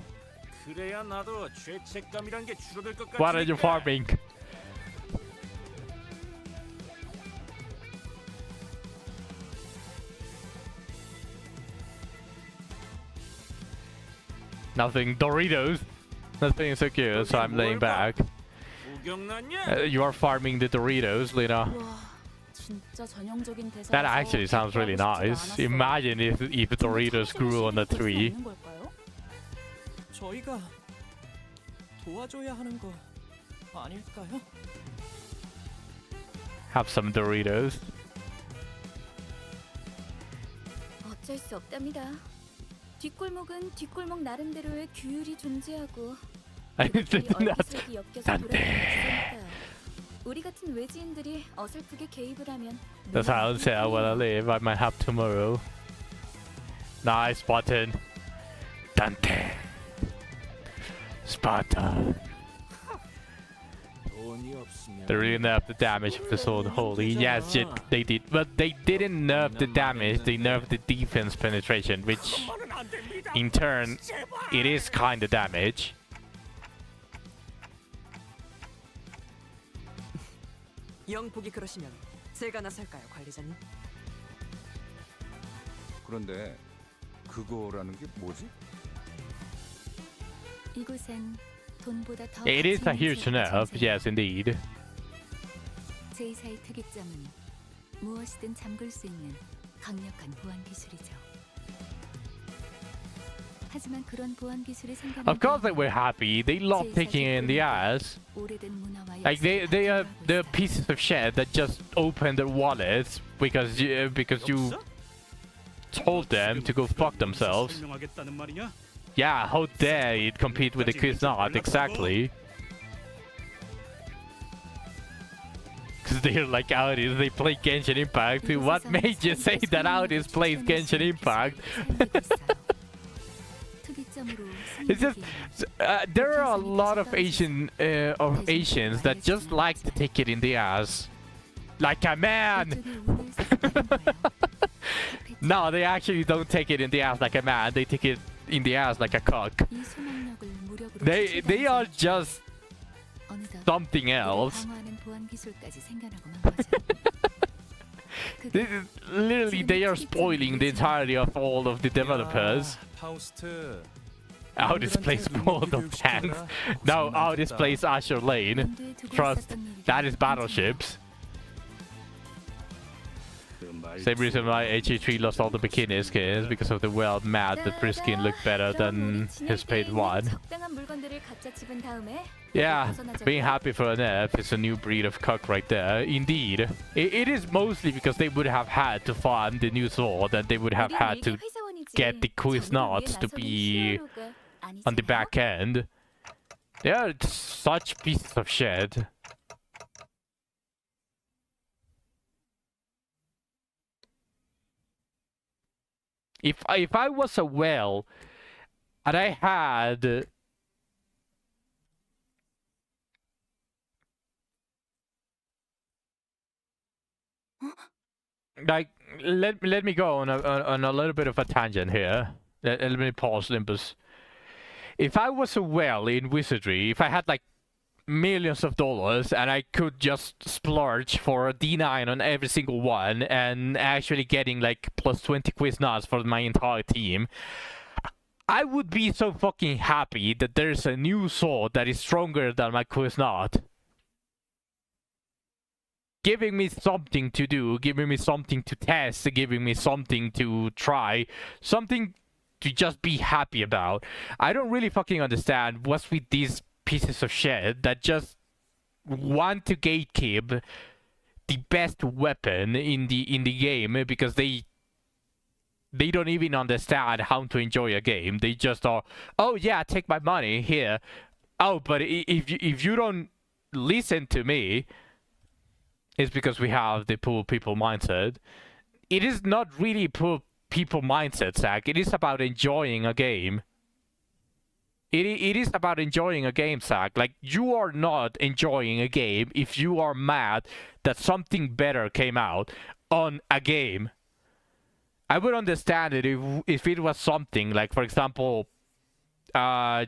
그래야 나도 죄책감이란 게 줄어들 것 같으니까. What are you farming? Nothing. Doritos. Nothing so cute, so I'm laying back. You are farming the Doritos, Lena. 진짜 전형적인 대사. That actually sounds really nice. Imagine if Doritos grew on a tree. 저희가 도와줘야 하는 거 아닐까요? Have some Doritos. 어쩔 수 없답니다. 뒷골목은 뒷골목 나름대로의 규율이 존재하고 I didn't 얼기설기 엮여서 돌아가는 기세니까요. 우리 같은 외지인들이 어설프게 개입을 하면 That's how I say I wanna live. I might have tomorrow. Nice button. Dante. Sparta. They really nerfed the damage of the sword. Holy, yes, shit, they did. But they didn't nerf the damage, they nerfed the defense penetration, which in turn, it is kinda damage. 영 보기 그러시면 제가 나설까요, 관리자님? 그런데 그거라는 게 뭐지? 이곳엔 돈보다 더 It is a 가치 있는 huge 재료가 nerf, 존재해요. yes, indeed. 제2사의 특이점은 무엇이든 잠글 수 있는 강력한 보안 기술이죠. 하지만 그런 보안 기술이 생겨난 Of course they were happy. They love taking it in the ass. 오래된 문화와 Like they are the pieces of shit that just open their wallets because you told them to go fuck themselves. 설명하겠다는 말이냐? Yeah, how dare it compete with the quiz not exactly? Because they're like Audis, they play Genshin Impact. What made you say that Audis plays Genshin Impact? It's just there are a lot of Asians that just like to take it in the ass, like a man. No, they actually don't take it in the ass like a man. They take it in the ass like a cock. They are just something else. Literally, they are spoiling the entirety of all of the developers. Audis plays World of Tanks. No, Audis plays Azure Lane. Trust, that is battleships. Same reason why HE3 lost all the bikini skins, because of the world mad that free skin looked better than his paid one. Yeah, being happy for an nerf is a new breed of cock right there. Indeed. It is mostly because they would have had to farm the new sword, and they would have had to get the quiz knots to be on the back end. They are such pieces of shit. If I was a whale and I had like let me go on a little bit of a tangent here. Let me pause, Limbus. If I was a whale in wizardry, if I had like millions of dollars and I could just splurge for a D9 on every single one and actually getting like plus 20 quiz nods for my entire team, I would be so fucking happy that there's a new sword that is stronger than my quiz nod. Giving me something to do, giving me something to test, giving me something to try, something to just be happy about. I don't really fucking understand what's with these pieces of shit that just want to gatekeep the best weapon in the game because they don't even understand how to enjoy a game. They just are, oh yeah, take my money here. Oh, but if you don't listen to me, it's because we have the poor people mindset. It is not really poor people mindset, Zach. It is about enjoying a game. It is about enjoying a game, Zach. Like, you are not enjoying a game if you are mad that something better came out on a game. I would understand it if it was something like, for example,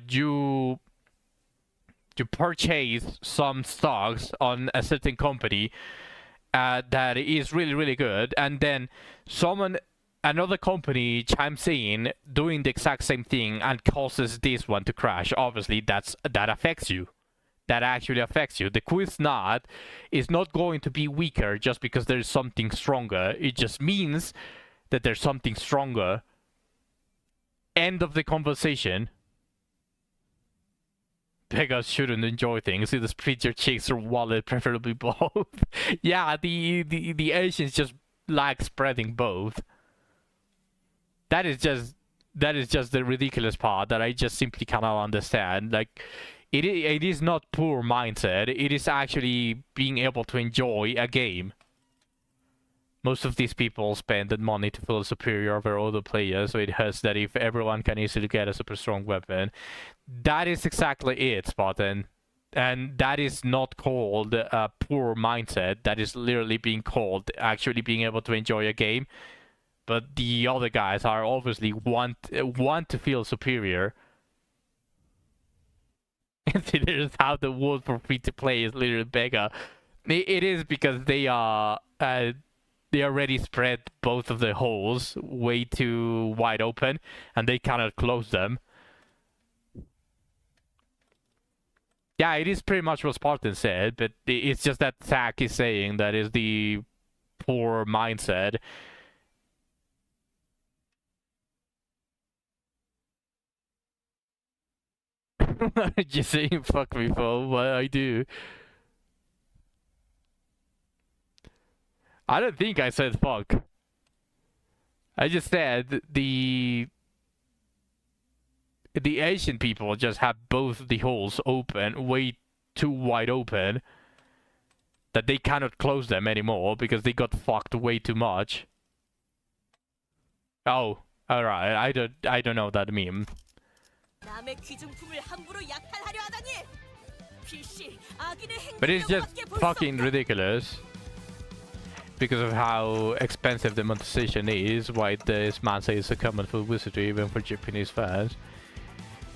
you purchase some stocks on a certain company that is really, really good, and then another company chimes in doing the exact same thing and causes this one to crash. Obviously, that affects you. That actually affects you. The quiz not is not going to be weaker just because there's something stronger. It just means that there's something stronger. End of the conversation. Beggars shouldn't enjoy things. Either split your cheeks or wallet, preferably both. Yeah, the Asians just like spreading both. That is just the ridiculous part that I just simply cannot understand. Like, it is not poor mindset. It is actually being able to enjoy a game. Most of these people spend the money to feel superior over other players, so it hurts that if everyone can easily get a super strong weapon. That is exactly it, Spartan. And that is not called a poor mindset. That is literally being called actually being able to enjoy a game. But the other guys are obviously want to feel superior. Considers how the world for free to play is literally bigger. It is because they already spread both of the holes way too wide open, and they cannot close them. Yeah, it is pretty much what Spartan said, but it's just that Zach is saying that is the poor mindset. Just saying fuck me for what I do. I don't think I said fuck. I just said the Asian people just have both the holes open, way too wide open, that they cannot close them anymore because they got fucked way too much. Oh, alright, I don't know that meme. But it's just fucking ridiculous because of how expensive the monetization is, why this man says it's a common for wizardry even for Japanese fans.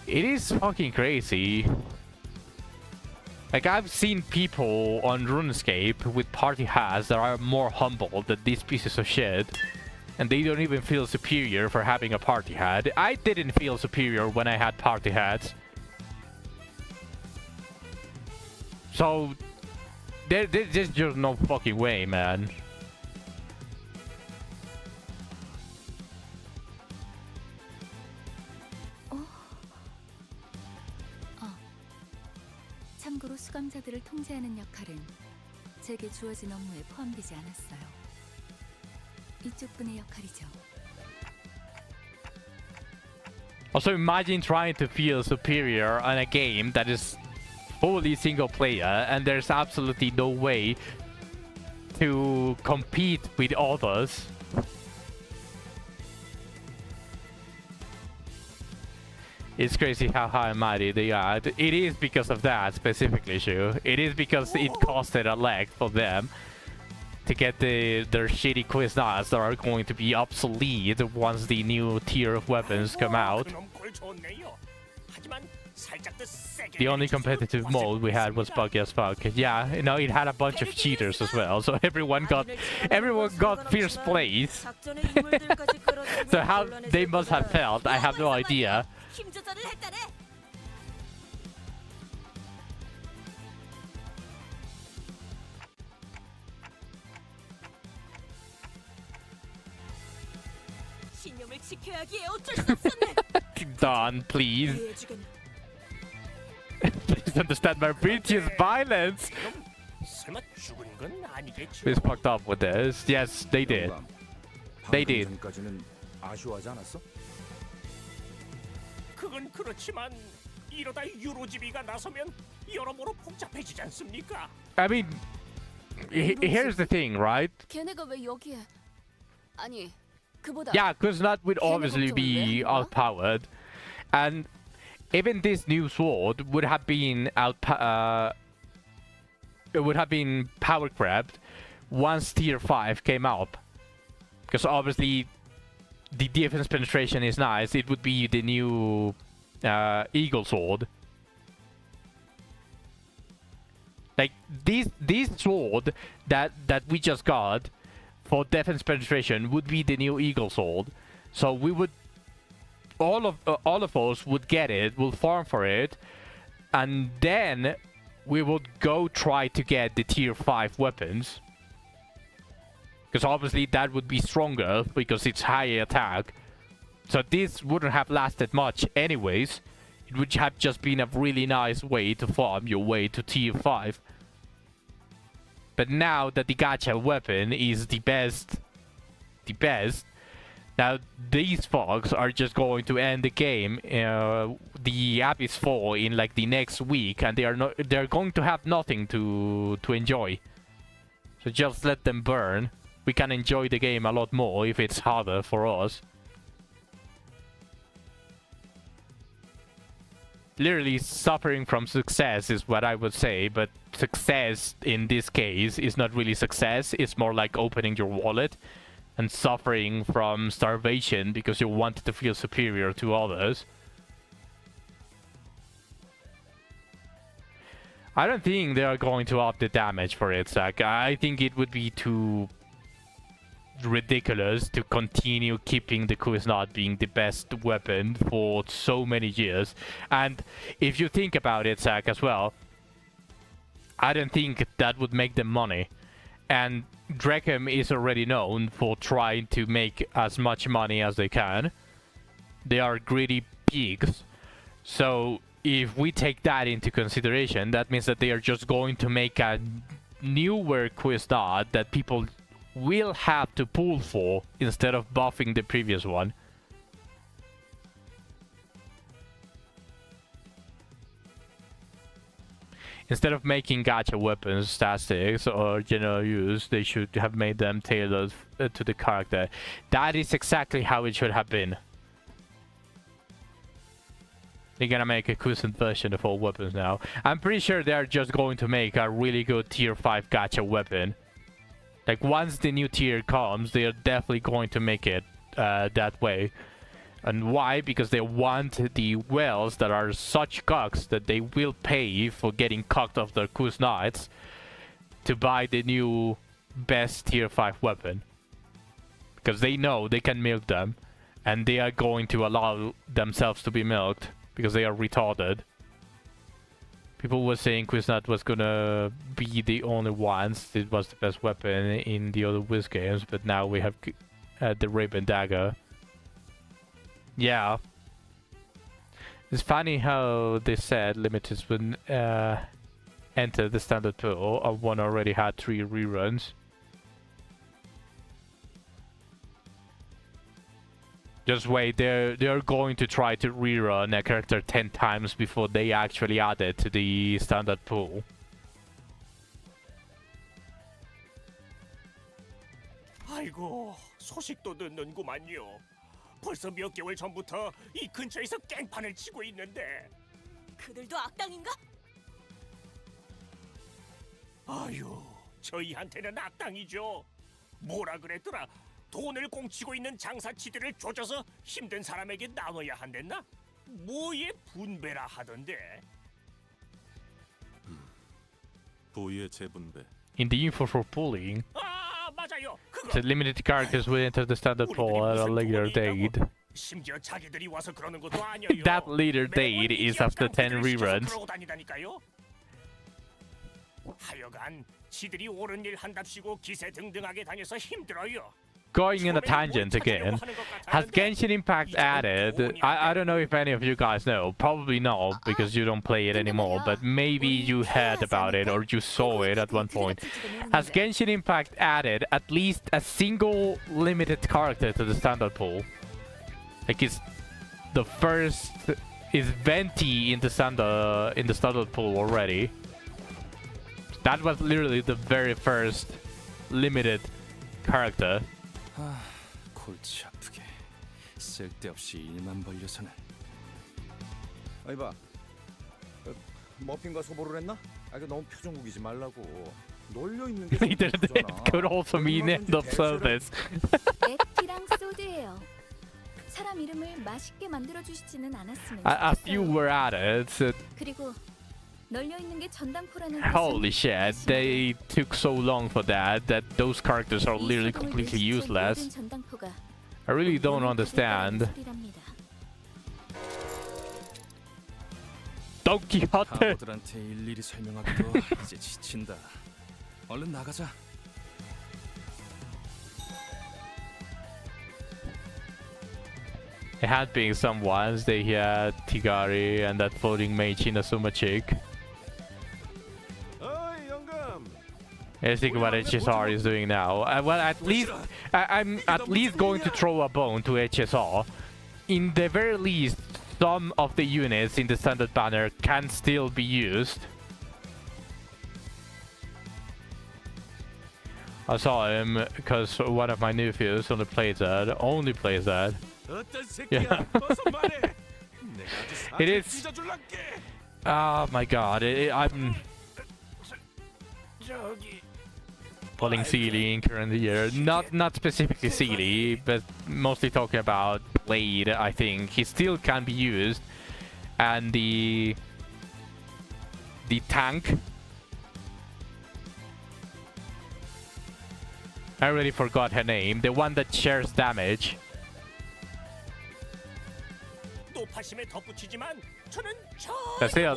It is fucking crazy. Like, I've seen people on RuneScape with party hats that are more humble than these pieces of shit, and they don't even feel superior for having a party hat. I didn't feel superior when I had party hats. So, there's just no fucking way, man. 참고로 수감자들을 통제하는 역할은 제게 주어진 업무에 포함되지 않았어요. 이쪽 분의 역할이죠. Also, imagine trying to feel superior on a game that is fully single player and there's absolutely no way to compete with others. It's crazy how high and mighty they are. It is because of that specifically, Shu. It is because it costed a leg for them to get their shitty quiz knives that are going to be obsolete once the new tier of weapons come out. The only competitive mode we had was buggy as fuck. Yeah, you know, it had a bunch of cheaters as well, so everyone got first place. So how they must have felt, I have no idea. Don, please. Please understand my previous violence. It's fucked up with this. Yes, they did. They did. 그건 그렇지만 이러다 유로지비가 나서면 여러모로 복잡해지지 않습니까? I mean, here's the thing, right? 걔네가 왜 여기에? 아니, 그보다. Yeah, because that would obviously be outpowered, and even this new sword would have been it would have been power grabbed once tier 5 came up, because obviously the defense penetration is nice. It would be the new eagle sword. Like this sword that we just got for defense penetration would be the new eagle sword. So we would all of us would get it, will farm for it, and then we would go try to get the tier 5 weapons. Because obviously that would be stronger because it's higher attack. So this wouldn't have lasted much anyways. It would have just been a really nice way to farm your way to tier 5. But now that the gacha weapon is the best, Now, these folks are just going to end the game, the Abyss 4 in like the next week, and they're going to have nothing to enjoy. So just let them burn. We can enjoy the game a lot more if it's harder for us. Literally suffering from success is what I would say, but success in this case is not really success. It's more like opening your wallet, and suffering from starvation because you wanted to feel superior to others. I don't think they are going to up the damage for it, Zach. I think it would be too ridiculous to continue keeping the Kuznot being the best weapon for so many years. And if you think about it, Zach, as well, I don't think that would make them money. And Dreckham is already known for trying to make as much money as they can. They are greedy pigs. So if we take that into consideration, that means that they are just going to make a newer Kuznot that people will have to pull for instead of buffing the previous one. Instead of making gacha weapons statics or general use, they should have made them tailored to the character. That is exactly how it should have been. They're gonna make a custom version of all weapons now. I'm pretty sure they're just going to make a really good tier 5 gacha weapon. Like, once the new tier comes, they're definitely going to make it that way. And why? Because they want the whales that are such cocks that they will pay for getting cocked off their Kuznats to buy the new best tier 5 weapon. Because they know they can milk them, and they are going to allow themselves to be milked because they are retarded. People were saying Kuznat was gonna be the only ones. It was the best weapon in the other Wiz games, but now we have the Raven Dagger. Yeah. It's funny how they said limiteds would enter the standard pool, and one already had 3 reruns. Just wait, they're going to try to rerun a character 10 times before they actually add it to the standard pool. 아이고, 소식도 듣는구만요. 벌써 몇 개월 전부터 이 근처에서 깽판을 치고 있는데. 그들도 악당인가? 아유, 저희한테는 악당이죠. 뭐라 그랬더라? 돈을 꽁치고 있는 장사치들을 조져서 힘든 사람에게 나눠야 한댔나? 뭐의 분배라 하던데. 부의 재분배. In the info for pooling, 아, 맞아요. 그거. the limited characters will enter the standard pool at a later date. 심지어 자기들이 와서 그러는 것도 아니에요. That later date is after 10 reruns. 그러고 다니다니까요. 하여간 지들이 옳은 일 한답시고 기세등등하게 다녀서 힘들어요. Going in a tangent again, has Genshin Impact added, I don't know if any of you guys know, probably not because you don't play it anymore, but maybe you heard about it or you saw it at one point. Has Genshin Impact added at least a single limited character to the standard pool? Like, is the first, is Venti in the standard pool already? That was literally the very first limited character. 골치 아프게 쓸데없이 일만 벌려서는. 아니 봐, 머핀과 소보를 했나? 아, 그 너무 표정국이지 말라고. 놀려 있는 게 It could also mean end of service. 에피랑 소드예요. 사람 이름을 맛있게 만들어 주시지는 않았으면 As you were at it, 그리고 널려 있는 게 전당포라는 holy shit, they took so long for that those characters are literally completely useless. I really don't understand. Don Quixote. 바보들한테 일일이 설명하기도 이제 지친다. 얼른 나가자. It had been some ones. They had Tigari and that floating mage Inazuma chick. Let's think what HSR is doing now. Well, at least I'm at least going to throw a bone to HSR. In the very least, some of the units in the standard banner can still be used. I saw him because one of my nephews only plays that. Yeah. It is. Oh my god, I'm pulling Sealy in current year. Not specifically Sealy, but mostly talking about Blade, I think. He still can be used. And the tank. I already forgot her name. The one that shares damage. But still,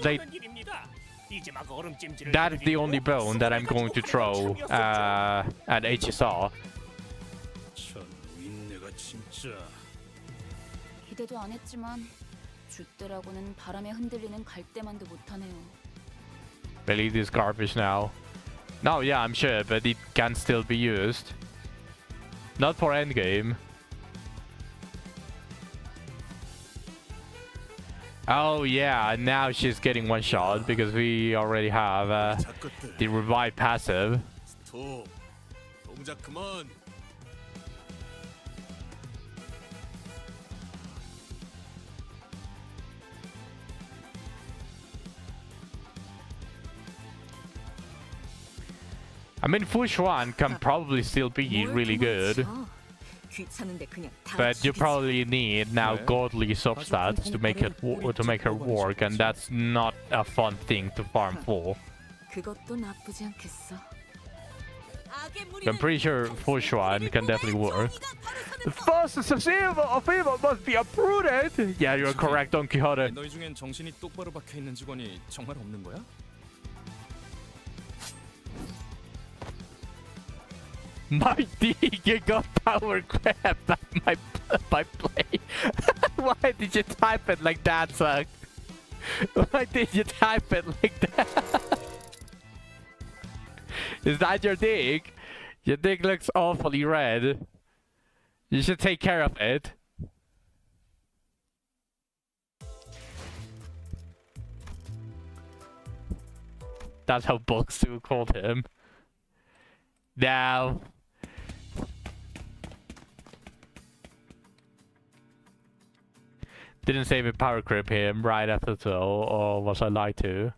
that is the only bone that I'm going to throw at HSR. 기대도 안 했지만 줏대라고는 바람에 흔들리는 갈대만도 못하네요. Really, this garbage now. No, yeah, I'm sure, but it can still be used. Not for endgame. Oh yeah, now she's getting one shot because we already have the revive passive. I mean, Fushuan can probably still be really good. But you probably need now godly substats to make her work, and that's not a fun thing to farm for. I'm pretty sure Fushuan can definitely work. The fastest of evil must be uprooted! Yeah, you're correct, Don Quixote. 너희 중엔 정신이 똑바로 박혀 있는 직원이 정말 없는 거야? My D got power grab by play. Why did you type it like that, Suck? Why did you type it like that? Is that your dick? Your dick looks awfully red. You should take care of it. That's how Books2 called him. Now. Didn't save a power grip him right after so, or was I lied to?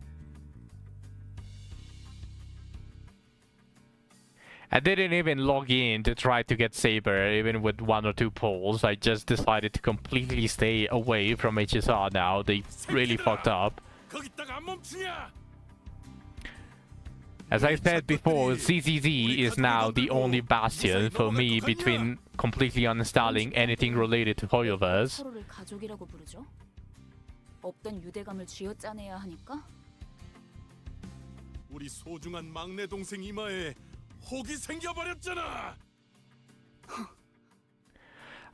I didn't even log in to try to get Saber, even with 1 or 2 pulls. I just decided to completely stay away from HSR now. They really fucked up. As I said before, CCZ is now the only bastion for me between completely uninstalling anything related to Hoyoverse. 서로를 가족이라고 부르죠? 없던 유대감을 쥐어짜내야 하니까? 우리 소중한 막내 동생 이마에 혹이 생겨버렸잖아.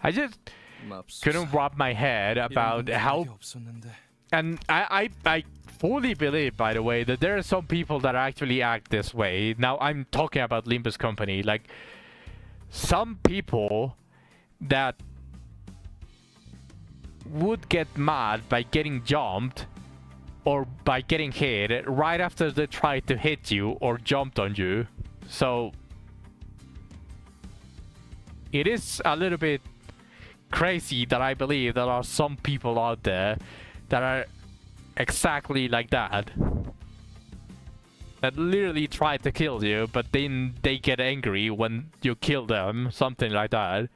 I just couldn't wrap my head about how... And I fully believe, by the way, that there are some people that actually act this way. Now, I'm talking about Limbus Company. Like, some people that would get mad by getting jumped or by getting hit right after they tried to hit you or jumped on you. So, it is a little bit crazy that I believe there are some people out there that are exactly like that. That literally try to kill you, but then they get angry when you kill them, something like that.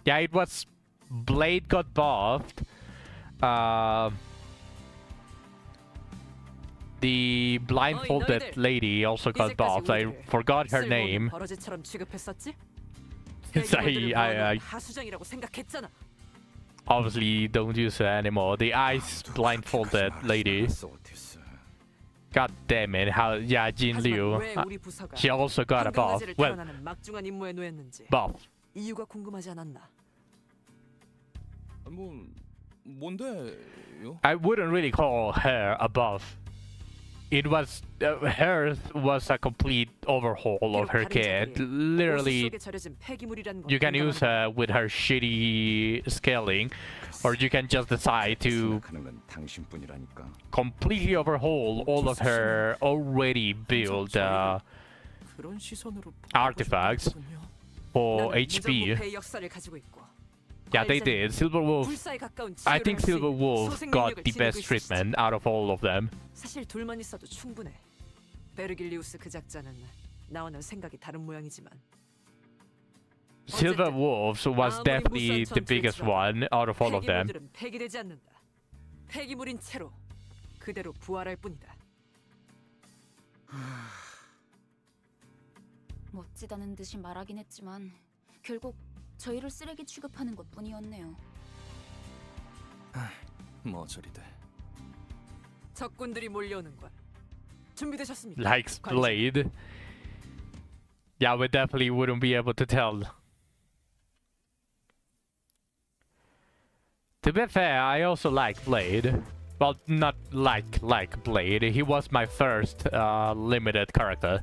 Yeah, it was Blade got buffed. The blindfolded lady also got buffed. I forgot her name. I obviously don't use her anymore. The ice blindfolded lady. God damn it! How? Yeah, Jin Liu. 왜 우리 부서가 She also got a buff. 황금가지를 Well, 탈환하는 막중한 임무에 놓였는지 buff. 이유가 궁금하지 않았나? 뭔데요? I wouldn't really call her a buff. It was hers was a complete overhaul of her kit. Literally, 속에 절여진 폐기물이라는 건 you can use 공감한다. her with her shitty scaling, or you can just decide to 생각하는 건 당신뿐이라니까. completely overhaul all of her already built 그런 시선으로 artifacts for 나는 HP. 무정부패의 역사를 가지고 있고 Yeah, they did. Silver Wolf. 불사에 가까운 I 지혜를 think 할수 Silver 있는 Wolf 소생 got 능력을 the best 지니고 있었지. treatment out of all of them. 사실 둘만 있어도 충분해. 베르길리우스 그 작자는 나와는 생각이 다른 모양이지만 Silver Wolf was 아무리 definitely 무수한 the biggest 전투일지라도 one out of all of them. 폐기물들은 폐기되지 않는다. 폐기물인 채로 그대로 부활할 뿐이다. 멋지다는 듯이 말하긴 했지만 결국 저희를 쓰레기 취급하는 것뿐이었네요. 뭐 저리 돼. 적군들이 몰려오는 것 준비되셨습니까? Likes Blade. Yeah, we definitely wouldn't be able to tell. To be fair, I also like Blade. Well, not like Blade. He was my first limited character.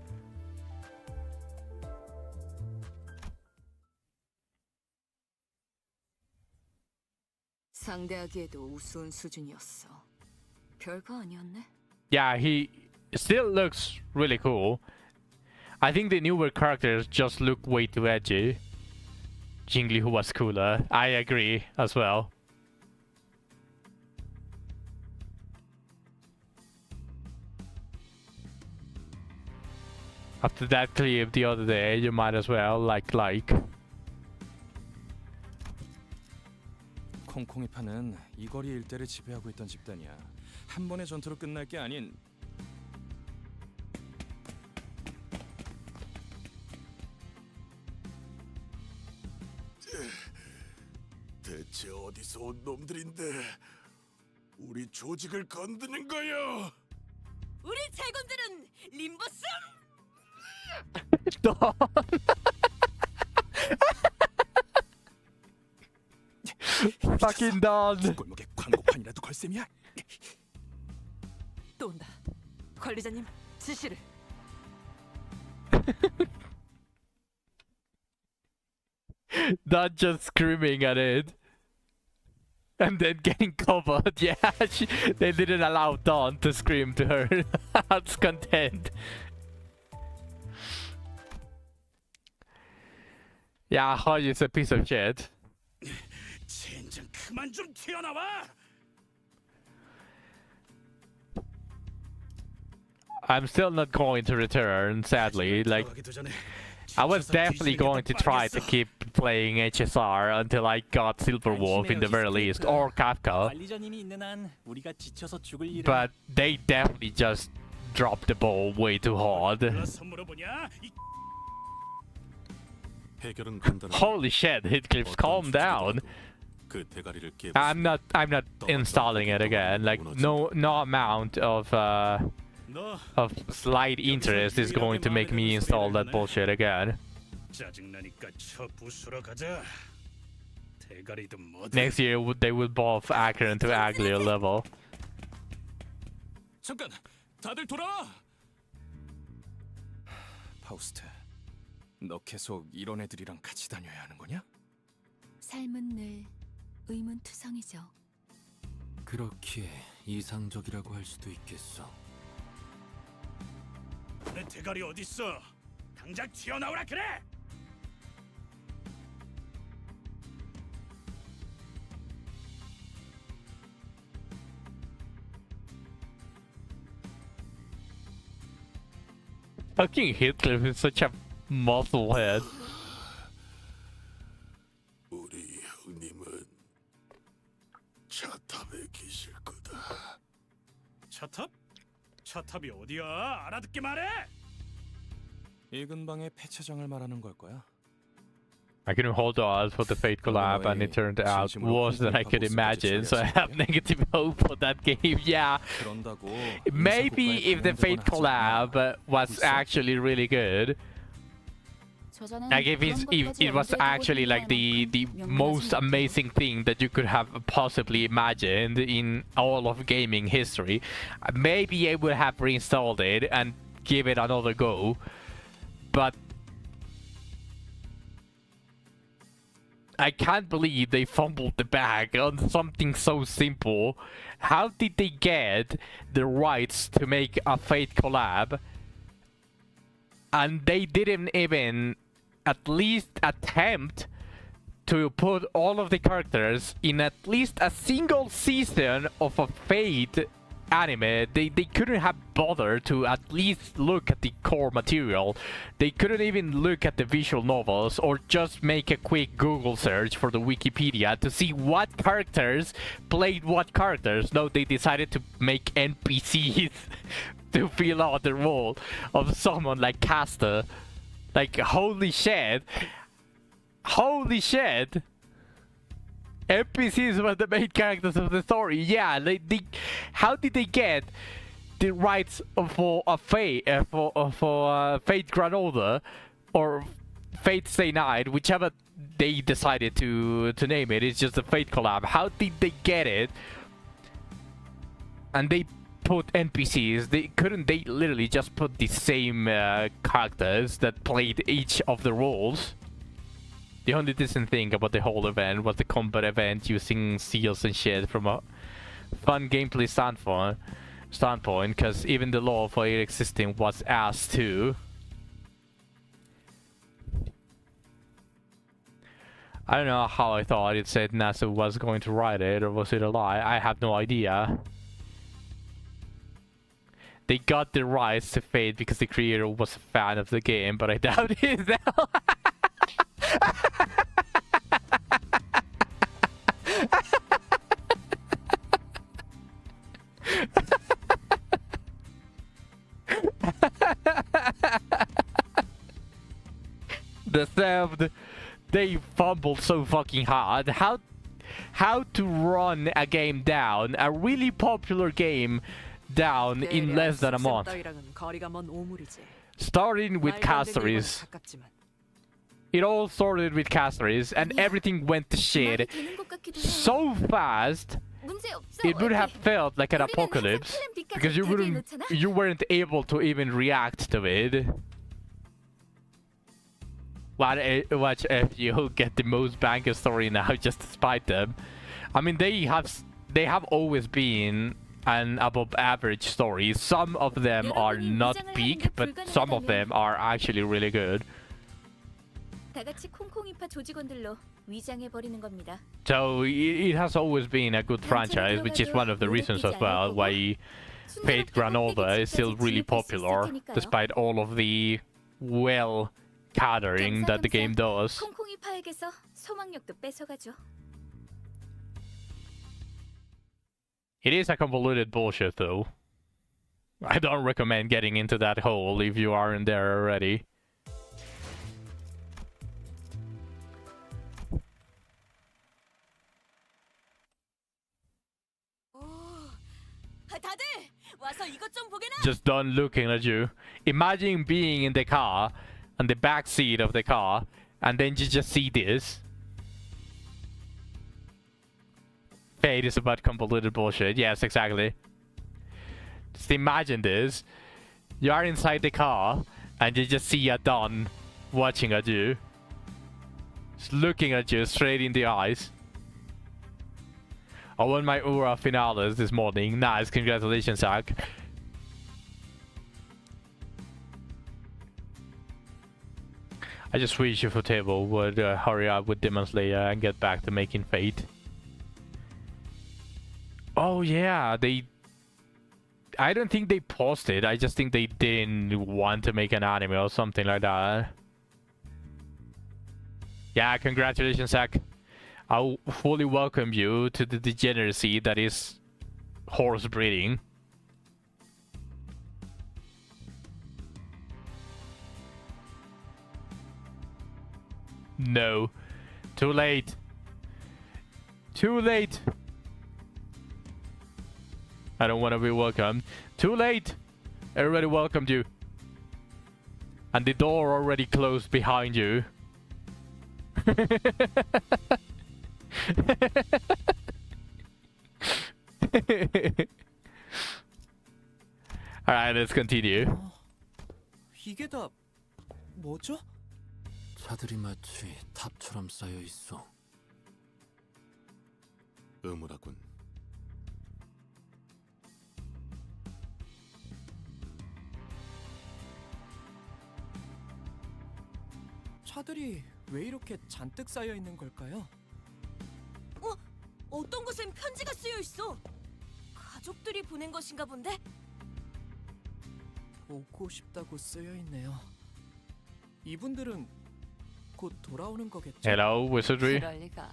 상대하기에도 우스운 수준이었어. 별거 아니었네. Yeah, he still looks really cool. I think the newer characters just look way too edgy. Jingli, who was cooler. I agree as well. After that clip the other day, you might as well like. 콩콩이파는 이 거리 일대를 지배하고 있던 집단이야. 한 번의 전투로 끝날 게 아닌 대체 어디서 온 놈들인데 우리 조직을 건드는 거요? 우리 제군들은 림버스! Fucking done. 골목에 광고판이라도 걸 셈이야. 또 온다. 관리자님 지시를. Not just screaming at it. And then getting covered. Yeah, they didn't allow Dawn to scream to her heart's content. Yeah, Hodge is a piece of shit. 젠장 그만 좀 튀어나와. I'm still not going to return, sadly. Like, I was definitely going to try to keep playing HSR until I got Silver Wolf in the very least, or Kafka. 관리자님이 있는 한 우리가 지쳐서 죽을 일은 But they definitely just dropped the ball way too hard. 해결은 간단하다. Holy shit, Heathcliff, calm down. 그 대가리를 깨. I'm not installing it again. Like no amount of slight interest is going to make me install that bullshit again. 짜증나니까 저 부수러 가자. 대가리도 뭐든. Next year they will buff Akron to uglier level. 잠깐, 다들 돌아와. 파우스트, 너 계속 이런 애들이랑 같이 다녀야 하는 거냐? 삶은 늘 의문투성이죠. 그렇게 이상적이라고 할 수도 있겠어. 내 대가리 어딨어? 당장 튀어나오라 그래! Fucking Heathcliff is such a musclehead. 우리 형님은 차탑에 계실 거다. 차탑? 차탑이 어디야? 알아듣게 말해! 이 근방의 폐차장을 말하는 걸 거야. I couldn't hold on for the Fate collab, and it turned out worse than I could imagine, so I have negative hope for that game. Yeah, maybe if the Fate collab was actually really good, like if it was actually like the most amazing thing that you could have possibly imagined in all of gaming history, maybe I would have reinstalled it and give it another go. But I can't believe they fumbled the bag on something so simple. How did they get the rights to make a Fate collab? And they didn't even at least attempt to put all of the characters in at least a single season of a Fate anime. They couldn't have bothered to at least look at the core material. They couldn't even look at the visual novels or just make a quick Google search for the Wikipedia to see what characters played what characters. No, they decided to make NPCs to fill out the role of someone like Caster. Like, holy shit. Holy shit. NPCs were the main characters of the story. Yeah, how did they get the rights for a Fate Fate Grand Order or Fate Stay Night, whichever they decided to name it? It's just a Fate collab. How did they get it? And they put NPCs. They literally just put the same characters that played each of the roles. The only decent thing about the whole event was the combat event using seals and shit from a fun gameplay standpoint, because even the lore for it existing was ass too. I don't know how I thought it said NASA was going to write it, or was it a lie? I have no idea. They got the rights to Fate because the creator was a fan of the game, but I doubt it. They fumbled so fucking hard. How to run a game down, a really popular game down in less than a month. Starting with Castories. It all started with Castories and everything went to shit so fast. It would have felt like an apocalypse because you weren't able to even react to it. Watch if you get the most banger story now just to spite them. I mean, they have always been an above average story. Some of them are not peak, but some of them are actually really good. So it has always been a good franchise, which is one of the reasons as well why Fate Grand Order is still really popular, despite all of the catering that the game does. It is a convoluted bullshit though. I don't recommend getting into that hole if you aren't there already. Just done looking at you. Imagine being in the car, on the back seat of the car, and then you just see this. Fate is about convoluted bullshit. Yes, exactly. Just imagine this. You are inside the car, and you just see a Don watching at you. Just looking at you straight in the eyes. I won my Ura finales this morning. Nice, congratulations, Zach. I just wish you for table would hurry up with Demon Slayer and get back to making Fate. Oh yeah, I don't think they paused it. I just think they didn't want to make an anime or something like that. Yeah, congratulations, Zach. I fully welcome you to the degeneracy that is horse breeding. No. Too late. Too late. I don't want to be welcomed. Too late. Everybody welcomed you. And the door already closed behind you. Alright, let's continue. 이게 다 뭐죠? 차들이 마치 탑처럼 쌓여 있어. 의무라군. 차들이 왜 이렇게 잔뜩 쌓여 있는 걸까요? 어떤 곳엔 편지가 쓰여 있어. 가족들이 보낸 것인가 본데? 보고 싶다고 쓰여 있네요. 이분들은 곧 돌아오는 거겠죠? Hello, wizardry. 그럴 리가.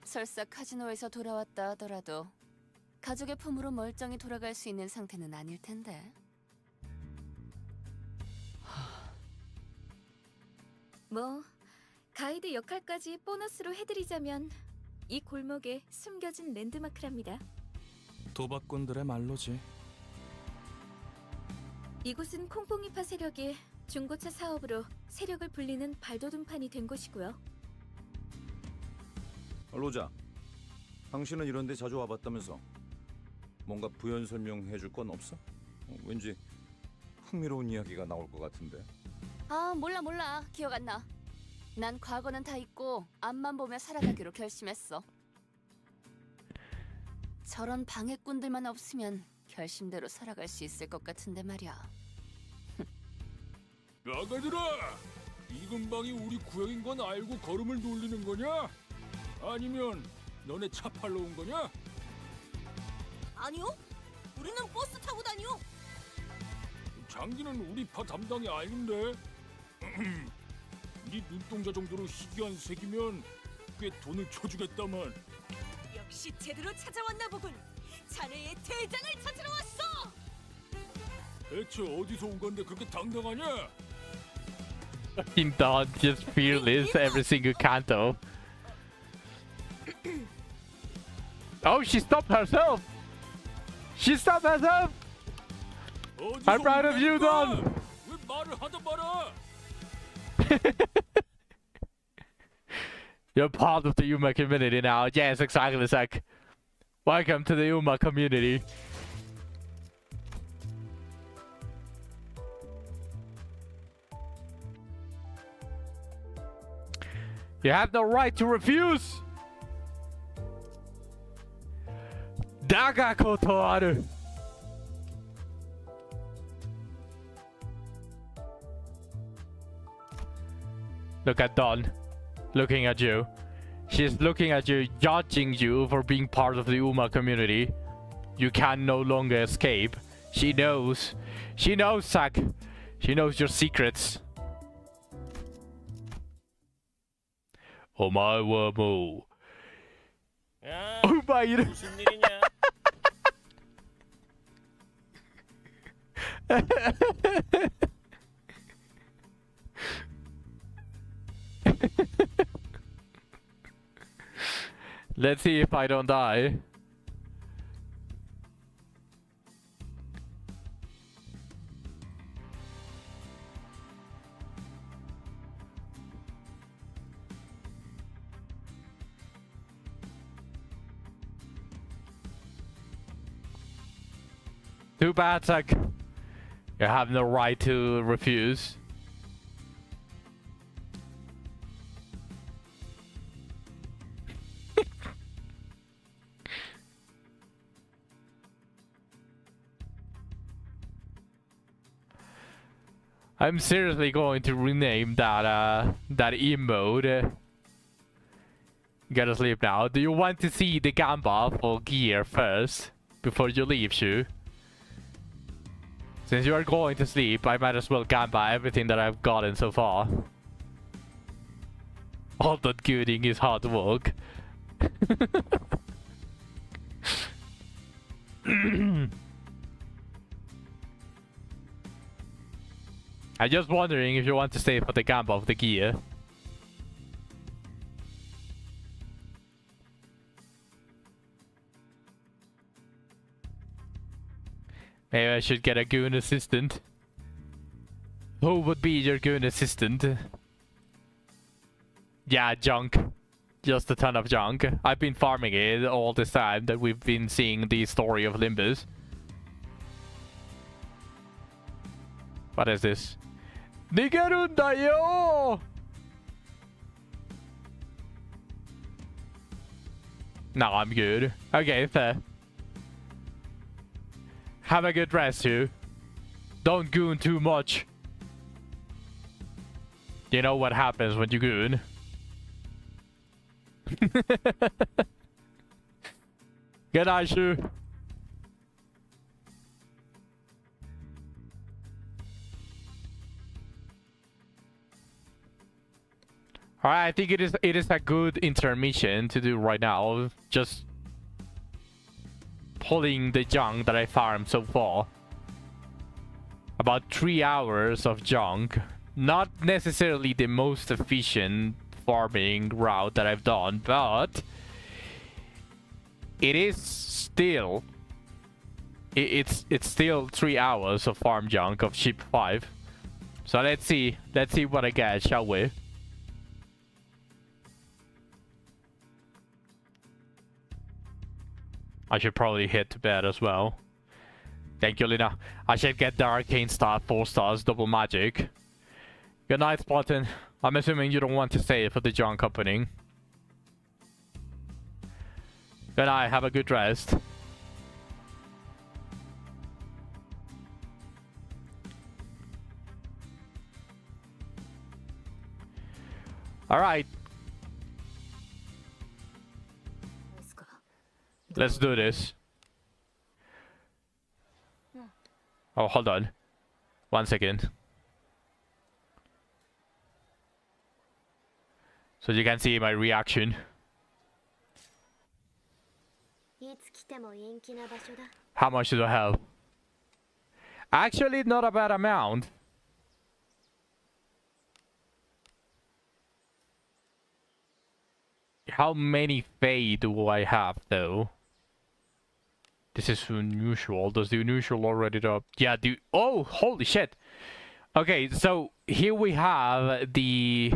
설사 카지노에서 돌아왔다 하더라도 가족의 품으로 멀쩡히 돌아갈 수 있는 상태는 아닐 텐데. 뭐 가이드 역할까지 보너스로 해드리자면 이 골목에 숨겨진 랜드마크랍니다. 도박꾼들의 말로지. 이곳은 콩콩이파 세력이 중고차 사업으로 세력을 불리는 발돋움판이 된 곳이고요. 로자, 당신은 이런 데 자주 와봤다면서? 뭔가 부연 설명해줄 건 없어? 왠지 흥미로운 이야기가 나올 것 같은데. 아, 몰라. 기억 안 나. 난 과거는 다 잊고 앞만 보며 살아가기로 결심했어. 저런 방해꾼들만 없으면 결심대로 살아갈 수 있을 것 같은데 말이야. 나가들아! 이 근방이 우리 구역인 건 알고 걸음을 돌리는 거냐? 아니면 너네 차 팔러 온 거냐? 아니요. 우리는 버스 타고 다녀. 장기는 우리 파 담당이 아닌데. 네 눈동자 정도로 희귀한 색이면 꽤 돈을 쳐주겠다만. 역시 제대로 찾아왔나 보군. 자네의 대장을 찾으러 왔어. 대체 어디서 온 건데 그렇게 당당하냐? Fucking Dawn just fearless every single canto. Oh, she stopped herself! She stopped herself! I'm proud of you, Dawn! 왜 말을 하다 말아? You're part of the Yuma community now. Yes, exactly, Zach. Welcome to the Yuma community. You have no right to refuse! Daga koto aru. Look at Dawn. Looking at you. She's looking at you, judging you for being part of the Uma community. You can no longer escape. She knows. She knows, Zack. She knows your secrets. 오마이와 뭐. 야, 오마 이름. 무슨 일이냐? Let's see if I don't die. Too bad, Zack. You have no right to refuse. I'm seriously going to rename that that emote. Gotta sleep now. Do you want to see the gamba for gear first before you leave, Shu? Since you are going to sleep, I might as well gamba everything that I've gotten so far. All that gooding is hard work. I'm just wondering if you want to stay for the gamble of the gear. Maybe I should get a goon assistant. Who would be your goon assistant? Yeah, junk. Just a ton of junk. I've been farming it all this time that we've been seeing the story of Limbus. What is this? Nigarunda yo! No, I'm good. Okay, fair. Have a good rest, you. Don't goon too much. You know what happens when you goon. Good night, Shu. Alright, I think it is a good intermission to do right now. Just pulling the junk that I farmed so far. About 3 hours of junk. Not necessarily the most efficient farming route that I've done, but it is still it's still 3 hours of farm junk of ship 5. So let's see what I get, shall we? I should probably hit to bed as well. Thank you, Lina. I should get the arcane star 4 stars double magic. Good night, Spartan. I'm assuming you don't want to stay for the junk opening. Good night, have a good rest. Alright. Let's do this. Oh, hold on. 1 second. So you can see my reaction. How much do I have? Actually, not a bad amount. How many Fae do I have, though? This is unusual. Does the unusual already drop? Yeah, oh, holy shit. Okay, so here we have the...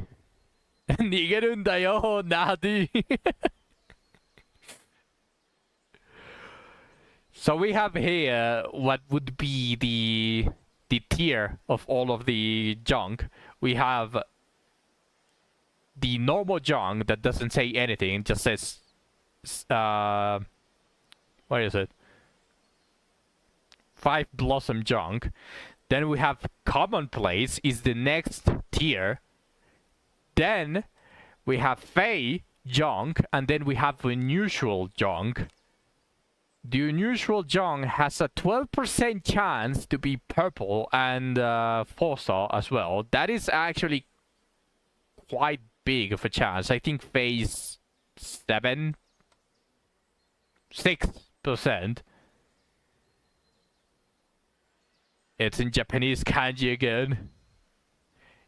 니게룬다요, 나디. So we have here what would be the tier of all of the junk. We have the normal junk that doesn't say anything, just says what is it? 5 blossom junk. Then we have commonplace is the next tier. Then we have Fae junk, and then we have unusual junk. The unusual junk has a 12% chance to be purple and 4-star as well. That is actually quite big of a chance. I think Fae is 6%. It's in Japanese kanji again.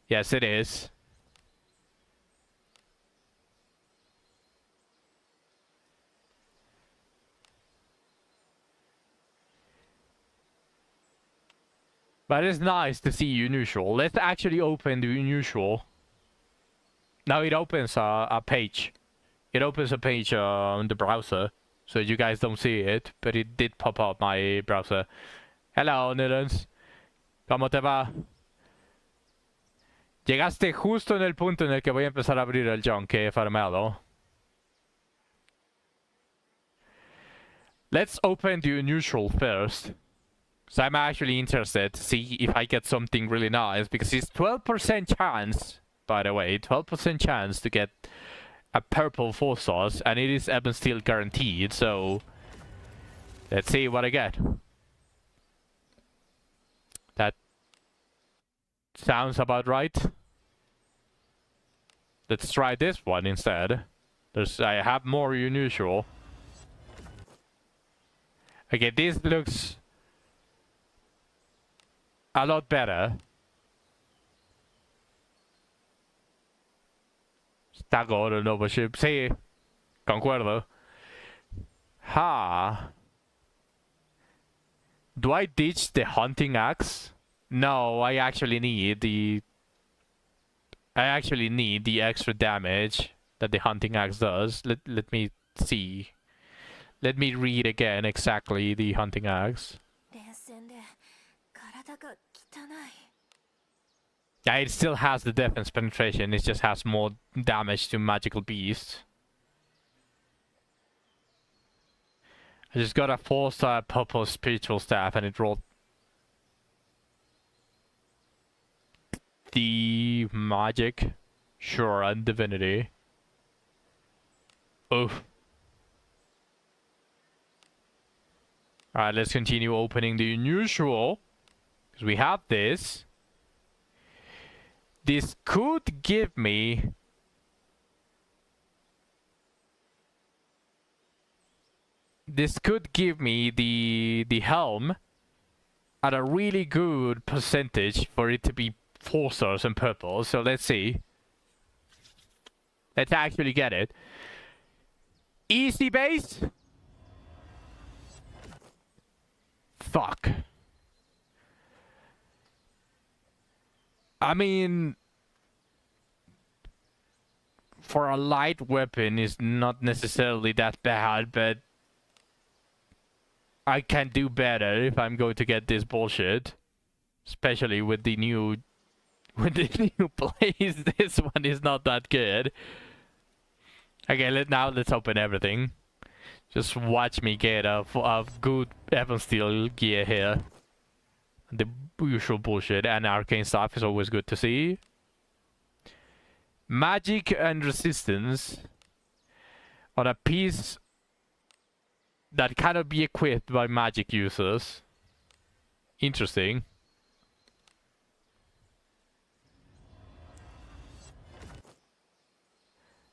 Yes, it is. But it's nice to see unusual. Let's actually open the unusual. Now it opens a page. It opens a page on the browser. So you guys don't see it, but it did pop up my browser. Hello, Nilens. ¿Cómo te va? Llegaste justo en el punto en el que voy a empezar a abrir el junk que he farmado. Let's open the unusual first. So I'm actually interested to see if I get something really nice, because it's 12% chance, by the way, 12% chance to get a purple 4-stars, and it is Ebon Steel guaranteed, so let's see what I get. That sounds about right. Let's try this one instead. I have more unusual. Okay, this looks a lot better. De acuerdo, no, pues sí, concuerdo. Ha. Do I ditch the hunting axe? No, I actually need the extra damage that the hunting axe does. Let me see. Let me read again exactly the hunting axe. 連戦で体が汚い。 Yeah, it still has the defense penetration, it just has more damage to magical beasts. I just got a 4-star purple spiritual staff and it rolled the magic, sure, and divinity. Oof. Alright, let's continue opening the unusual. Because we have this. This could give me... This could give me the helm at a really good percentage for it to be 4 stars and purple. So let's see. Let's actually get it. Easy base. Fuck. I mean, for a light weapon is not necessarily that bad, but I can do better if I'm going to get this bullshit. Especially with the new plays, this one is not that good. Okay, let's open everything. Just watch me get a good Evan Steel gear here. The usual bullshit and arcane stuff is always good to see. Magic and resistance on a piece that cannot be equipped by magic users. Interesting.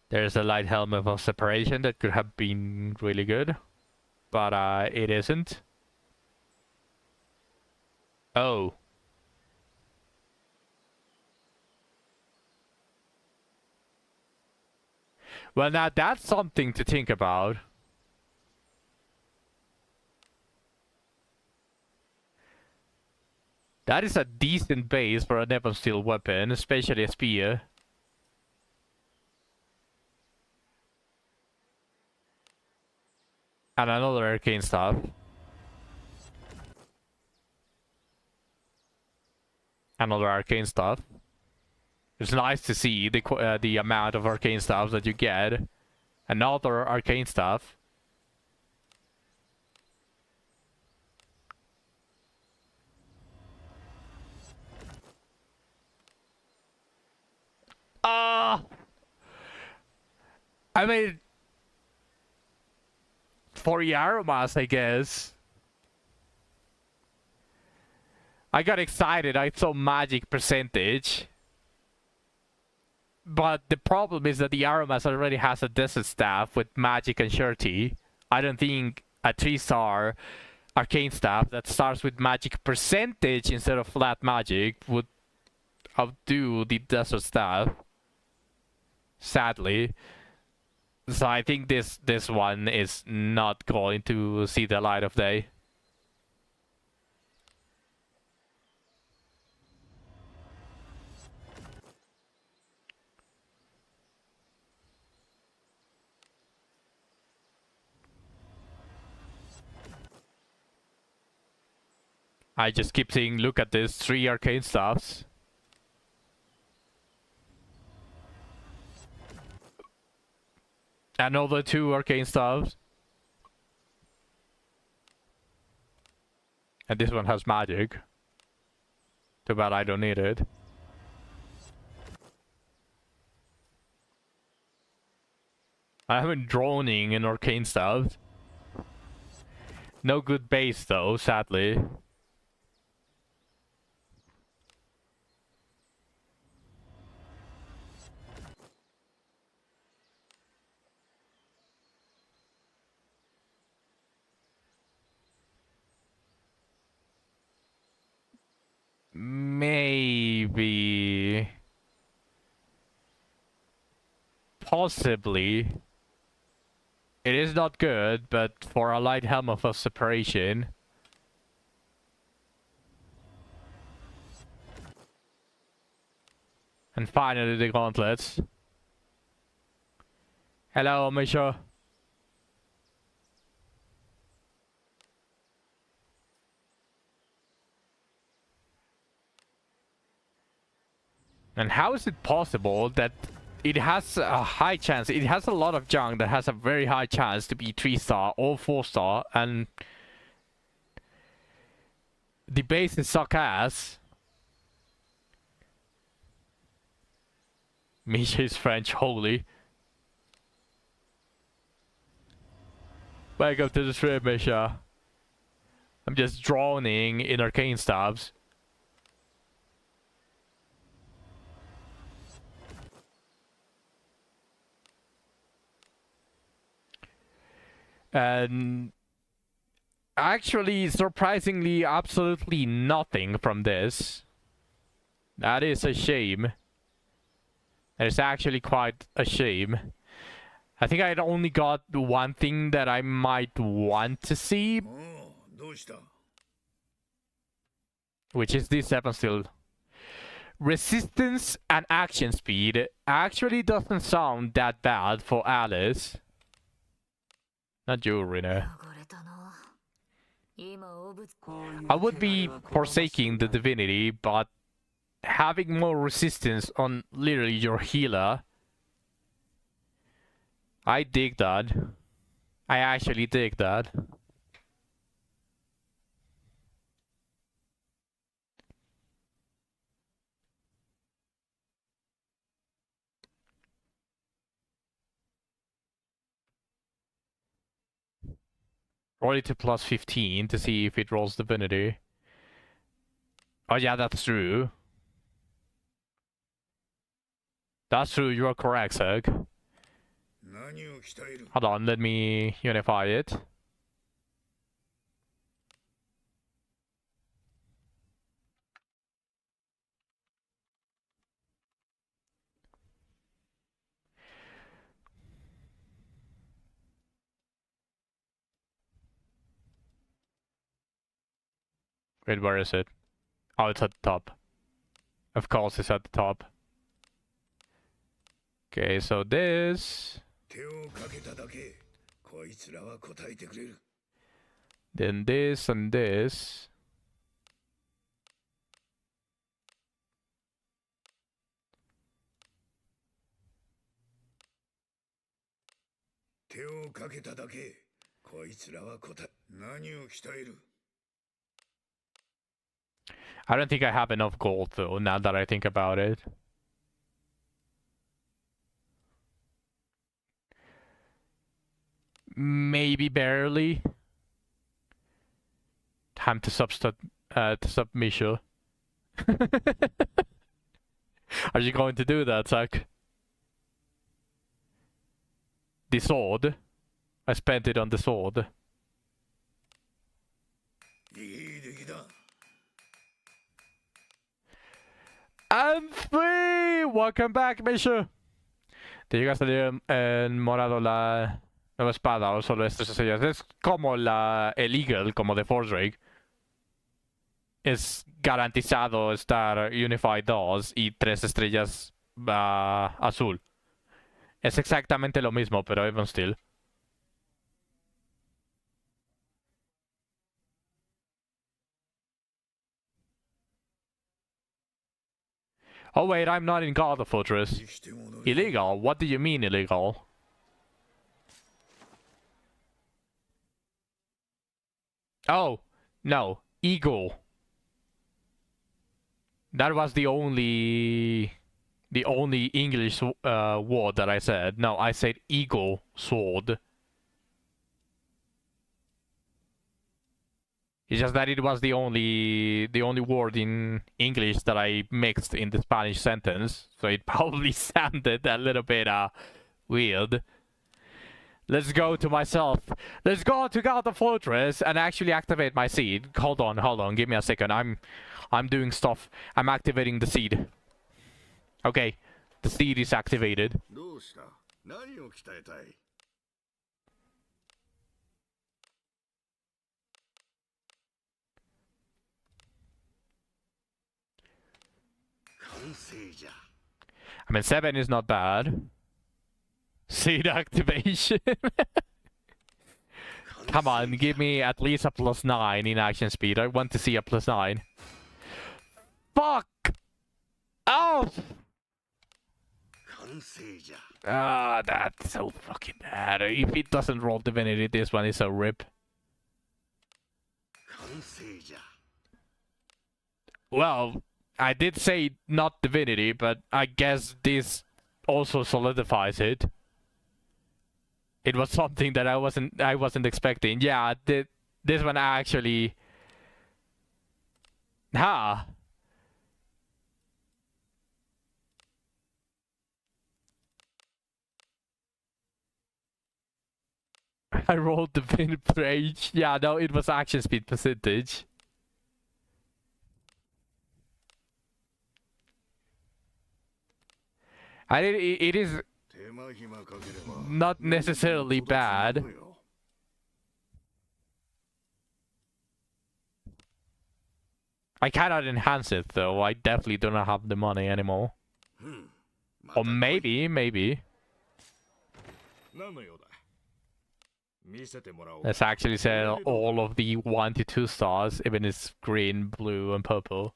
There's a light helmet of separation that could have been really good, but it isn't. Oh. Well, now that's something to think about. That is a decent base for a Never Steel weapon, especially a spear. And another arcane stuff. Another arcane stuff. It's nice to see the amount of arcane stuff that you get. Another arcane stuff. I mean, for Yarumas, I guess. I got excited. I saw magic percentage. But the problem is that the Yarumas already has a desert staff with magic and surety. I don't think a 3-star arcane staff that starts with magic percentage instead of flat magic would outdo the desert staff. Sadly. So I think this one is not going to see the light of day. I just keep saying, look at this, 3 arcane stuffs. Another 2 arcane stuffs. And this one has magic. Too bad I don't need it. I haven't droning in arcane stuff. No good base though, sadly. Maybe. possibly. It is not good, but for a light helm of separation. And finally the gauntlets. Hello, Misha. And how is it possible that it has a high chance, it has a lot of junk that has a very high chance to be 3-star or 4-star, and the bases suck ass? Misha is French, holy. Welcome to the stream, Misha. I'm just drowning in arcane stabs. And actually, surprisingly, absolutely nothing from this. That is a shame. That is actually quite a shame. I think I'd only got one thing that I might want to see. Which is this 7 still. Resistance and action speed actually doesn't sound that bad for Alice. Not you, Rina. I would be forsaking the divinity, but having more resistance on literally your healer, I dig that. I actually dig that. Roll it to plus 15 to see if it rolls divinity. Oh yeah, that's true. That's true, you are correct, Zerg. Hold on, let me unify it. Wait, where is it? Oh, it's at the top. Of course, it's at the top. Okay, so this. Then this and this. I don't think I have enough gold though, now that I think about it. Maybe barely. Time to sub Misha. Are you going to do that, Zach? The sword. I spent it on the sword. I'm free! Welcome back, Misha. ¿Te llega a salir en morado la nueva espada o solo estas estrellas? Es como el Eagle, como de Force Drake. Es garantizado estar Unified 2 y 3 estrellas azul. Es exactamente lo mismo, pero even still. Oh wait, I'm not in Garda Fortress. Illegal? What do you mean illegal? Oh, no. Eagle. That was the only English word that I said. No, I said eagle sword. It's just that it was the only word in English that I mixed in the Spanish sentence, so it probably sounded a little bit weird. Let's go to myself. Let's go to Garda Fortress and actually activate my seed. Hold on. Give me a second. I'm doing stuff. I'm activating the seed. Okay, the seed is activated. 何を鍛えたい？完成じゃ。 I mean, 7 is not bad. Seed activation. Come on, give me at least a +9 in action speed. I want to see a +9. Fuck! Oh! Ah, that's so fucking bad. If it doesn't roll divinity, this one is a rip. Well, I did say not divinity, but I guess this also solidifies it. It was something that I wasn't expecting. Yeah, this one actually. Ha! I rolled the pin rage. Yeah, no, it was action speed percentage. And it is not necessarily bad. I cannot enhance it though. I definitely do not have the money anymore. Or maybe. Let's actually sell all of the 1 to 2 stars, even it's green, blue, and purple.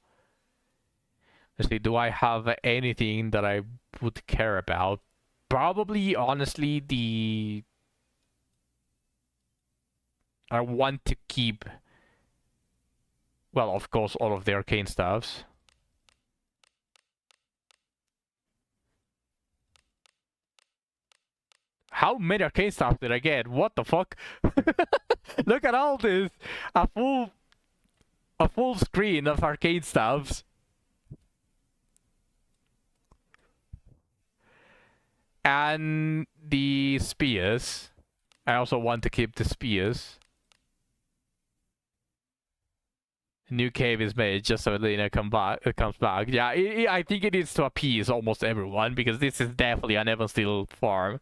Let's see, do I have anything that I would care about? Probably, honestly, I want to keep... Well, of course, all of the arcane stuffs. How many arcane stuff did I get? What the fuck? Look at all this! A full screen of arcane stuffs. And the spears. I also want to keep the spears. New cave is made just so Lena comes back. Yeah, I think it needs to appease almost everyone because this is definitely an Evan Steel farm.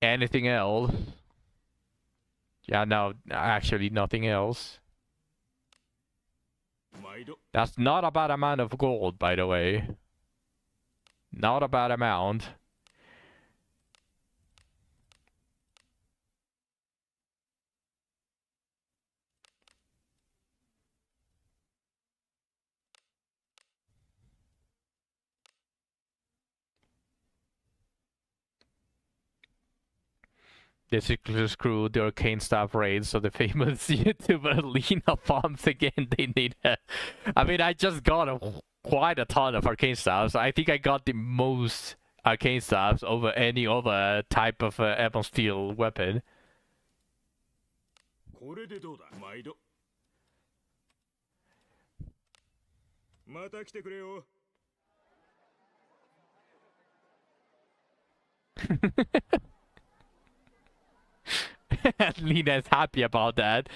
Anything else? Yeah, no, actually nothing else. That's not a bad amount of gold, by the way. Not a bad amount. This is screw the arcane staff raids, so the famous YouTuber Lena farms again. They need her. I mean, I just got quite a ton of arcane staffs. I think I got the most arcane staffs over any other type of Ebon Steel weapon. Lena is happy about that.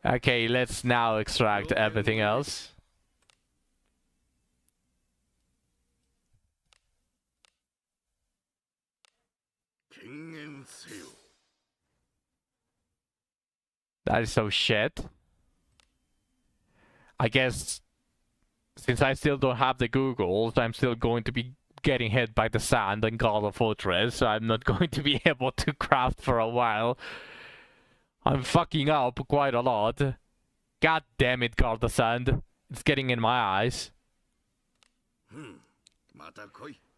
Okay, let's now extract everything else. That is so shit. I guess since I still don't have the Googles, I'm still going to be getting hit by the sand and Gala Fortress, so I'm not going to be able to craft for a while. I'm fucking up quite a lot. God damn it, Garda Sand. It's getting in my eyes.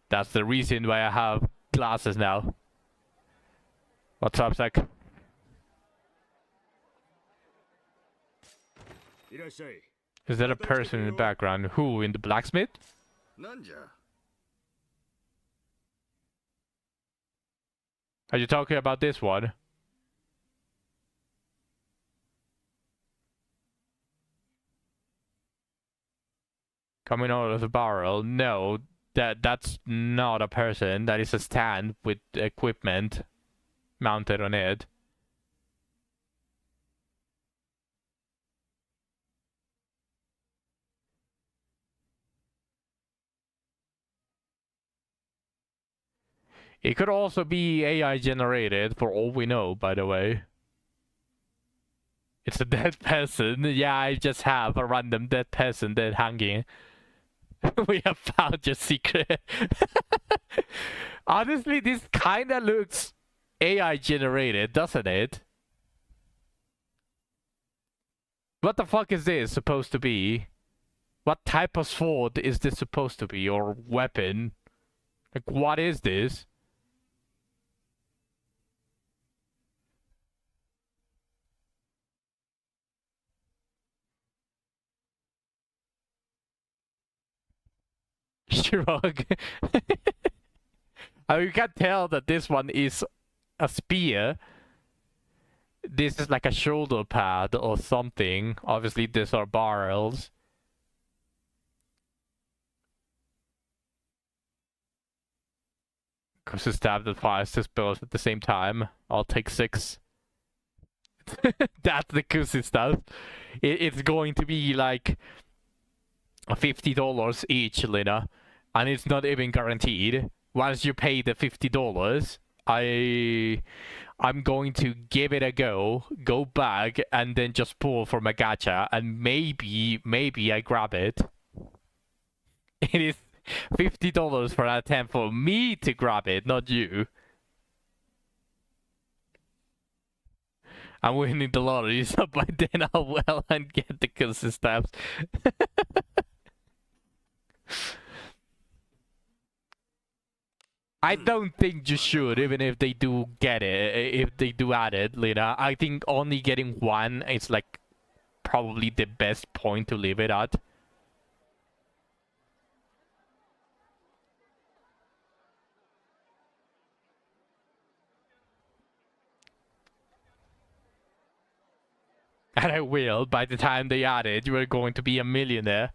That's the reason why I have glasses now. What's up, Zach? Is that a person in the background? Who, in the blacksmith? Are you talking about this one? Coming out of the barrel? No, that's not a person. That is a stand with equipment mounted on it. It could also be AI generated for all we know, by the way. It's a dead person. Yeah, I just have a random dead person dead hanging. We have found your secret. Honestly, this kinda looks AI generated, doesn't it? What the fuck is this supposed to be? What type of sword is this supposed to be? Or weapon? Like, what is this? Shrug. I mean, you can tell that this one is a spear. This is like a shoulder pad or something. Obviously, these are barrels. Because it's stabbed at 5 spells at the same time. I'll take 6. That's the Kusi stuff. It's going to be like $50 each, Lina. And it's not even guaranteed. Once you pay the $50, I'm going to give it a go back, and then just pull from a gacha, and maybe I grab it. It is $50 for an attempt for me to grab it, not you. I'm winning the lottery, so by then I'll well and get the Kusi stabs. I don't think you should, even if they do get it, if they do add it, Lina. I think only getting one is like probably the best point to leave it at. And I will, by the time they add it, you are going to be a millionaire.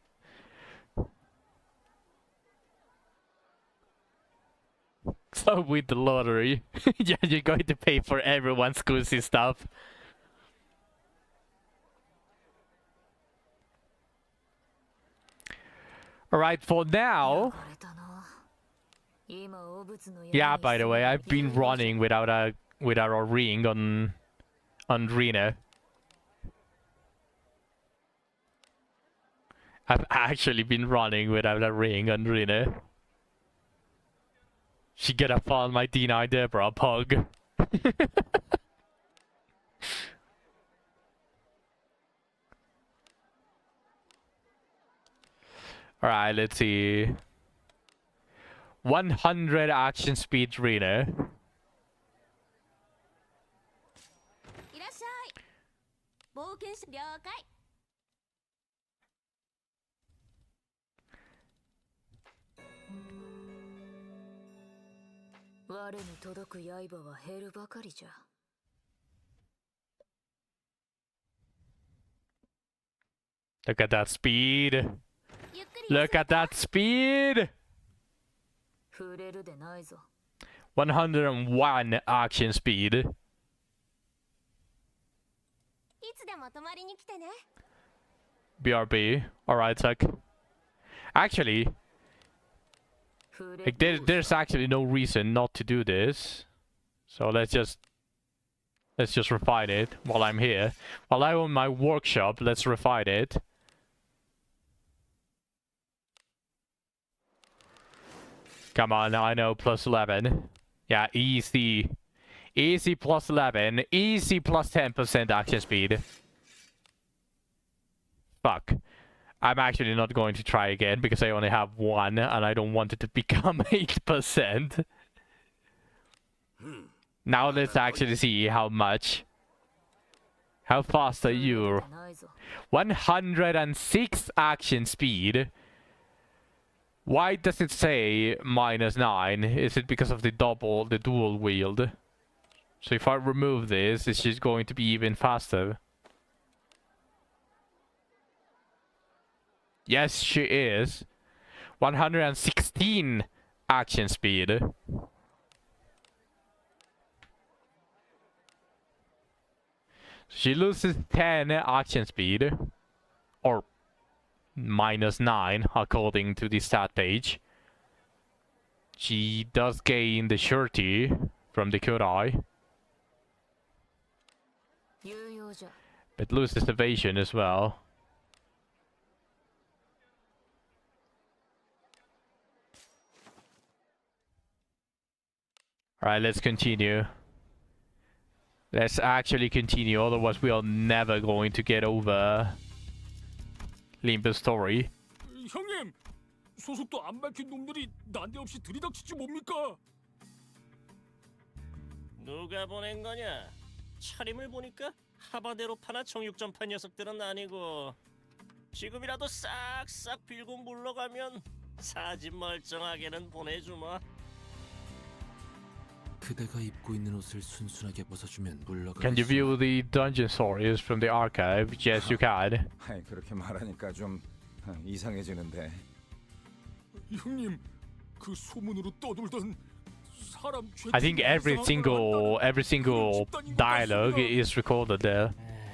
So with the lottery, yeah, you're going to pay for everyone's Kusi stuff. Alright, for now... Yeah, by the way, I've been running without a ring on Rina. I've actually been running without a ring on Rina. She gonna fall my D9 Deborah pug. Alright, let's see. 100 action speed Rina. Look at that speed. Look at that speed. 101 action speed. BRB. Alright, Tuck. Actually, like there's actually no reason not to do this. So let's just refine it while I'm here. While I'm on my workshop, let's refine it. Come on, I know, plus 11. Yeah, easy. Easy plus 11. Easy plus 10% action speed. Fuck. I'm actually not going to try again because I only have 1 and I don't want it to become 8%. Now let's actually see how much. How fast are you? 106 action speed. Why does it say -9? Is it because of the dual wield? So if I remove this, it's just going to be even faster. Yes, she is. 116 action speed. She loses 10 action speed. Or -9 according to the stat page. She does gain the surety from the Kodai, 유효죠. but loses evasion as well. Alright, let's continue. Let's actually continue, otherwise we are never going to get over Limbus story. 형님, 소속도 안 밝힌 놈들이 난데없이 들이닥치지 뭡니까? 누가 보낸 거냐? 차림을 보니까 하바대로 파나 정육점파 녀석들은 아니고 지금이라도 싹싹 빌고 물러가면 사지 멀쩡하게는 보내주마. 그대가 입고 있는 옷을 순순하게 벗어주면 물러가. Can you view the dungeon stories from the archive? Yes, you can. 아이, 그렇게 말하니까 좀 이상해지는데. 형님, 그 소문으로 떠돌던 사람 죄. I think every single dialogue is recorded there.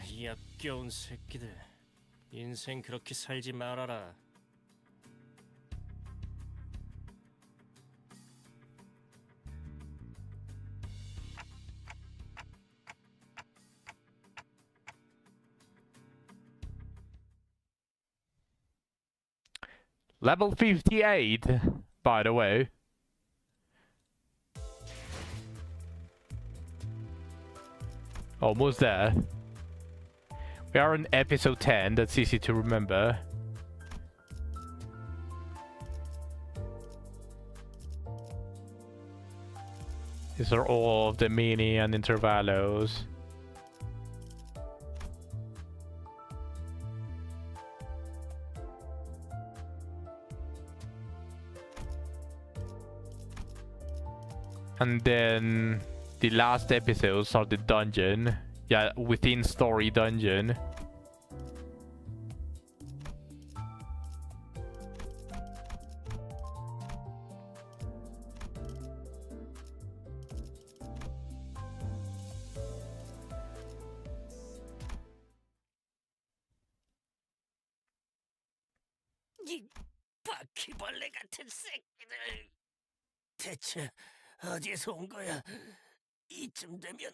이 역겨운 새끼들. 인생 그렇게 살지 말아라. Level 58, by the way. Almost there. We are on episode 10, that's easy to remember. These are all of the mini and intervalos. And then the last episodes are the dungeon. Yeah, within story dungeon. 이 바퀴벌레 같은 새끼들. 대체 어디에서 온 거야? 이쯤 되면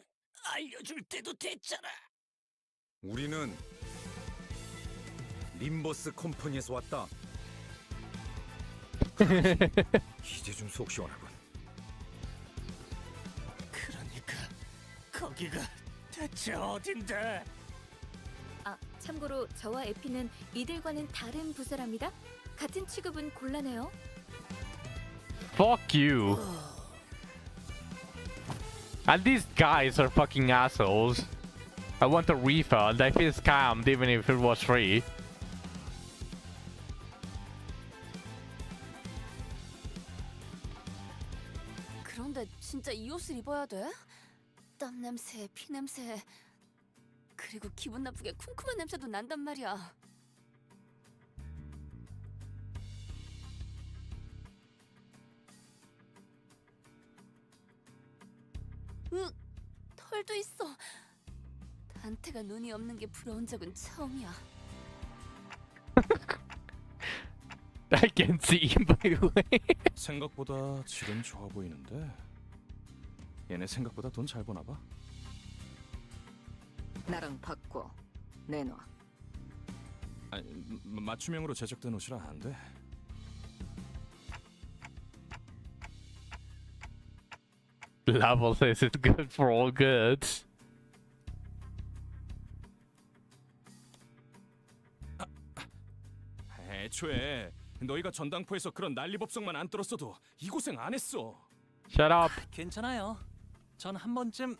알려줄 때도 됐잖아. 우리는 림버스 컴퍼니에서 왔다. 이제 좀 속 시원하군. 그러니까 거기가 대체 어딘데? 아, 참고로 저와 에피는 이들과는 다른 부서랍니다. 같은 취급은 곤란해요. Fuck you. And these guys are fucking assholes. I want a refund. I feel scammed even if it was free. 그런데 진짜 이 옷을 입어야 돼? 땀 냄새, 피 냄새, 그리고 기분 나쁘게 쿰쿰한 냄새도 난단 말이야. 털도 있어. 단테가 눈이 없는 게 부러운 적은 처음이야. I can see him by the way. 생각보다 질은 좋아 보이는데 얘네 생각보다 돈 잘 버나 봐. 나랑 바꿔. 내놔. 아니, 맞춤형으로 제작된 옷이라 안 돼. Level says it's good for all goods. 애초에 너희가 전당포에서 그런 난리법석만 안 떨었어도 이 고생 안 했어. Shut up. 괜찮아요. 전 한 번쯤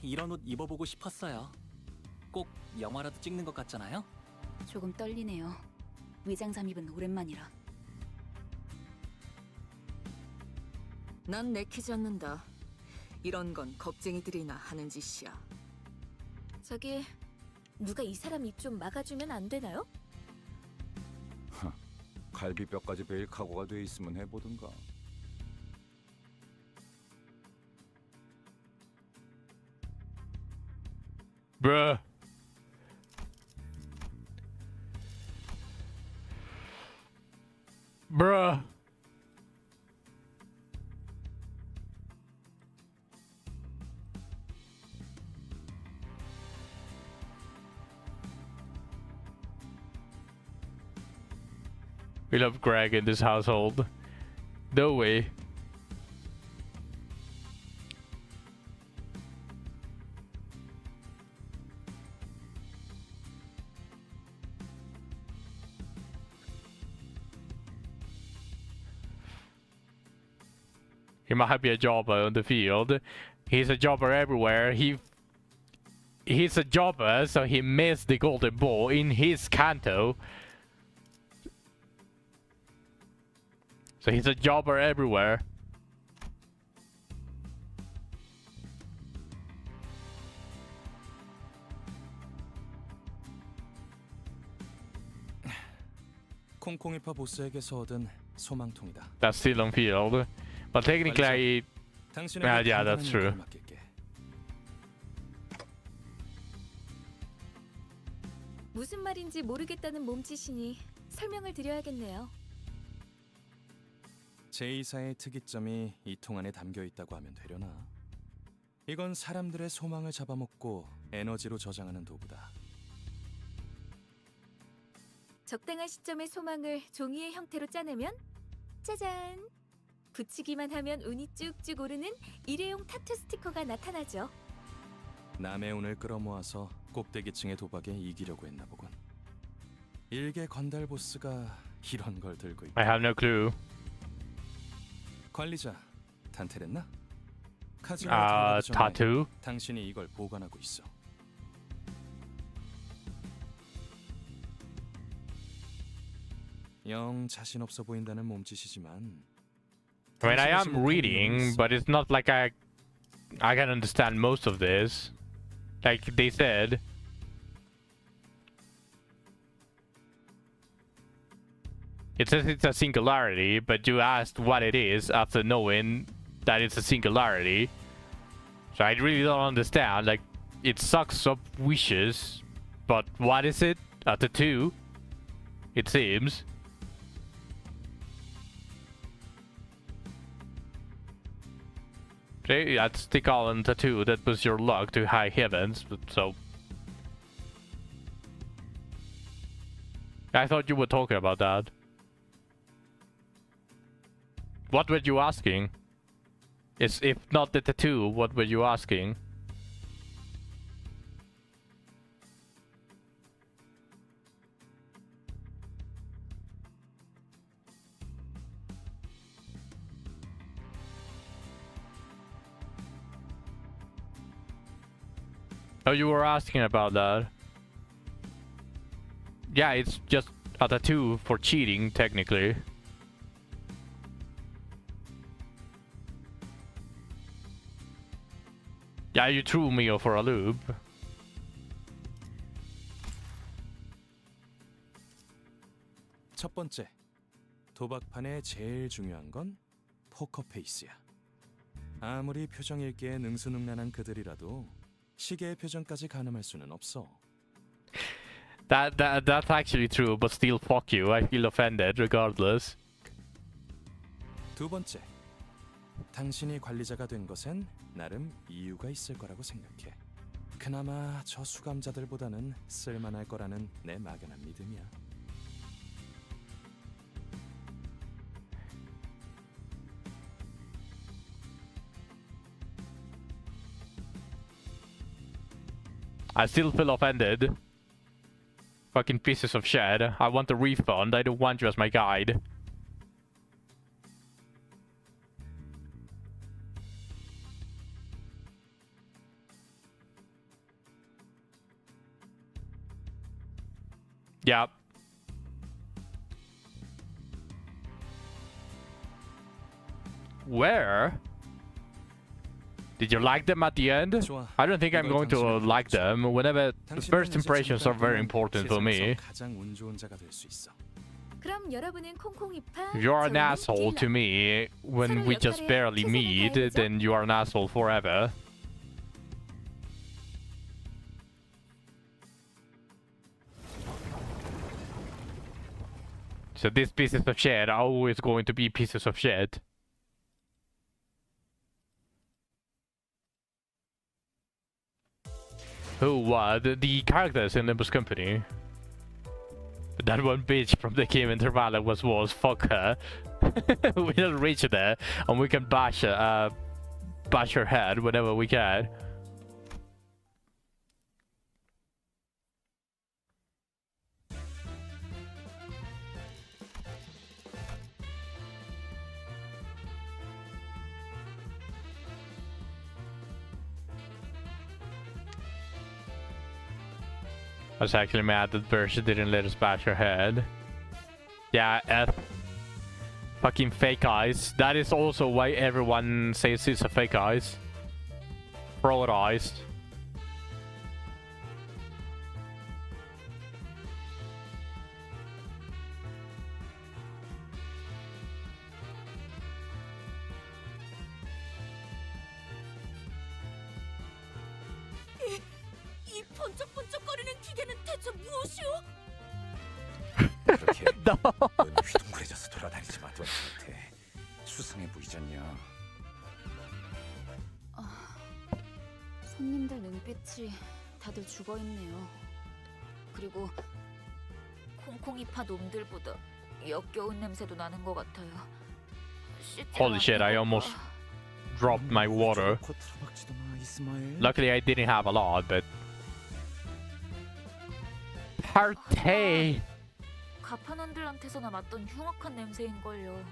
이런 옷 입어보고 싶었어요. 꼭 영화라도 찍는 것 같잖아요. 조금 떨리네요. 위장 잠입은 오랜만이라. 난 내키지 않는다. 이런 건 겁쟁이들이나 하는 짓이야. 저기 누가 이 사람 입 좀 막아주면 안 되나요? 갈비뼈까지 베일 각오가 돼 있으면 해보든가. Bruh. Bruh. We love Greg in this household. No way. He might be a jobber on the field. He's a jobber everywhere. He's a jobber, so he missed the golden ball in his canto. So he's a jobber everywhere. 콩콩이파 보스에게서 얻은 소망통이다. That's still on field. But technically, yeah, that's true. 무슨 말인지 모르겠다는 몸짓이니 설명을 드려야겠네요. 제2사의 특이점이 이 통 안에 담겨 있다고 하면 되려나? 이건 사람들의 소망을 잡아먹고 에너지로 저장하는 도구다. 적당한 시점에 소망을 종이의 형태로 짜내면 짜잔! 붙이기만 하면 운이 쭉쭉 오르는 일회용 타투 스티커가 나타나죠. 남의 운을 끌어모아서 꼭대기층의 도박에 이기려고 했나 보군. 일개 건달 보스가 이런 걸 들고 있다. I have no clue. 관리자, 단테랬나? 타투? 당신이 이걸 보관하고 있어. 영 자신 없어 보인다는 몸짓이지만. I mean, I am reading, but it's not like I can understand most of this. Like they said. It says it's a singularity, but you asked what it is after knowing that it's a singularity. So I really don't understand. Like, it sucks up wishes, but what is it? A tattoo? It seems. Okay, that's the Colin tattoo that puts your luck to high heavens, but so... I thought you were talking about that. What were you asking? If not the tattoo, what were you asking? Oh, you were asking about that. Yeah, it's just a tattoo for cheating, technically. Yeah, you threw me for a loop. 첫 번째, 도박판의 제일 중요한 건 포커 페이스야. 아무리 표정 읽기에 능수능란한 그들이라도 시계의 표정까지 가늠할 수는 없어. That's actually true, but still fuck you. I feel offended regardless. 두 번째, 당신이 관리자가 된 것엔 나름 이유가 있을 거라고 생각해. 그나마 저 수감자들보다는 쓸만할 거라는 내 막연한 믿음이야. I still feel offended. Fucking pieces of shit. I want a refund. I don't want you as my guide. Yep. Where? Did you like them at the end? I don't think I'm going to like them. Whenever the first impressions are very important for me. If you're an asshole to me when we just barely meet, then you are an asshole forever. So these pieces of shit are always going to be pieces of shit. Who? What? The characters in Limbus Company. That one bitch from the game interval was fuck her. We just reach there and we can bash her head whenever we can. I was actually mad that Bercia didn't let us bash her head. Yeah, fucking fake eyes. That is also why everyone says it's a fake eyes. Fraud eyes. 이 번쩍번쩍거리는 기계는 대체 무엇이오? 그렇게 넌 휘둥그레져서 돌아다니지 마, 도한테. 수상해 보이잖냐. 손님들 눈빛이 다들 죽어있네요. 그리고 콩콩이파 놈들보다 역겨운 냄새도 나는 것 같아요. Holy shit, I almost dropped my water. Luckily I didn't have a lot, but... Partey! 가판원들한테서나 맡던 흉악한 냄새인걸요.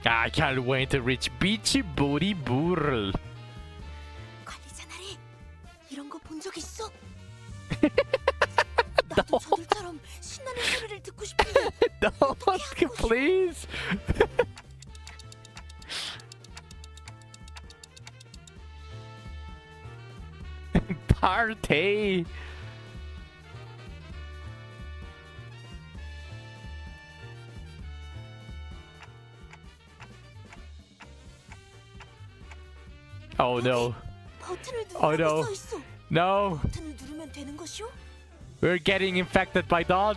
I can't wait to reach Beachy Booty Burl. 관리자 나리, 이런 거 본 적 있어? 나도 저들처럼 신나는 소리를 듣고 싶은데 No, please. Partey. Oh no. 버튼을 Oh 누르라고 no. 써 있어. No. 버튼을 누르면 되는 것이오? We're getting infected by Dawn.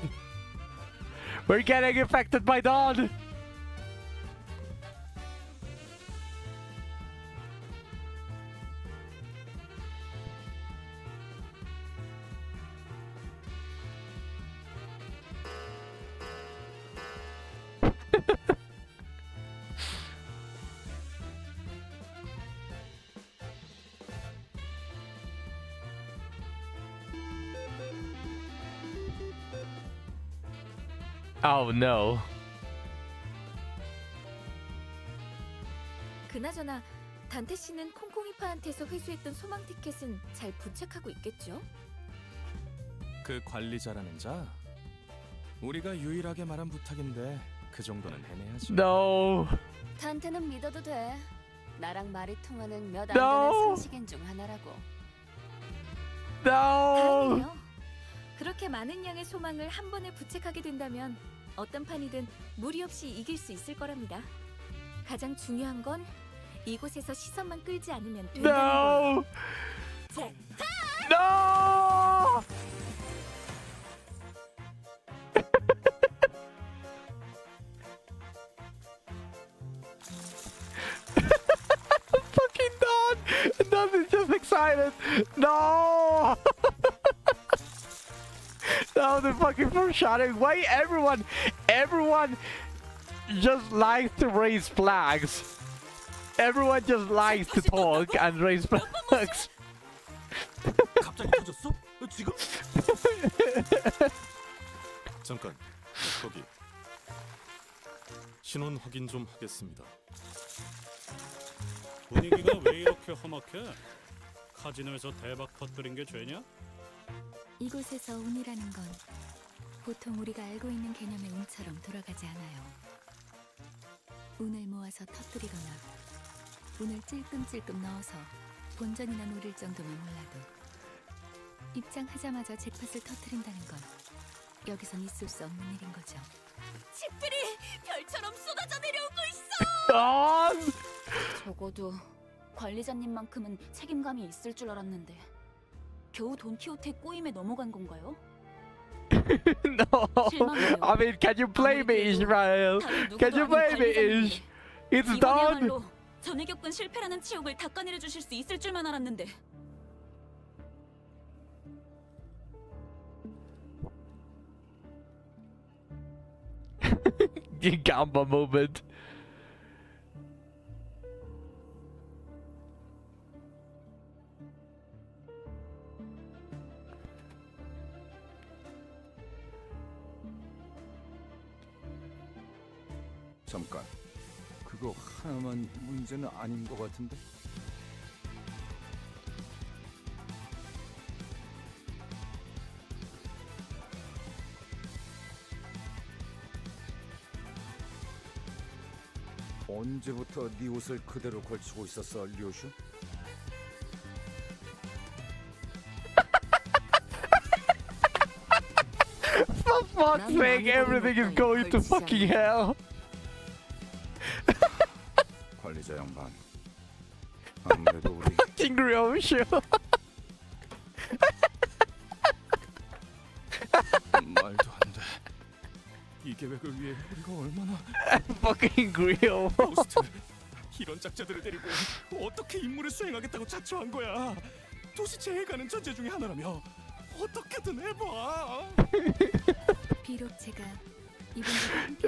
We're getting infected by Dawn. Oh no. 그나저나 단테 씨는 콩콩이파한테서 회수했던 소망 티켓은 잘 부착하고 있겠죠? 그 관리자라는 자? 우리가 유일하게 말한 부탁인데 그 정도는 해내야지. No. 단테는 믿어도 돼. 나랑 말이 통하는 몇 안 No. 되는 상식인 중 하나라고. No. 다행이요. 그렇게 많은 양의 소망을 한 번에 부착하게 된다면 어떤 판이든 무리 없이 이길 수 있을 거랍니다. 가장 중요한 건 이곳에서 시선만 끌지 않으면 된다는 No. 거예요. No. Fucking Dawn. Dawn is just excited. No. No, the fucking foreshadowing. Why everyone just likes to raise flags. Everyone just likes to talk and raise flags. 갑자기 터졌어? 지금? 잠깐, 거기. 신원 확인 좀 하겠습니다. 분위기가 왜 이렇게 험악해? 카지노에서 대박 터뜨린 게 죄냐? 이곳에서 운이라는 건 보통 우리가 알고 있는 개념의 운처럼 돌아가지 않아요. 운을 모아서 터뜨리거나 운을 찔끔찔끔 넣어서 본전이나 노릴 정도면 몰라도 입장하자마자 잭팟을 터뜨린다는 건 여기선 있을 수 없는 일인 거죠. 집들이 별처럼 쏟아져 내려오고 있어. 적어도 관리자님만큼은 책임감이 있을 줄 알았는데 겨우 돈키호테 꼬임에 넘어간 건가요? No. I mean, can you blame me, Israel? Can you blame me, Ish? It's done. 이번이야말로 전에 겪은 실패라는 치욕을 닦아내려 주실 수 있을 줄만 알았는데 fucking Gamba moment. 잠깐. 그거 하나만 문제는 아닌 것 같은데. 언제부터 네 옷을 그대로 걸치고 있었어, 류슈? For fuck's sake, everything is going to fucking hell. 관리자 양반. 아무래도 우리 Fucking Ryoshu. 말도 안 돼. 이 계획을 위해 우리가 얼마나 Fucking Grill. 호스트, 이런 짝자들을 데리고 어떻게 임무를 수행하겠다고 자처한 거야? 도시 제해가는 전제 중에 하나라며 어떻게든 해봐. 비록 제가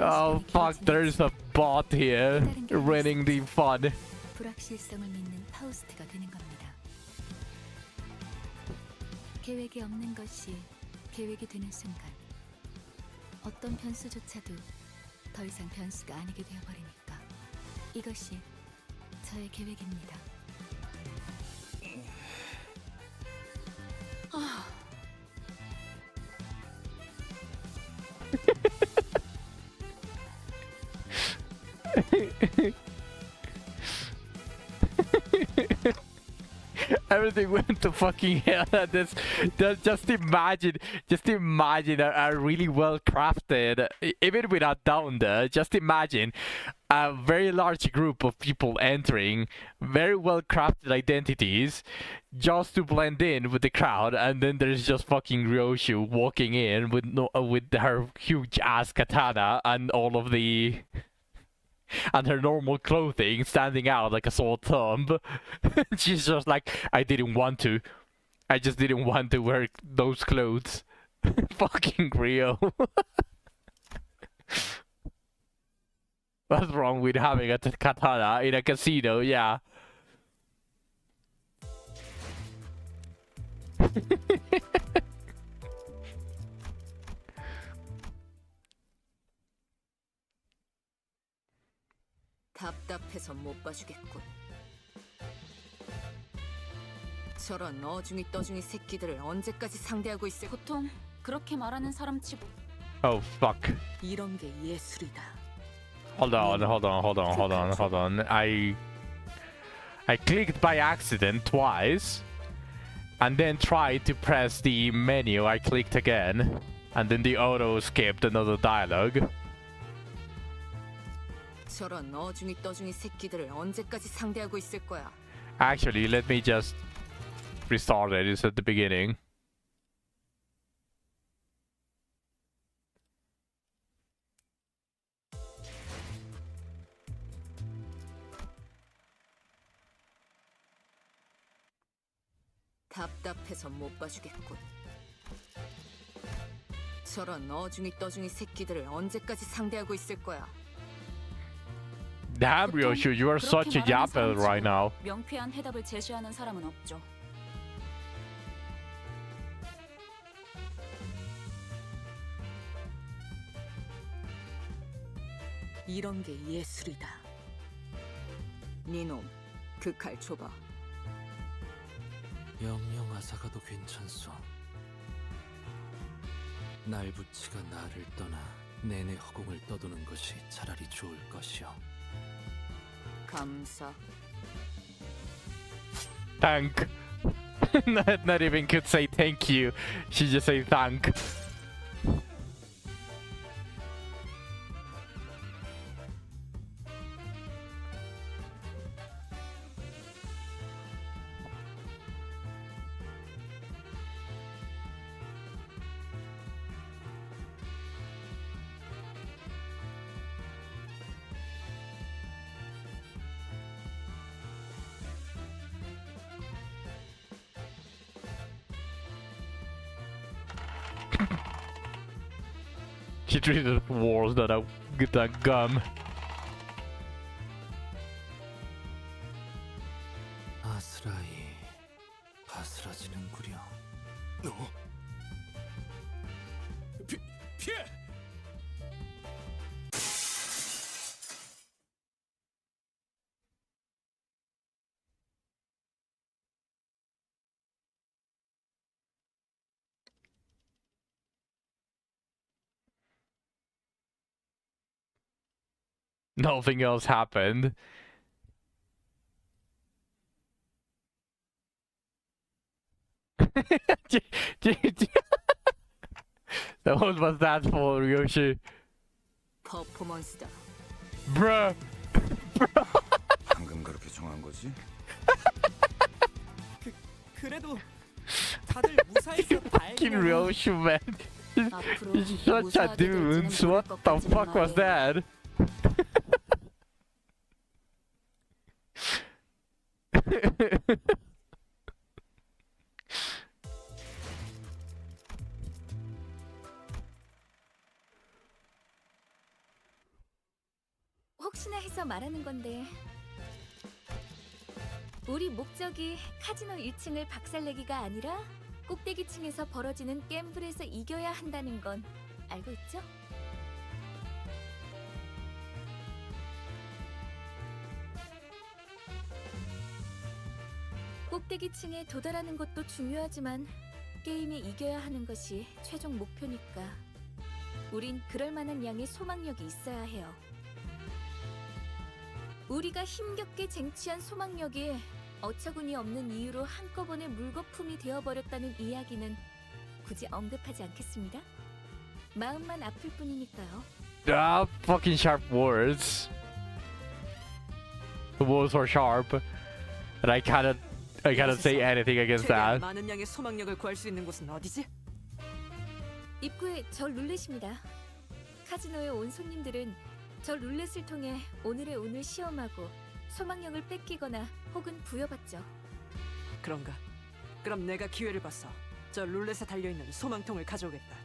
Oh fuck, there's a bot here running the fun. 불확실성을 믿는 파우스트가 되는 겁니다. 계획이 없는 것이 계획이 되는 순간 어떤 변수조차도 더 이상 변수가 아니게 되어버리니까 이것이 저의 계획입니다. Everything went to fucking hell. Just imagine a really well crafted, even without down there, just imagine a very large group of people entering very well crafted identities just to blend in with the crowd, and then there's just fucking Ryoshu walking in with her huge ass katana and all of the and her normal clothing standing out like a sore thumb. She's just like, I just didn't want to wear those clothes. Fucking Rio. What's wrong with having a katana in a casino? Yeah. 답답해서 못 봐주겠군. 저런 어중이 떠중이 새끼들을 언제까지 상대하고 있을? 보통 그렇게 말하는 사람 치고 Oh fuck. 이런 게 예술이다. Hold on. I clicked by accident twice, and then tried to press the menu. I clicked again, and then the auto skipped another dialogue. 저런 어중이 떠중이 새끼들을 언제까지 상대하고 있을 거야? Actually, let me just restart it. It's at the beginning. 답답해서 못 봐주겠군. 저런 어중이 떠중이 새끼들을 언제까지 상대하고 있을 거야? Damn, Ryoshu, you are such a yapper right now. 명쾌한 해답을 제시하는 사람은 없죠. 이런 게 예술이다. 니놈, 그 칼 줘봐. 영영 아사가도 괜찮소. 날부치가 나를 떠나 내내 허공을 떠도는 것이 차라리 좋을 것이오. 감사. Thank. not even could say thank you. She just say thank. She treated it worse than a gum. 아스라이 바스라지는구려. 피해! Nothing else happened. What was that for, Yoshi? 퍼포먼스다. Bruh. 방금 그렇게 정한 거지? 그래도 다들 무사해서 Fucking 다행이야. Yoshi, man. 앞으로 He's such a 무사하게 dude. 될지는 What 모를 것 the 같지만 fuck was 말이에요. that? 혹시나 해서 말하는 건데 우리 목적이 카지노 1층을 박살내기가 아니라 꼭대기층에서 벌어지는 갬블에서 이겨야 한다는 건 알고 있죠? 꼭대기층에 도달하는 것도 중요하지만 게임에 이겨야 하는 것이 최종 목표니까 우린 그럴 만한 양의 소망력이 있어야 해요. 우리가 힘겹게 쟁취한 소망력이 어처구니 없는 이유로 한꺼번에 물거품이 되어버렸다는 이야기는 굳이 언급하지 않겠습니다. 마음만 아플 뿐이니까요. Ah, fucking sharp words. The words were sharp, and I cannot say anything against 최대한 that. 많은 양의 소망력을 구할 수 있는 곳은 어디지? 입구에 저 룰렛입니다. 카지노에 온 손님들은 저 룰렛을 통해 오늘의 운을 시험하고 소망력을 뺏기거나 혹은 부여받죠. 그런가? 그럼 내가 기회를 봤어. 저 룰렛에 달려있는 소망통을 가져오겠다.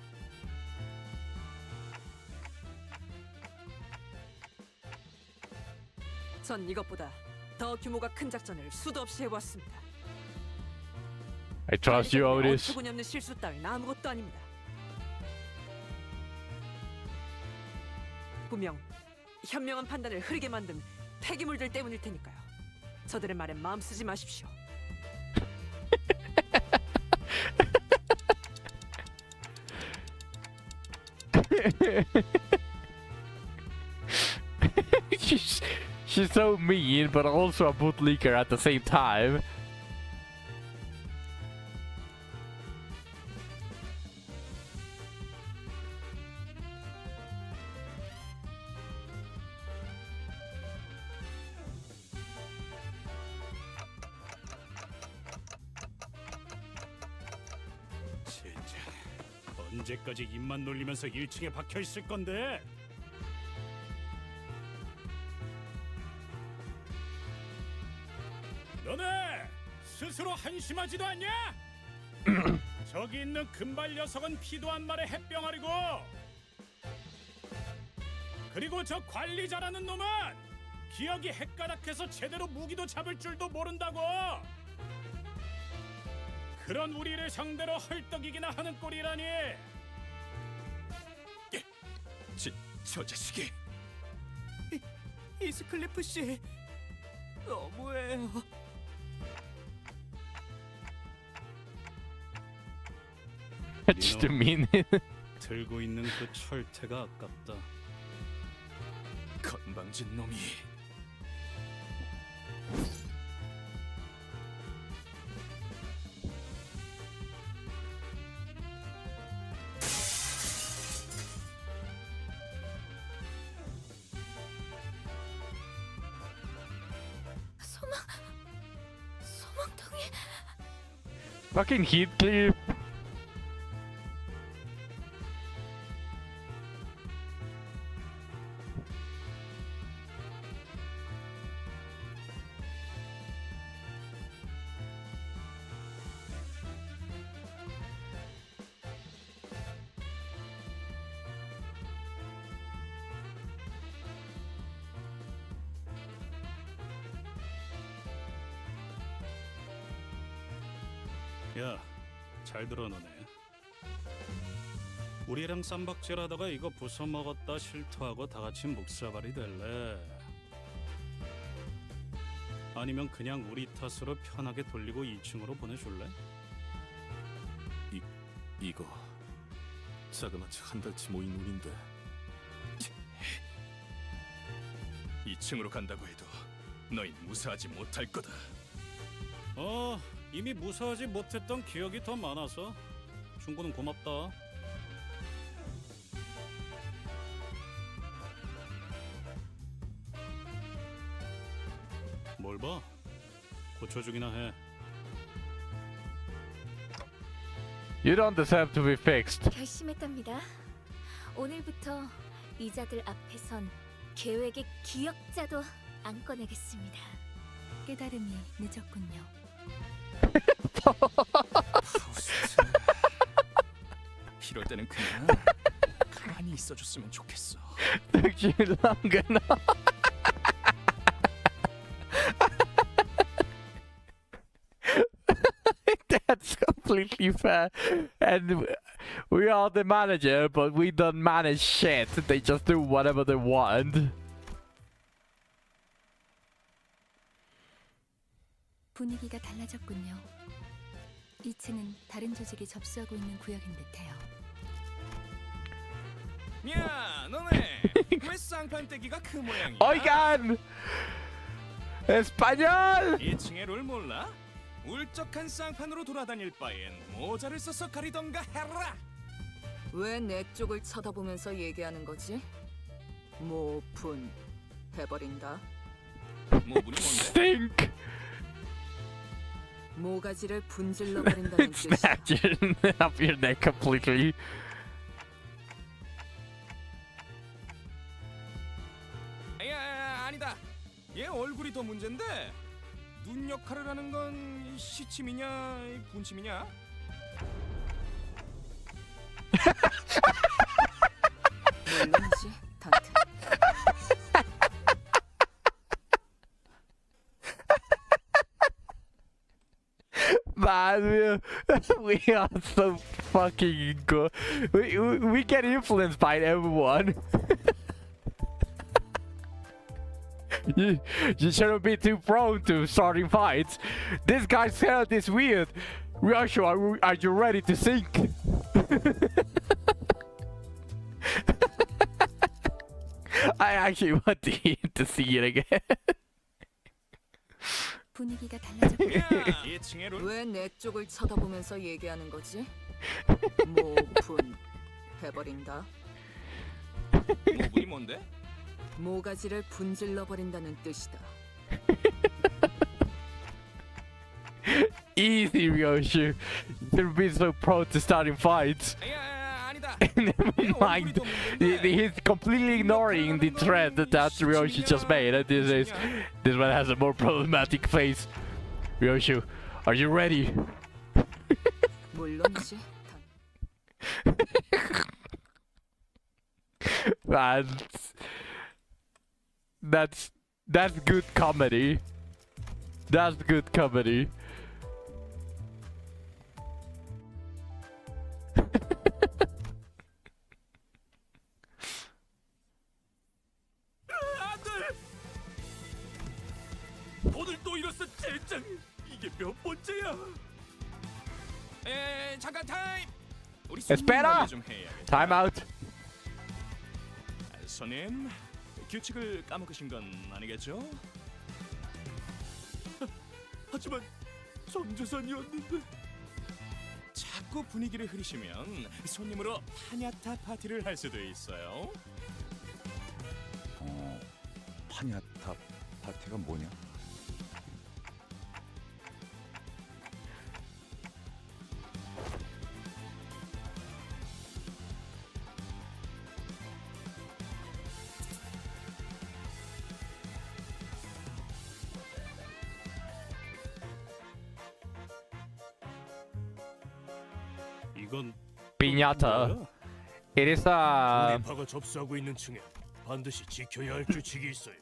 전 이것보다 더 규모가 큰 작전을 수도 없이 해보았습니다. I trust you, Otis. 어처구니 없는 실수 따윈 아무것도 아닙니다. 분명 현명한 판단을 흐리게 만든 폐기물들 때문일 테니까요. 저들의 말에 마음 쓰지 마십시오. She's so mean, but also a bootlicker at the same time. 진짜 언제까지 입만 놀리면서 1층에 박혀 있을 건데? 너네 스스로 한심하지도 않냐? 저기 있는 금발 녀석은 피도 한 말에 햇병아리고, 그리고 저 관리자라는 놈은 기억이 헷가닥해서 제대로 무기도 잡을 줄도 모른다고. 그런 우리를 상대로 헐떡이기나 하는 꼴이라니. 저 자식이 이스클리프 씨 너무해요. Just mean. 들고 있는 그 철퇴가 아깝다. 건방진 놈이. 소망통이 Fucking Heathcliff. 야, 잘 들어 너네. 우리랑 쌈박질하다가 이거 부숴 먹었다 실토하고 다 같이 묵사발이 될래? 아니면 그냥 우리 탓으로 편하게 돌리고 2층으로 보내줄래? 이거 자그마치 한 달치 모인 운인데 2층으로 간다고 해도 너희 무사하지 못할 거다. 이미 무사하지 못했던 기억이 더 많아서 충고는 고맙다. 뭘 봐? 고쳐주기나 해. You don't deserve to be fixed. 결심했답니다. 오늘부터 이자들 앞에선 계획의 기억자도 안 꺼내겠습니다. 깨달음이 늦었군요. 이럴 때는 그냥 가만히 있어줬으면 좋겠어. Took you long enough. That's completely fair. And we are the manager, but we don't manage shit. They just do whatever they want. 분위기가 달라졌군요. 2층은 다른 조직이 접수하고 있는 구역인 듯해요. 야, 너네 왜 쌍판떼기가 그 모양이야? Oigan! Español! 2층의 룰 몰라? 울적한 쌍판으로 돌아다닐 바엔 모자를 써서 가리던가 해라. 왜 내 쪽을 쳐다보면서 얘기하는 거지? 모분 해버린다. 모분이 뭔데? Stink! 모가지를 분질러 버린다는 It 뜻이야. snapped your, up your neck completely. 야, 아니다. 얘 얼굴이 더 문제인데 눈 역할을 하는 건 시침이냐 분침이냐? 물론이지, 단테. Man, we are so fucking good. We get influenced by everyone. You shouldn't be too prone to starting fights. This guy's health is weird. Ryoshu, are you ready to sink? I actually want to see it again. 분위기가 달라졌군요. 왜 내 쪽을 쳐다보면서 얘기하는 거지? 모분 해버린다. 모분이 뭔데? 모가지를 분질러 버린다는 뜻이다. Easy, Ryoshu. You've been so prone to starting fights. Never mind. He's completely ignoring the thread that Ryoshu just made. And this one has a more problematic face. Ryoshu, are you ready? 물론이지. Man, that's good comedy. That's good comedy. 오늘 또 이랬어 젠장. 이게 몇 번째야? 잠깐 타임. 우리 Espera. 좀 해야겠다. Time out. 손님, 규칙을 까먹으신 건 아니겠죠? 하지만 전재산이었는데. 자꾸 분위기를 흐리시면 손님으로 파냐타 파티를 할 수도 있어요. 파냐타 파티가 뭐냐? 이건 Piñata. It is a 우리파가 접수하고 있는 층에 반드시 지켜야 할 규칙이 있어요.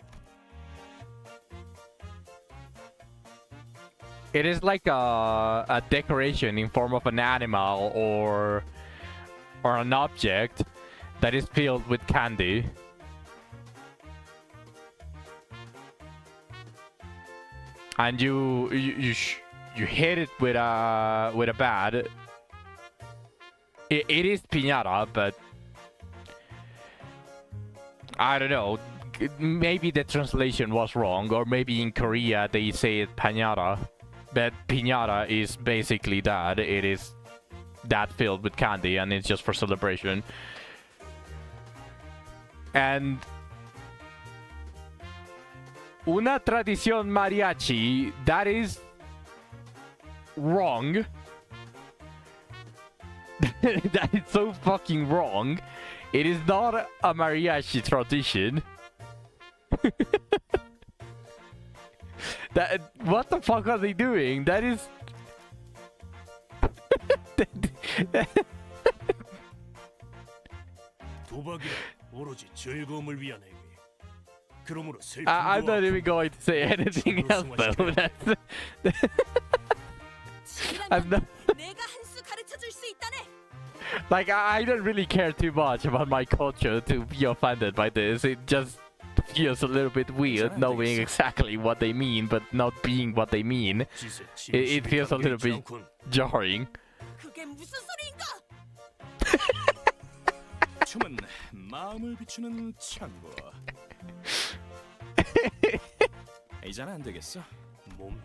It is like a decoration in form of an animal or an object that is filled with candy. And you hit it with a bat. It is piñata, but I don't know. Maybe the translation was wrong, or maybe in Korea they say it pañata. But piñata is basically that. It is that filled with candy, and it's just for celebration. And una tradición mariachi, that is wrong. That is so fucking wrong. It is not a mariachi tradition. What the fuck are they doing? That is... I'm not even going to say anything else though. I'm not... Like, I don't really care too much about my culture to be offended by this. It just feels a little bit weird knowing exactly what they mean, but not being what they mean. It feels a little bit jarring. 춤은 마음을 비추는 창고. 이제는 안 되겠어.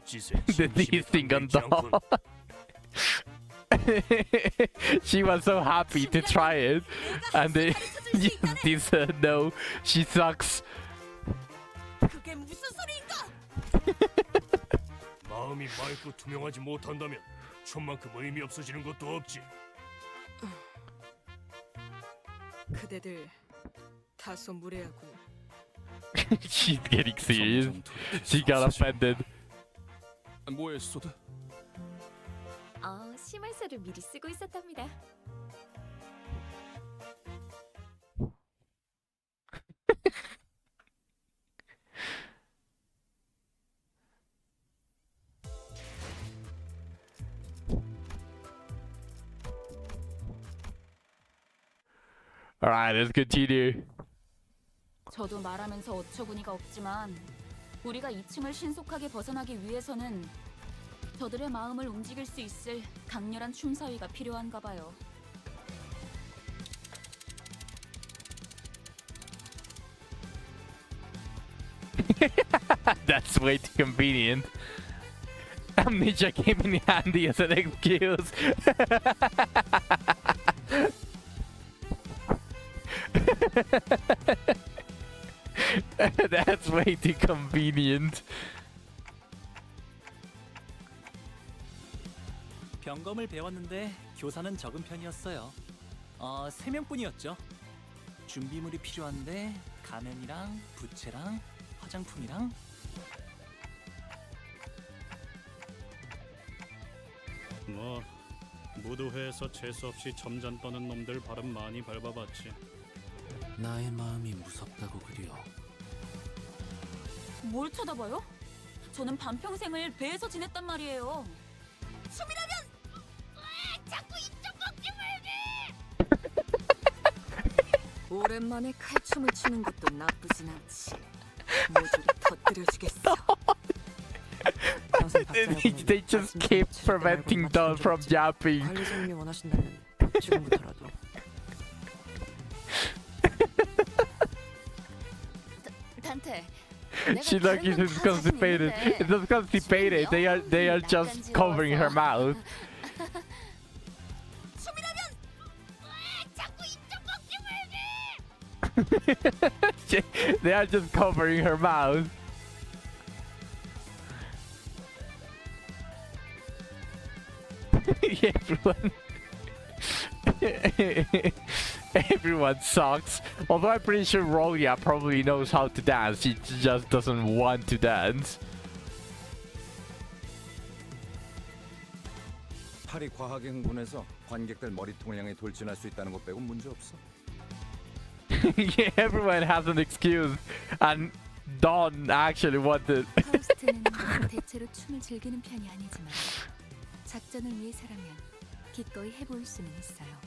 These thing on top. She was so happy to try it, and then this no, she sucks. 마음이 맑고 투명하지 못한다면 춤만큼 의미 없어지는 것도 없지. 그대들 다소 무례하군. She's getting serious. She got offended. 뭐에 소드? 심할서를 미리 쓰고 있었답니다. Alright, let's continue. 저도 말하면서 어처구니가 없지만 우리가 2층을 신속하게 벗어나기 위해서는 저들의 마음을 움직일 수 있을 강렬한 춤사위가 필요한가 봐요. That's way too convenient. Amnesia came in handy as an excuse. That's way too convenient. 병검을 배웠는데 교사는 적은 편이었어요. 3명뿐이었죠. 준비물이 필요한데 가면이랑 부채랑 화장품이랑 뭐 무도회에서 재수 없이 점잔 떠는 놈들 발음 많이 밟아봤지. 나의 마음이 무섭다고 그려. 뭘 쳐다봐요? 저는 반평생을 배에서 지냈단 말이에요. 춤이라면 왜 자꾸 이쪽 먹지 말게. 오랜만에 칼춤을 추는 것도 나쁘진 않지. 모조리 터뜨려주겠어. They just keep preventing Don from yapping. 관리자님이 원하신다면 지금부터라도. 단테. She's like she's constipated. It's not constipated. They are just covering her mouth. They are just covering her mouth. Everyone sucks. Although I'm pretty sure Rolia probably knows how to dance. She just doesn't want to dance. 팔이 과하게 흥분해서 관객들 머리통을 향해 돌진할 수 있다는 것 빼고 문제 없어. Yeah, everyone has an excuse, and Don actually wanted. 파우스트, 콘테는 대체로 춤을 즐기는 편이 아니지만 작전을 위해서라면 기꺼이 해볼 수는 있어요.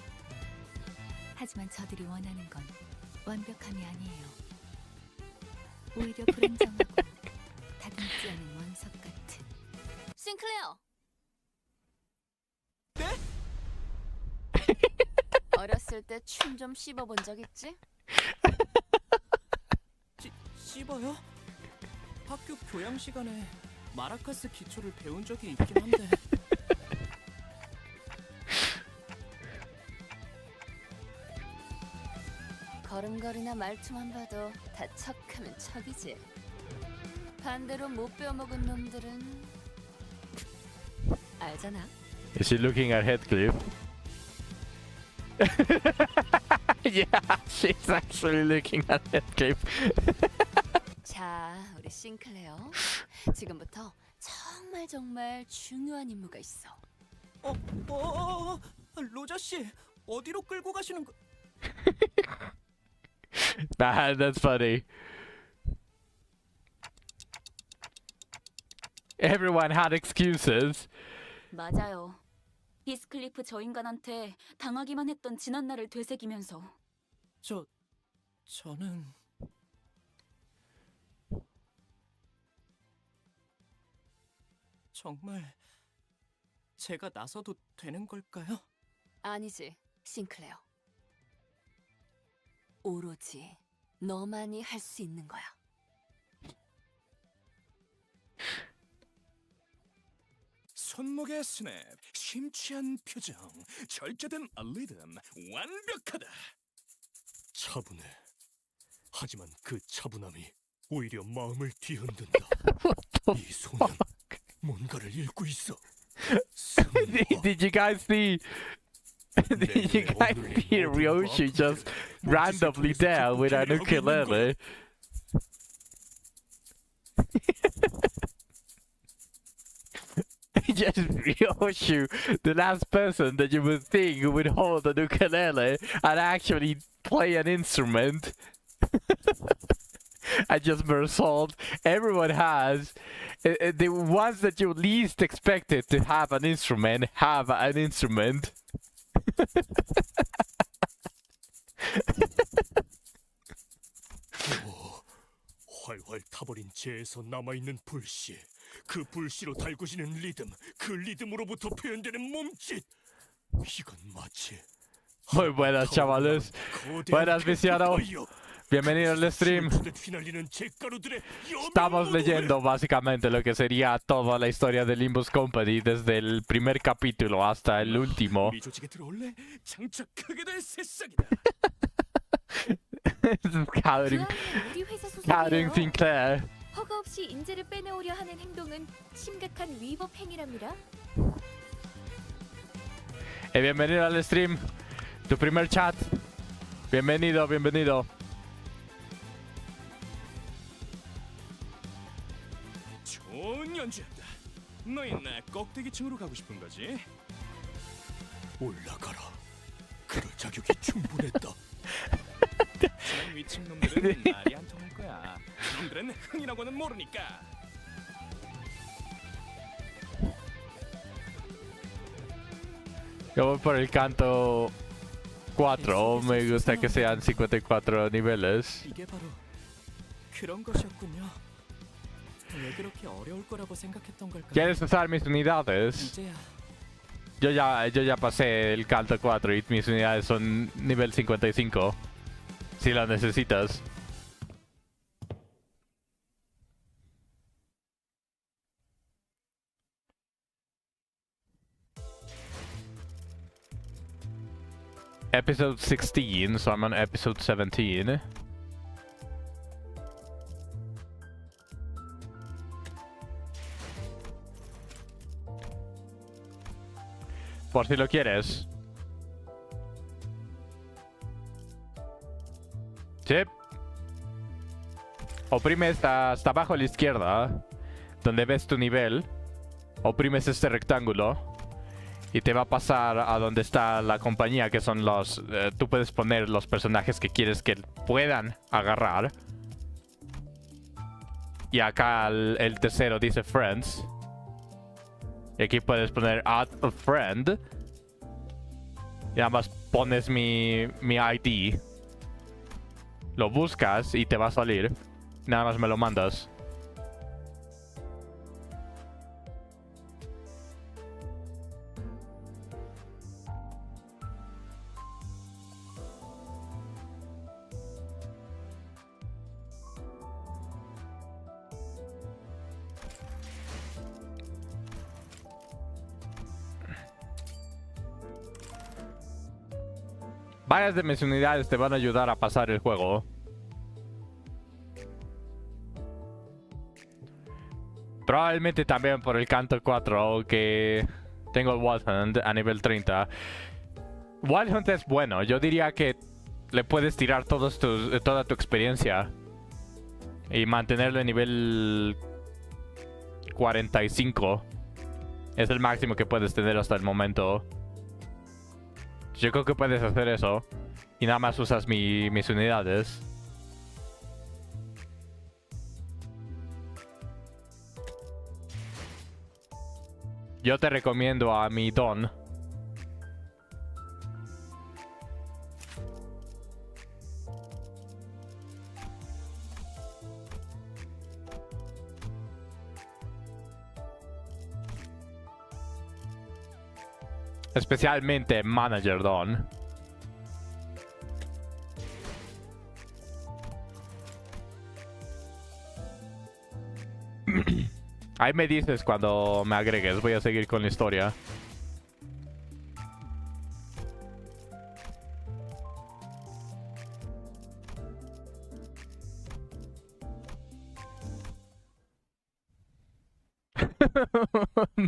하지만 저들이 원하는 건 완벽함이 아니에요. 오히려 불안정하고 다듬지 않은 원석 같은. 싱클레어. 어렸을 때 춤 좀 씹어본 적 있지? 씹어요? 학교 교양 시간에 마라카스 기초를 배운 적이 있긴 한데. 걸음걸이나 말투만 봐도 다 척하면 척이지. 반대로 못 배워먹은 놈들은 알잖아. Is she looking at Heathcliff? Yeah, she's actually looking at Heathcliff. 자, 우리 싱클레어. 지금부터 정말 중요한 임무가 있어. 로저 씨, 어디로 끌고 가시는 거? Man, that's funny. Everyone had excuses. 맞아요. 히스클리프 저 인간한테 당하기만 했던 지난날을 되새기면서. 저는 정말 제가 나서도 되는 걸까요? 아니지, 싱클레어. 오로지 너만이 할 수 있는 거야. 손목의 스냅, 심취한 표정, 절제된 리듬, 완벽하다. 차분해. 하지만 그 차분함이 오히려 마음을 뒤흔든다. 이 손은 뭔가를 읽고 있어. Did you guys see? Did you guys see Ryoshi just randomly there with an ukulele? Just Ryoshi, the last person that you would think would hold an ukulele and actually play an instrument. And just Mersault. Everyone has. The ones that you least expected to have an instrument have an instrument. 활활 타버린 재에서 남아있는 불씨. 그 불씨로 달구지는 리듬. 그 리듬으로부터 표현되는 몸짓. 이건 마치 Muy buenas, chavales. Buenas, viciado. Bienvenidos al stream. Estamos leyendo básicamente lo que sería toda la historia de Limbus Company desde el primer capítulo hasta el último. Catherine Sinclair. 허가 없이 인재를 빼내오려 하는 행동은 심각한 위법 행위랍니다. Bienvenido al stream. Tu primer chat. Bienvenido, bienvenido. 좋은 연주였다. 너희 나 꼭대기층으로 가고 싶은 거지? 올라가라. 그럴 자격이 충분했다. 지난 위층 놈들은 말이 안 통할 거야. 놈들은 흥이라고는 모르니까. Yo voy por el canto 4. Me gusta que sean 54 niveles. 이게 바로 그런 것이었군요. 왜 그렇게 어려울 거라고 생각했던 걸까요? ¿Quieres usar mis unidades? 이제야 Yo ya pasé el canto 4 y mis unidades son nivel 55. Si lo necesitas. Episode 16, so I'm on episode 17. Por si lo quieres. Sí. Oprimes hasta abajo a la izquierda, donde ves tu nivel. Oprimes este rectángulo y te va a pasar a donde está la compañía, que son los... tú puedes poner los personajes que quieres que puedan agarrar. Y acá el tercero dice friends. Y aquí puedes poner add a friend. Y nada más pones mi ID. Lo buscas y te va a salir. Nada más me lo mandas. Varias de mis unidades te van a ayudar a pasar el juego. Probablemente también por el canto 4 que tengo el Wild Hunt a nivel 30. Wild Hunt es bueno. Yo diría que le puedes tirar toda tu experiencia y mantenerlo en nivel 45. Es el máximo que puedes tener hasta el momento. Yo creo que puedes hacer eso. Y nada más usas mis unidades. Yo te recomiendo a mi Don. Especialmente Manager Don. Ahí me dices cuando me agregues. Voy a seguir con la historia.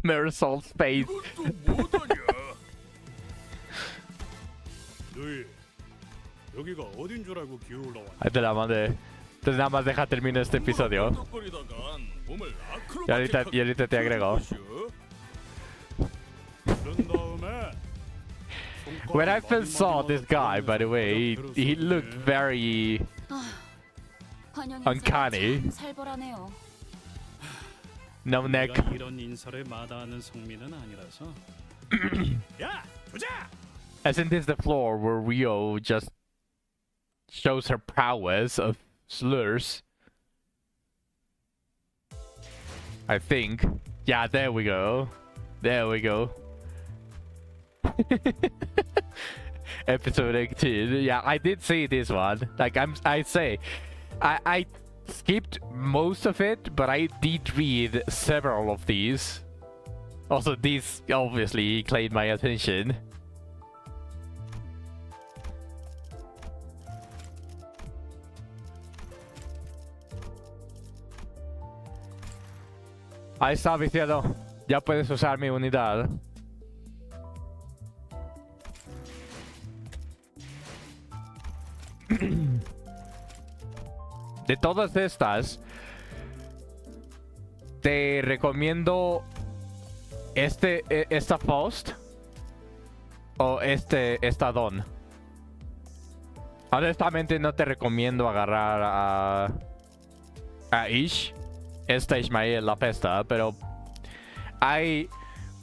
Marisol's face. 너희 여기가 어딘 줄 알고 기어 올라왔냐? Ahí te la mandé. Entonces nada más deja terminar este episodio. Y ahorita te agrego. When I first saw this guy, by the way, he looked very uncanny. 살벌하네요. No neck. 내가 이런 인사를 마다하는 성민은 아니라서. 야, 조자! Isn't this the floor where Rio just shows her prowess of slurs? I think. Yeah, there we go. There we go. Episode 18. Yeah, I did see this one. Like I skipped most of it, but I did read several of these. Also, these obviously claimed my attention. Ahí está, viciado. Ya puedes usar mi unidad. De todas estas, te recomiendo esta Faust o esta Don. Honestamente no te recomiendo agarrar a Ish. Esta Ismael la pesta, pero hay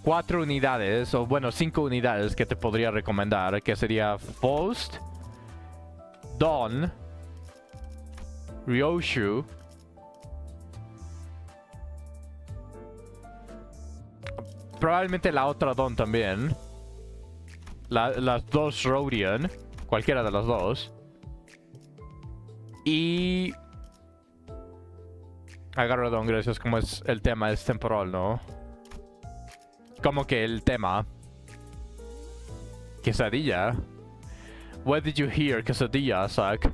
4 unidades, o bueno, 5 unidades que te podría recomendar, que sería Faust, Don, Ryoshu, probablemente la otra Don también, las dos Rodian, cualquiera de las dos, y agarro Don, gracias, como es el tema es temporal, ¿no? Como que el tema. Quesadilla. Where did you hear quesadilla, Zach?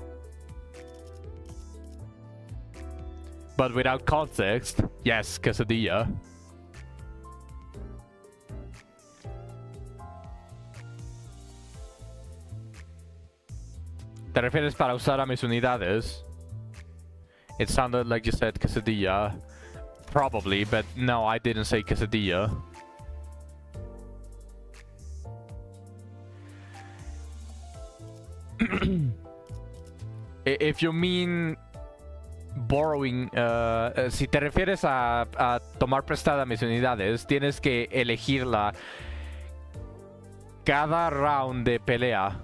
But without context, yes, quesadilla. ¿Te refieres para usar a mis unidades? It sounded like you said quesadilla. Probably, but no, I didn't say quesadilla. If you mean borrowing, si te refieres a tomar prestada mis unidades, tienes que elegirla cada round de pelea.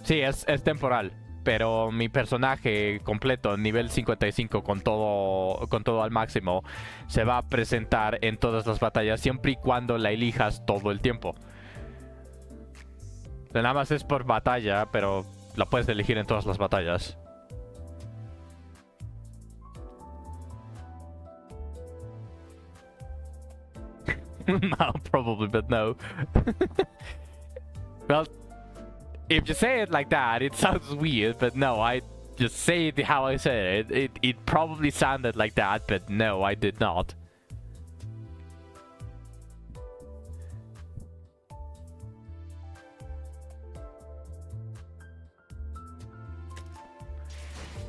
Sí, es temporal, pero mi personaje completo, nivel 55 con todo al máximo, se va a presentar en todas las batallas siempre y cuando la elijas todo el tiempo. Nada más es por batalla, pero la puedes elegir en todas las batallas. No, probably, but no. Well, if you say it like that, it sounds weird, but no, I just say it how I said it. It probably sounded like that, but no, I did not.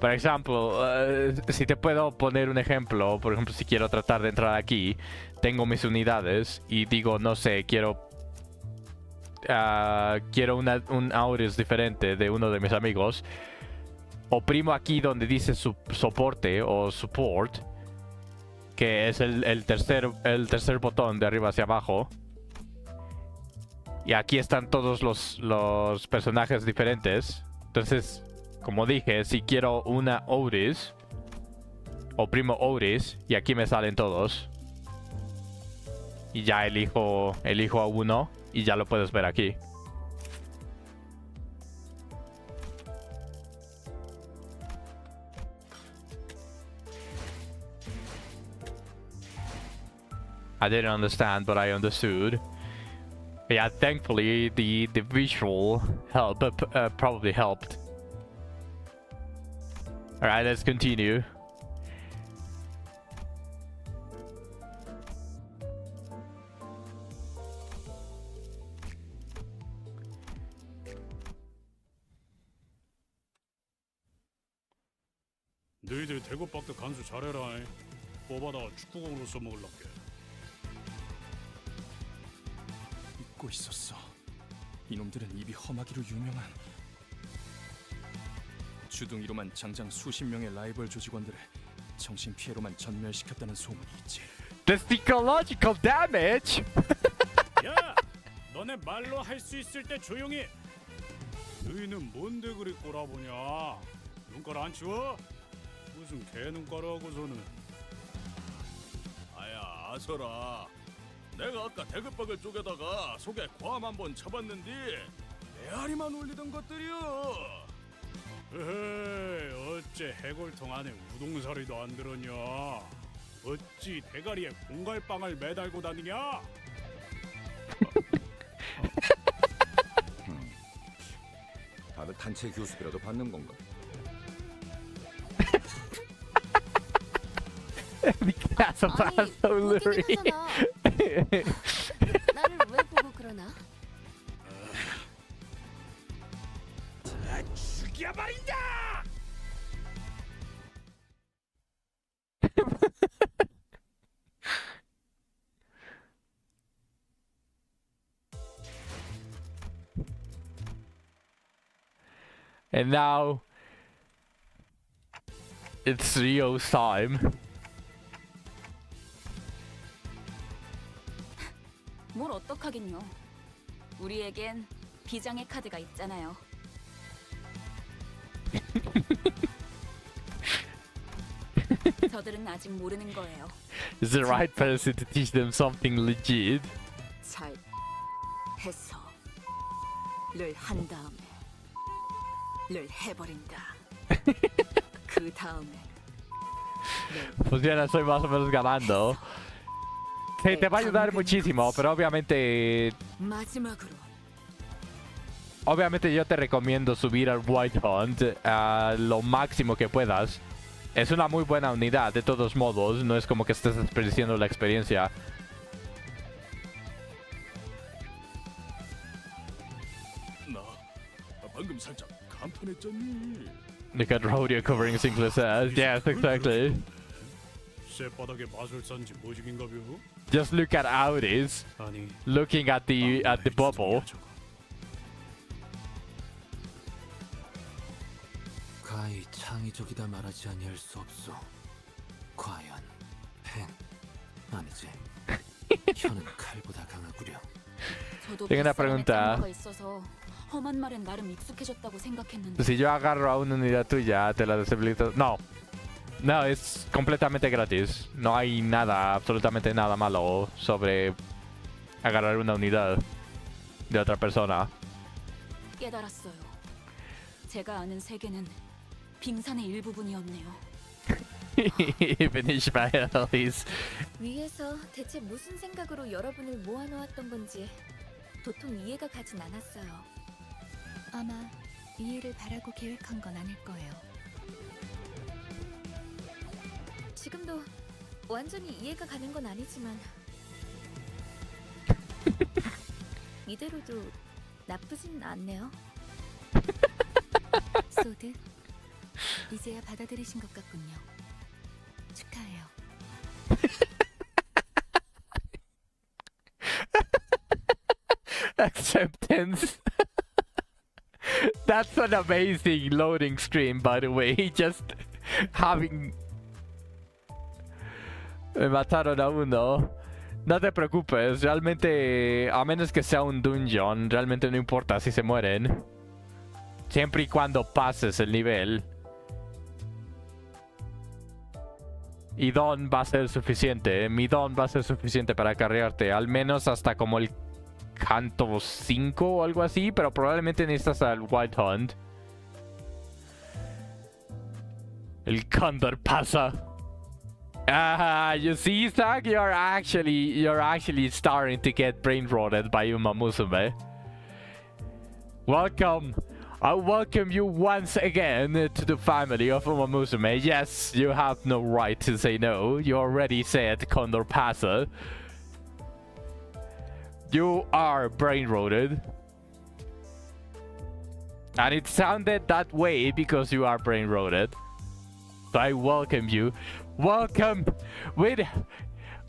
Por ejemplo, si te puedo poner un ejemplo, por ejemplo, si quiero tratar de entrar aquí, tengo mis unidades y digo, no sé, quiero un Auris diferente de uno de mis amigos. Oprimo aquí donde dice soporte o support, que es el tercer botón de arriba hacia abajo. Y aquí están todos los personajes diferentes. Entonces, como dije, si quiero una Auris, oprimo Auris y aquí me salen todos. Y ya elijo a uno y ya lo puedes ver aquí. I didn't understand, but I understood. Yeah, thankfully the visual help probably helped. Alright, let's continue. 너희들 대구박도 간수 잘해라. 뽑아다 축구공으로 써먹을랍게. 잊고 있었어. 이놈들은 입이 험하기로 유명한 주둥이로만 장장 수십 명의 라이벌 조직원들을 정신피해로만 전멸시켰다는 소문이 있지. The psychological damage! 야! 너네 말로 할 수 있을 때 조용히! 너희는 뭔데 그리 꼬라보냐? 눈깔 안 치워? 무슨 개 눈깔하고서는. 아야 아서라. 내가 아까 대급박을 쪼개다가 속에 괌 한번 쳐봤는데 메아리만 울리던 것들이여. 에헤이, 어째 해골통 안에 우동사리도 안 들었냐? 어찌 대가리에 공갈빵을 매달고 다니냐? 다들 단체 교습이라도 받는 건가? That's about so lurid. 나를 왜 보고 그러나? 죽여버린다! And now it's Rio's time. 뭘 어떡하긴요. 우리에겐 비장의 카드가 있잖아요. 저들은 아직 모르는 거예요. Is the right person to teach them something legit? 잘 해서 를 한 다음에 를 해버린다. 그 다음에 Pues ya estoy más o menos ganando. Sí, te va a ayudar muchísimo, pero obviamente 마지막으로 yo te recomiendo subir al White Hunt a lo máximo que puedas. Es una muy buena unidad, de todos modos, no es como que estés desperdiciando la experiencia. 나 방금 살짝 감탄했잖니. Look at Rodeo covering Sinclair says. Yes, exactly. 쇠바닥에 마술사인지 뭐지긴가벼? Just look at Audis looking at the bubble. 가히 창의적이다 말하지 아니할 수 없소. 과연 펜 아니지. 혀는 칼보다 강하구려. 저도 Tengo una 뱃사람에 pregunta. 장모가 있어서 험한 말엔 나름 익숙해졌다고 생각했는데 Si yo agarro a una unidad tuya, te la deshabilito. No. No, es completamente gratis. No hay nada, absolutamente nada malo sobre agarrar una unidad de otra persona. 깨달았어요. 제가 아는 세계는 빙산의 일부분이었네요. Even Ishmael is. 위에서 대체 무슨 생각으로 여러분을 모아놓았던 건지 도통 이해가 가진 않았어요. 아마 이해를 바라고 계획한 건 아닐 거예요. 지금도 완전히 이해가 가는 건 아니지만 이대로도 나쁘진 않네요. 소드, 이제야 받아들이신 것 같군요. 축하해요. Acceptance. That's an amazing loading screen, by the way. Just having... Me mataron a uno. No te preocupes, realmente, a menos que sea un dungeon, realmente no importa si se mueren. Siempre y cuando pases el nivel. Y don va a ser suficiente. Mi don va a ser suficiente para cargarte. Al menos hasta como el canto 5 o algo así. Pero probablemente necesitas al White Hunt. El cóndor pasa. You see, Zach, you're actually starting to get brain rotted by Uma Musume. Welcome. I welcome you once again to the family of Uma Musume. Yes, you have no right to say no. You already said Condor Pasa. You are brain rotted. And it sounded that way because you are brain rotted. So I welcome you. Welcome with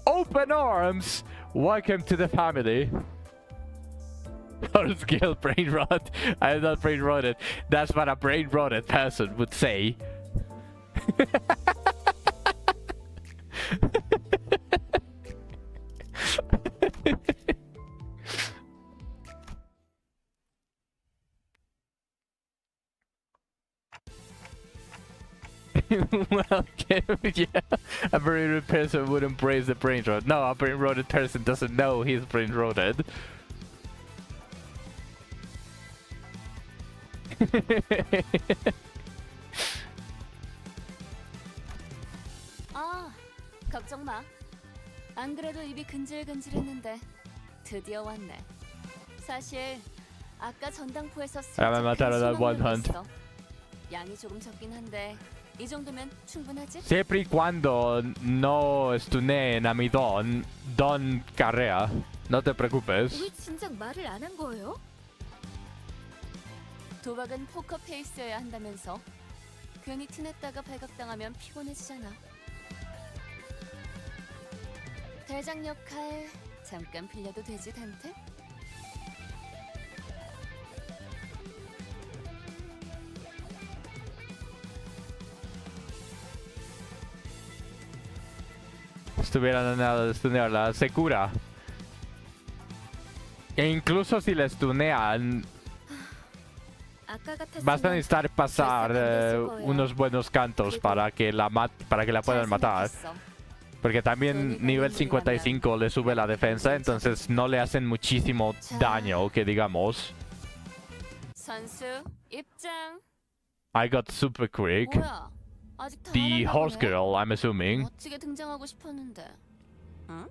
open arms. Welcome to the family. Or skill brain rot. I'm not brain rotted. That's what a brain rotted person would say. Welcome, yeah. A brain rotted person would embrace the brain rot. No, a brain rotted person doesn't know he's brain rotted. 아, 걱정 마. 안 그래도 입이 근질근질했는데 드디어 왔네. 사실 아까 전당포에서 me mataron al One Hunt. 양이 조금 적긴 한데 이 정도면 충분하지? Siempre y cuando no stuneen a mi Don carrea. No te preocupes. 왜 진작 말을 안 한 거예요? 도박은 포커 페이스여야 한다면서 괜히 티냈다가 발각당하면 피곤해지잖아. 대장 역할 잠깐 빌려도 되지, 단테? Estuvieran nada de stunearla, se cura. E incluso si la stunean, 아까 같았으면 vas a necesitar pasar unos buenos cantos para que la puedan matar. Porque también nivel 55 le sube la defensa, entonces no le hacen muchísimo daño, que digamos. 선수 입장. I got super quick. 뭐야? 아직 다 The 안 horse 왔나 보네. girl, I'm assuming. 멋지게 등장하고 싶었는데. 응?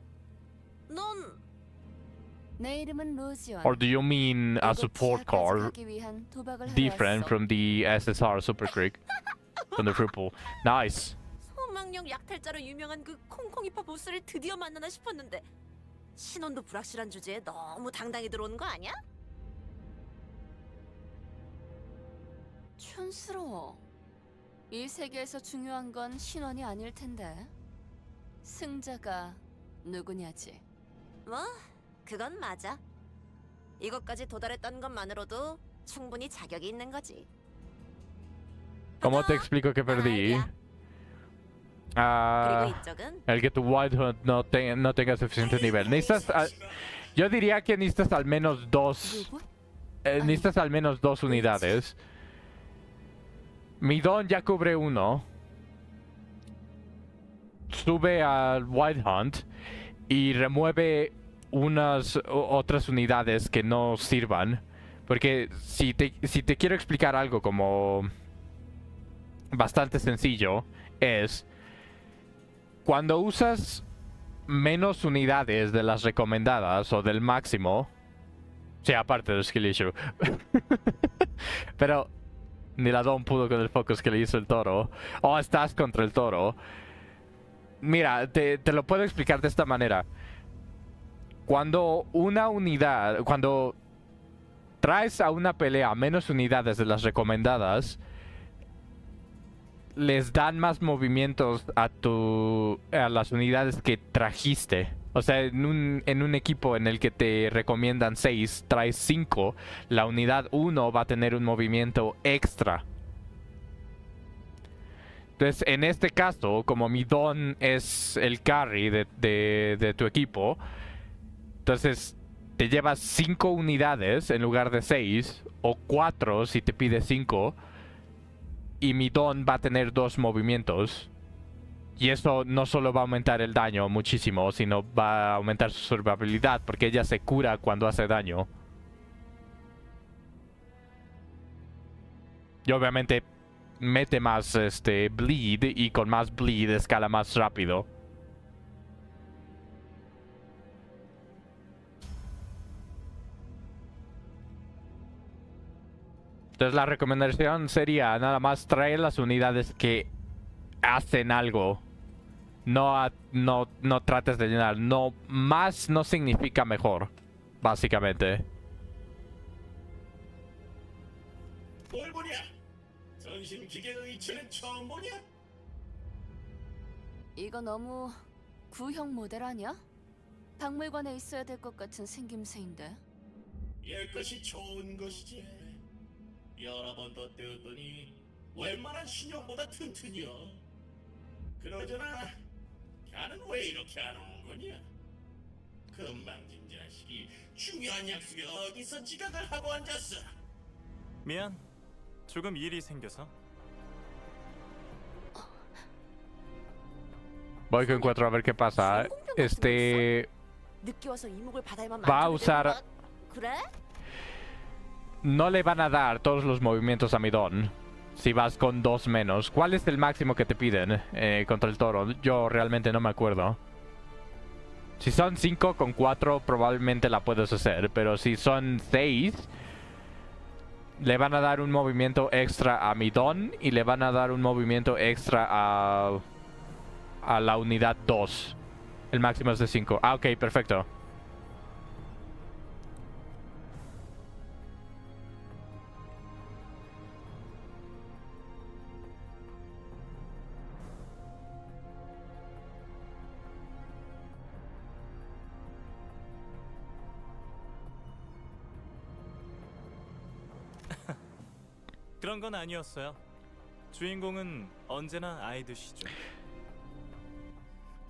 넌 내 이름은 로지언. Or do you mean a support car 가기 위한 도박을 하러 different 왔어. from the SSR super quick? From the triple. Nice. 소망력 약탈자로 유명한 그 콩콩이파 보스를 드디어 만나나 싶었는데 신원도 불확실한 주제에 너무 당당히 들어오는 거 아니야? 촌스러워. 이 세계에서 중요한 건 신원이 아닐 텐데. 승자가 누구냐지. 뭐 그건 맞아. 이것까지 도달했다는 것만으로도 충분히 자격이 있는 거지. ¿Cómo te explico que perdí? El que tu Wild Hunt no tenga suficiente nivel. Yo diría que necesitas al menos dos. Necesitas al menos 2 unidades. Mi don ya cubre 1. Sube al Wild Hunt y remueve unas otras unidades que no sirvan. Porque si te quiero explicar algo como bastante sencillo, es cuando usas menos unidades de las recomendadas o del máximo, sí, aparte del skill issue, pero ni la Don pudo con el focus que le hizo el toro, o estás contra el toro. Mira, te lo puedo explicar de esta manera. Cuando traes a una pelea menos unidades de las recomendadas, les dan más movimientos a las unidades que trajiste. O sea, en un equipo en el que te recomiendan 6, traes 5, la unidad 1 va a tener un movimiento extra. Entonces, en este caso, como mi don es el carry de tu equipo, entonces te llevas 5 unidades en lugar de 6, o 4 si te pide 5, y mi don va a tener 2 movimientos. Y eso no solo va a aumentar el daño muchísimo, sino va a aumentar su survivabilidad, porque ella se cura cuando hace daño. Y obviamente mete más bleed, y con más bleed escala más rápido. Entonces la recomendación sería nada más traer las unidades que hacen algo. No trates de llenar. Más no significa mejor, básicamente. 뭘 보냐? 전신 기계 의체는 처음 보냐? 이거 너무 구형 모델 아니야? 박물관에 있어야 될 것 같은 생김새인데. 옛 것이 좋은 것이지. 여러 번 더 떼었더니 웬만한 신형보다 튼튼이여. 그러잖아. 걔는 왜 이렇게 안 오는 거냐? 금방진 자식이 중요한 약속에 어디서 지각을 하고 앉았어? 미안. 조금 일이 생겨서. Voy con 4 a ver qué pasa. 늦게 와서 이목을 받아야만 Va a usar. 그래? No le van a dar todos los movimientos a mi don si vas con 2 menos. ¿Cuál es el máximo que te piden contra el toro? Yo realmente no me acuerdo. Si son 5 con 4 probablemente la puedes hacer, pero si son 6 le van a dar un movimiento extra a mi don y le van a dar un movimiento extra a la unidad 2. El máximo es de 5. Ah, ok, perfecto. 그런 건 아니었어요. 주인공은 언제나 아이드시죠.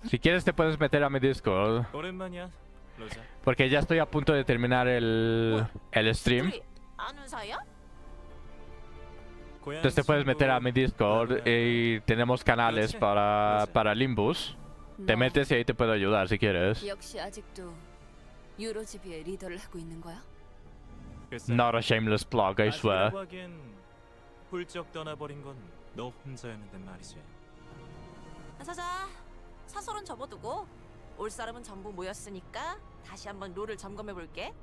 Si quieres te puedes meter a mi Discord. 오랜만이야, 로자. Porque ya estoy a punto de terminar el stream. 아는 사이야? Entonces te puedes meter a mi Discord y tenemos canales para Limbus. Te metes y ahí te puedo ayudar si quieres. 역시 아직도 유로지비의 리더를 하고 있는 거야? Not a shameless plug, I swear. 하기엔 훌쩍 떠나버린 건 너 혼자였는데 말이지. 자자, 사설은 접어두고 올 사람은 전부 모였으니까 다시 한번 롤을 점검해볼게.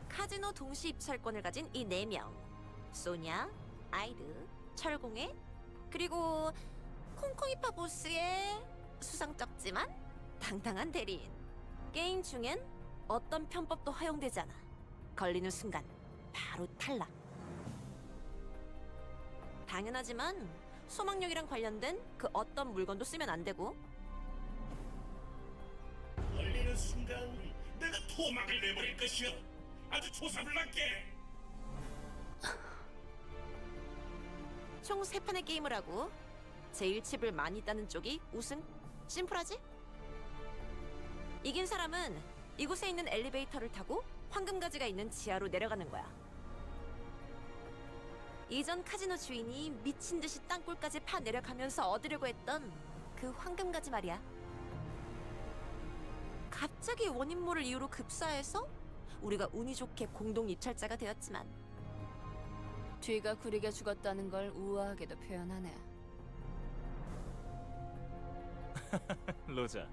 카지노 동시 입찰권을 가진 이 4명. 소냐, 아이드, 철공애, 그리고 콩콩이파 보스의 수상쩍지만 당당한 대리인. 게임 중엔 어떤 편법도 허용되지 않아. 걸리는 순간 바로 탈락. 당연하지만 소망력이랑 관련된 그 어떤 물건도 쓰면 안 되고. 걸리는 순간 내가 토막을 내버릴 것이여. 아주 조사불납게. 총 3판의 게임을 하고 제일 칩을 많이 따는 쪽이 우승. 심플하지? 이긴 사람은 이곳에 있는 엘리베이터를 타고 황금가지가 있는 지하로 내려가는 거야. 이전 카지노 주인이 미친 듯이 땅굴까지 파 내려가면서 얻으려고 했던 그 황금가지 말이야. 갑자기 원인 모를 이유로 급사해서 우리가 운이 좋게 공동 입찰자가 되었지만 뒤가 구리게 죽었다는 걸 우아하게도 표현하네. 로자,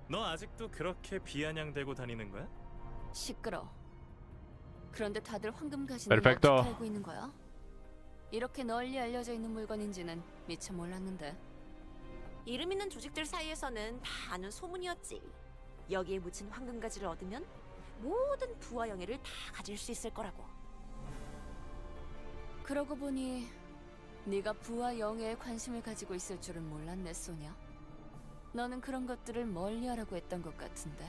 너 아직도 그렇게 비아냥대고 다니는 거야? 시끄러. 그런데 다들 황금가지는 Perfecto. 어떻게 알고 있는 거야? 이렇게 널리 알려져 있는 물건인지는 미처 몰랐는데. 이름 있는 조직들 사이에서는 다 아는 소문이었지. 여기에 묻힌 황금가지를 얻으면 모든 부와 영예를 다 가질 수 있을 거라고. 그러고 보니 네가 부와 영예에 관심을 가지고 있을 줄은 몰랐네, 소냐. 너는 그런 것들을 멀리하라고 했던 것 같은데.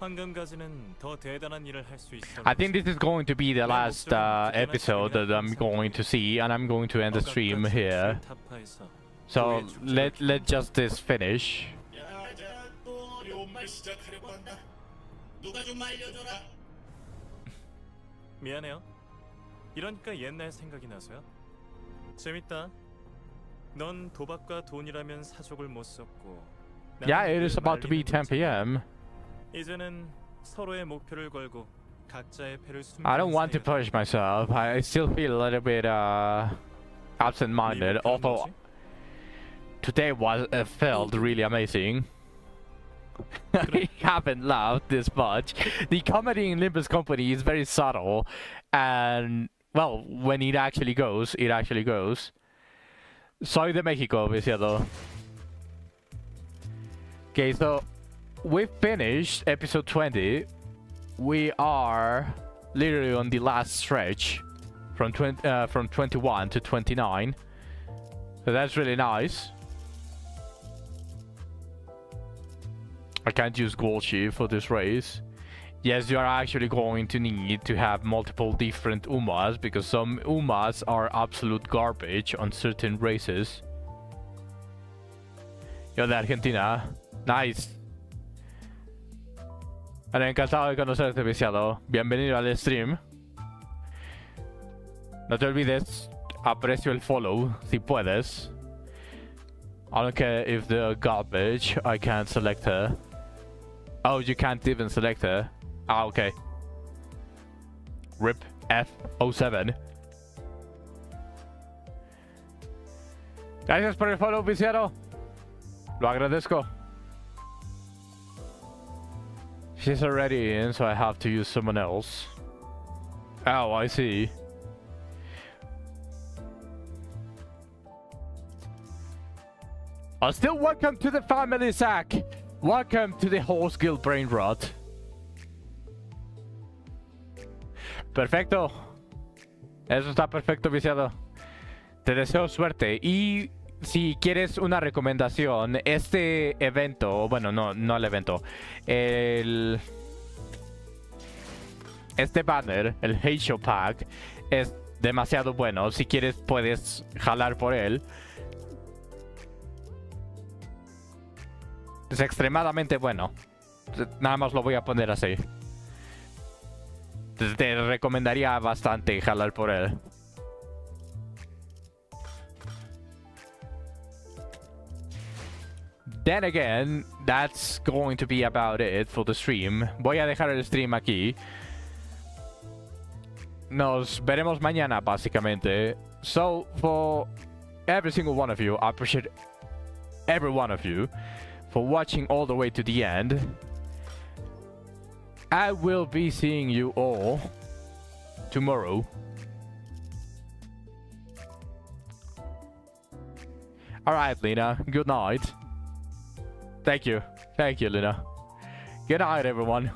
황금가지는 더 대단한 일을 할 수 있어. I think this is going to be the last episode that I'm going to see, and I'm going to end the stream here. So let just this finish. 자, 또 어려운 말 시작하려고 한다. 누가 좀 알려줘라. 미안해요. 이러니까 옛날 생각이 나서요. 재밌다. 넌 도박과 돈이라면 사족을 못 썼고. Yeah, it is about to be 10 p.m. 이제는 서로의 목표를 걸고 각자의 패를 숨기는 I don't want to 사이가 push myself. I still feel a little bit absent-minded, although today felt really amazing. I haven't laughed this much. The comedy in Limbus Company is very subtle, and well, when it actually goes, it actually goes. Soy de Mexico, Viciado. Okay, so we finished episode 20. We are literally on the last stretch from 21 to 29. So that's really nice. I can't use Golshi for this race. Yes, you are actually going to need to have multiple different Umas, because some Umas are absolute garbage on certain races. Yo de Argentina. Nice. Vale, encantado de conocerte, viciado. Bienvenido al stream. No te olvides, aprecio el follow, si puedes. I don't care if the garbage, I can't select her. Oh, you can't even select her. Ah, okay. RIP F07. Gracias por el follow, viciado. Lo agradezco. She's already in, so I have to use someone else. Oh, I see. Still welcome to the family, Zach. Welcome to the whole skill brain rot. Perfecto. Eso está perfecto, viciado. Te deseo suerte. Y si quieres una recomendación, este evento, bueno, no el evento, este banner, el Hate Show Pack, es demasiado bueno. Si quieres, puedes jalar por él. Es extremadamente bueno. Nada más lo voy a poner así. Te recomendaría bastante jalar por él. Then again, that's going to be about it for the stream. Voy a dejar el stream aquí. Nos veremos mañana, básicamente. So, for every single one of you, I appreciate every one of you for watching all the way to the end. I will be seeing you all tomorrow. Alright, Lena. Good night. Thank you. Thank you, Lena. Good night, everyone.